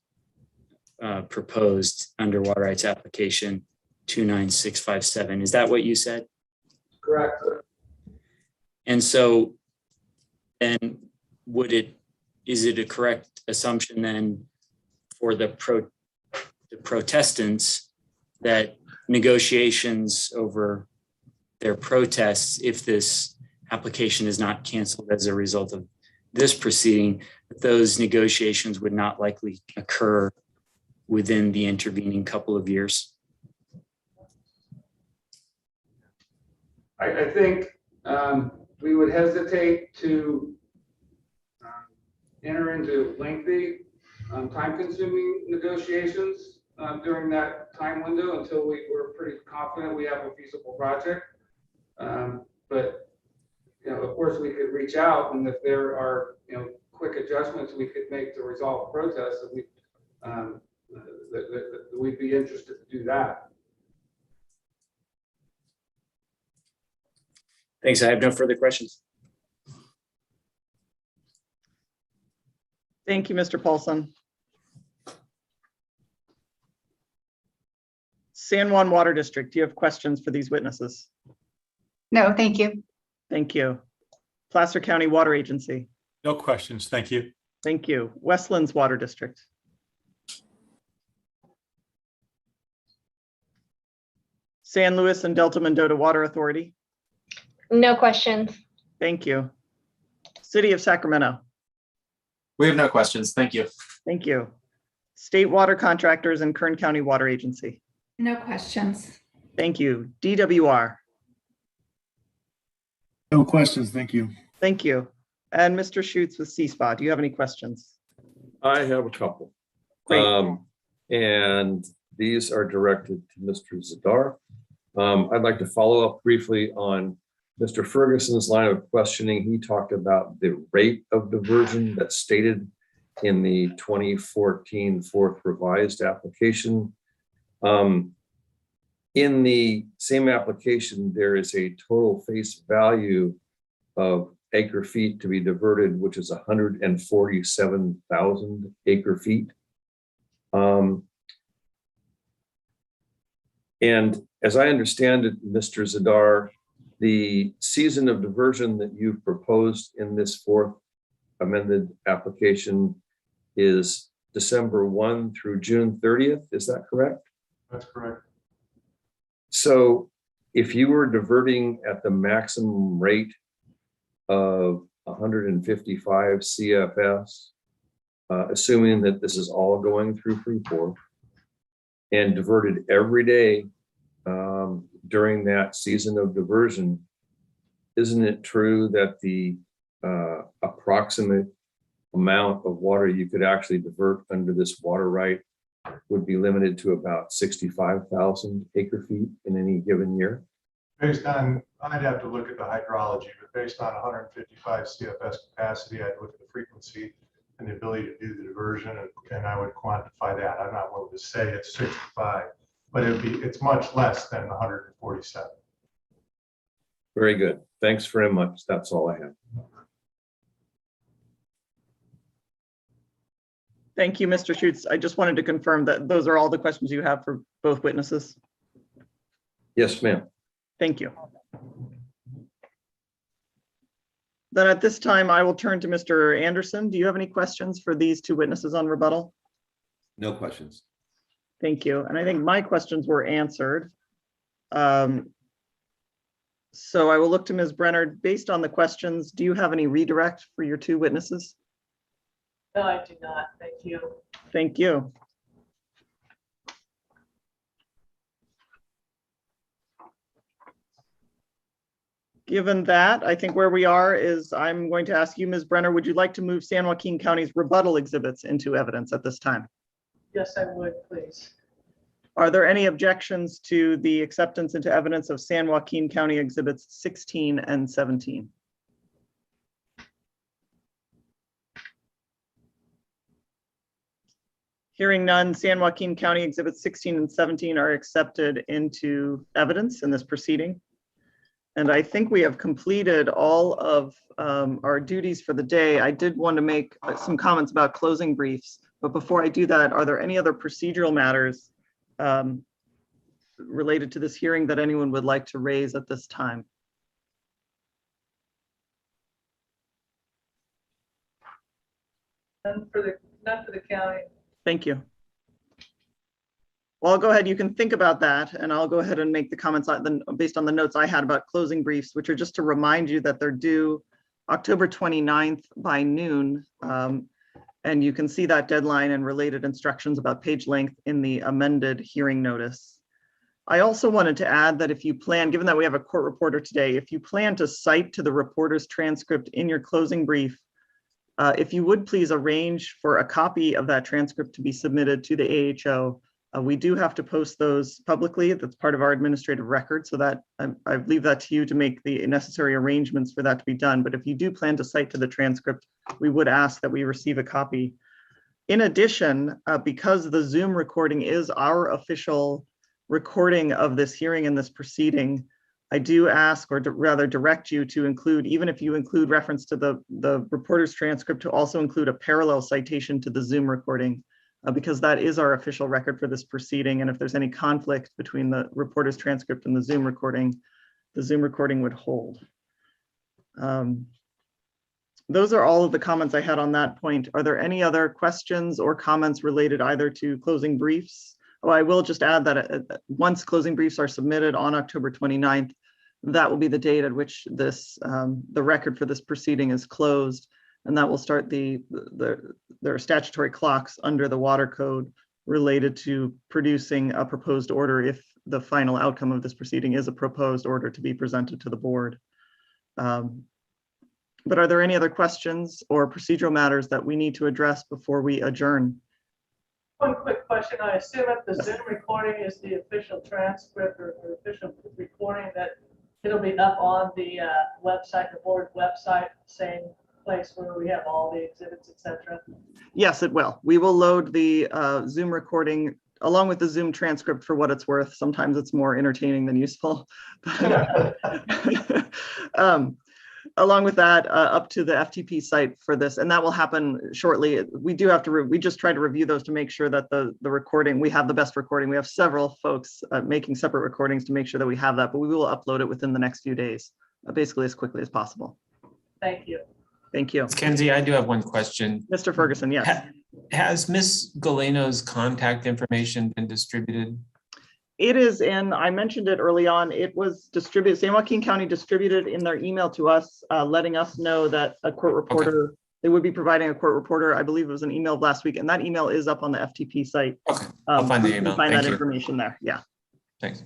proposed under water rights application 29657. Is that what you said? Correct. And so then is it a correct assumption then for the protestants that negotiations over their protests, if this application is not canceled as a result of this proceeding, that those negotiations would not likely occur within the intervening couple of years? I think we would hesitate to enter into lengthy, time-consuming negotiations during that time window until we were pretty confident we have a feasible project. But of course, we could reach out, and if there are quick adjustments we could make to resolve protests, that we'd be interested to do that. Thanks. I have no further questions. Thank you, Mr. Paulson. San Juan Water District, do you have questions for these witnesses? No, thank you. Thank you. Placer County Water Agency. No questions. Thank you. Thank you. Westlands Water District. San Luis and Delta Mendota Water Authority. No questions. Thank you. City of Sacramento. We have no questions. Thank you. Thank you. State Water Contractors and Kern County Water Agency. No questions. Thank you. DWR. No questions. Thank you. Thank you. And Mr. Schutz with CSPA, do you have any questions? I have a couple. Great. And these are directed to Mr. Zadar. I'd like to follow up briefly on Mr. Ferguson's line of questioning. He talked about the rate of diversion that's stated in the 2014 fourth revised application. In the same application, there is a total face value of acre feet to be diverted, which is 147,000 acre feet. And as I understand it, Mr. Zadar, the season of diversion that you've proposed in this fourth amended application is December 1 through June 30th. Is that correct? That's correct. So if you were diverting at the maximum rate of 155 CFS, assuming that this is all going through Freeport, and diverted every day during that season of diversion, isn't it true that the approximate amount of water you could actually divert under this water right would be limited to about 65,000 acre feet in any given year? Based on, I'd have to look at the hydrology, but based on 155 CFS capacity, I'd look at the frequency and the ability to do the diversion, and I would quantify that. I'm not willing to say it's 65, but it's much less than 147. Very good. Thanks very much. That's all I have. Thank you, Mr. Schutz. I just wanted to confirm that those are all the questions you have for both witnesses. Yes, ma'am. Thank you. Then at this time, I will turn to Mr. Anderson. Do you have any questions for these two witnesses on rebuttal? No questions. Thank you. And I think my questions were answered. So I will look to Ms. Brenner. Based on the questions, do you have any redirect for your two witnesses? No, I do not. Thank you. Thank you. Given that, I think where we are is I'm going to ask you, Ms. Brenner, would you like to move San Joaquin County's rebuttal exhibits into evidence at this time? Yes, I would, please. Are there any objections to the acceptance into evidence of San Joaquin County exhibits 16 and 17? Hearing none, San Joaquin County exhibits 16 and 17 are accepted into evidence in this proceeding. And I think we have completed all of our duties for the day. I did want to make some comments about closing briefs, but before I do that, are there any other procedural matters related to this hearing that anyone would like to raise at this time? None for the county. Thank you. Well, I'll go ahead. You can think about that, and I'll go ahead and make the comments based on the notes I had about closing briefs, which are just to remind you that they're due October 29th by noon. And you can see that deadline and related instructions about page length in the amended hearing notice. I also wanted to add that if you plan, given that we have a court reporter today, if you plan to cite to the reporter's transcript in your closing brief, if you would please arrange for a copy of that transcript to be submitted to the AHO. We do have to post those publicly. That's part of our administrative record. So that I leave that to you to make the necessary arrangements for that to be done. But if you do plan to cite to the transcript, we would ask that we receive a copy. In addition, because the Zoom recording is our official recording of this hearing and this proceeding, I do ask, or rather direct you to include, even if you include reference to the reporter's transcript, to also include a parallel citation to the Zoom recording. Because that is our official record for this proceeding. And if there's any conflict between the reporter's transcript and the Zoom recording would hold. Those are all of the comments I had on that point. Are there any other questions or comments related either to closing briefs? Oh, I will just add that once closing briefs are submitted on October 29th, that will be the date at which this the record for this proceeding is closed. And that will start their statutory clocks under the water code related to producing a proposed order if the final outcome of this proceeding is a proposed order to be presented to the board. But are there any other questions or procedural matters that we need to address before we adjourn? One quick question. I assume if the Zoom recording is the official transcript or official recording, that it'll be up on the website, the board website, same place where we have all the exhibits, etc. Yes, it will. We will load the Zoom recording along with the Zoom transcript for what it's worth. Sometimes it's more entertaining than useful. Along with that, up to the FTP site for this, and that will happen shortly. We do have to, we just try to review those to make sure that the recording, we have the best recording. We have several folks making separate recordings to make sure that we have that, but we will upload it within the next few days, basically as quickly as possible. Thank you. Thank you. Kenzie, I do have one question. Mr. Ferguson, yes. Has Ms. Galeno's contact information been distributed? It is in, I mentioned it early on, it was distributed, San Joaquin County distributed in their email to us, letting us know that a court reporter, they would be providing a court reporter. I believe it was an email last week, and that email is up on the FTP site. Okay, I'll find the email. Find Thank that you. information there, yeah. Thanks.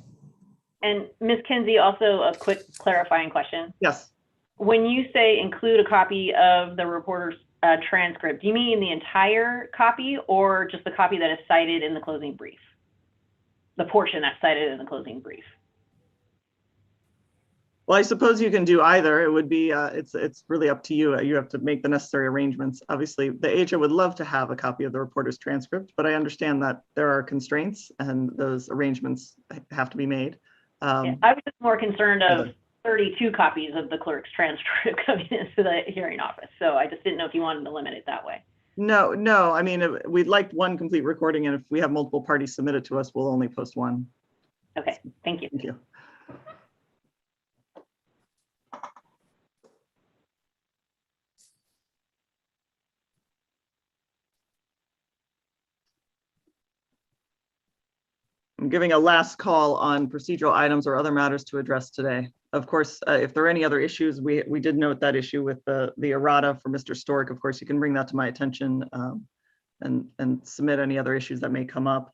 And Ms. Kinsey, also a quick clarifying question. Yes. When you say include a copy of the reporter's transcript, do you mean the entire copy or just the copy that is cited in the closing brief? The portion that's cited in the closing brief? Well, I suppose you can do either. It would be, it's really up to you. You have to make the necessary arrangements. Obviously, the AHO would love to have a copy of the reporter's transcript, but I understand that there are constraints and those arrangements have to be made. Yeah, I was just more concerned of 32 copies of the clerk's transcript coming into the hearing office. So I just didn't know if you wanted to limit it that way. No, I mean, we'd like one complete recording, and if we have multiple parties submit it to us, we'll only post one. Okay, thank you. Thank you. I'm giving a last call on procedural items or other matters to address today. Of course, if there are any other issues, we did note that issue with the errata for Mr. Stork. Of course, you can bring that to my attention and submit any other issues that may come up.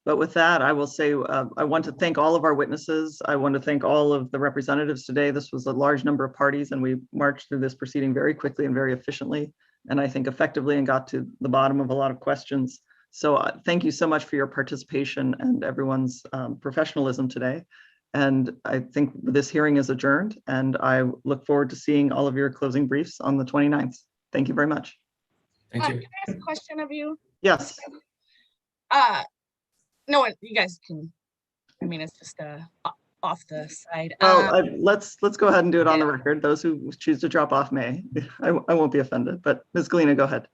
But with that, I will say I want to thank all of our witnesses. I want to thank all of the representatives today. This was a large number of parties, and we marched through this proceeding very quickly and very efficiently, and I think effectively, and got to the bottom of a lot of questions. So thank you so much for your participation and everyone's professionalism today. And I think this hearing is adjourned, and I look forward to seeing all of your closing briefs on the 29th. Thank you very much. Thank you. Can I ask a question of you? Yes. No, you guys can, I mean, it's just off the side. Well, let's go ahead and do it on the record. Those who choose to drop off may. I won't be offended, but Ms. Galena, go ahead.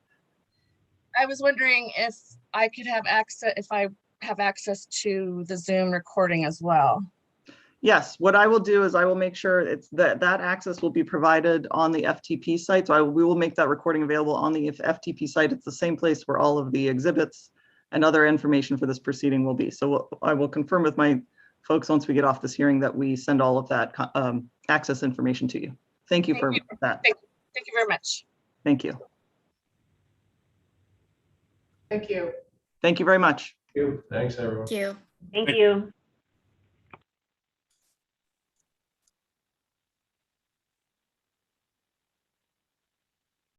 I was wondering if I could have access, if I have access to the Zoom recording as well. Yes, what I will do is I will make sure it's that access will be provided on the FTP site. So we will make that recording available on the FTP site. It's the same place where all of the exhibits and other information for this proceeding will be. So I will confirm with my folks once we get off this hearing that we send all of that access information to you. Thank you for that. Thank you very much. Thank you. Thank you. Thank you very much. Thanks, everyone. Thank you. Thank you.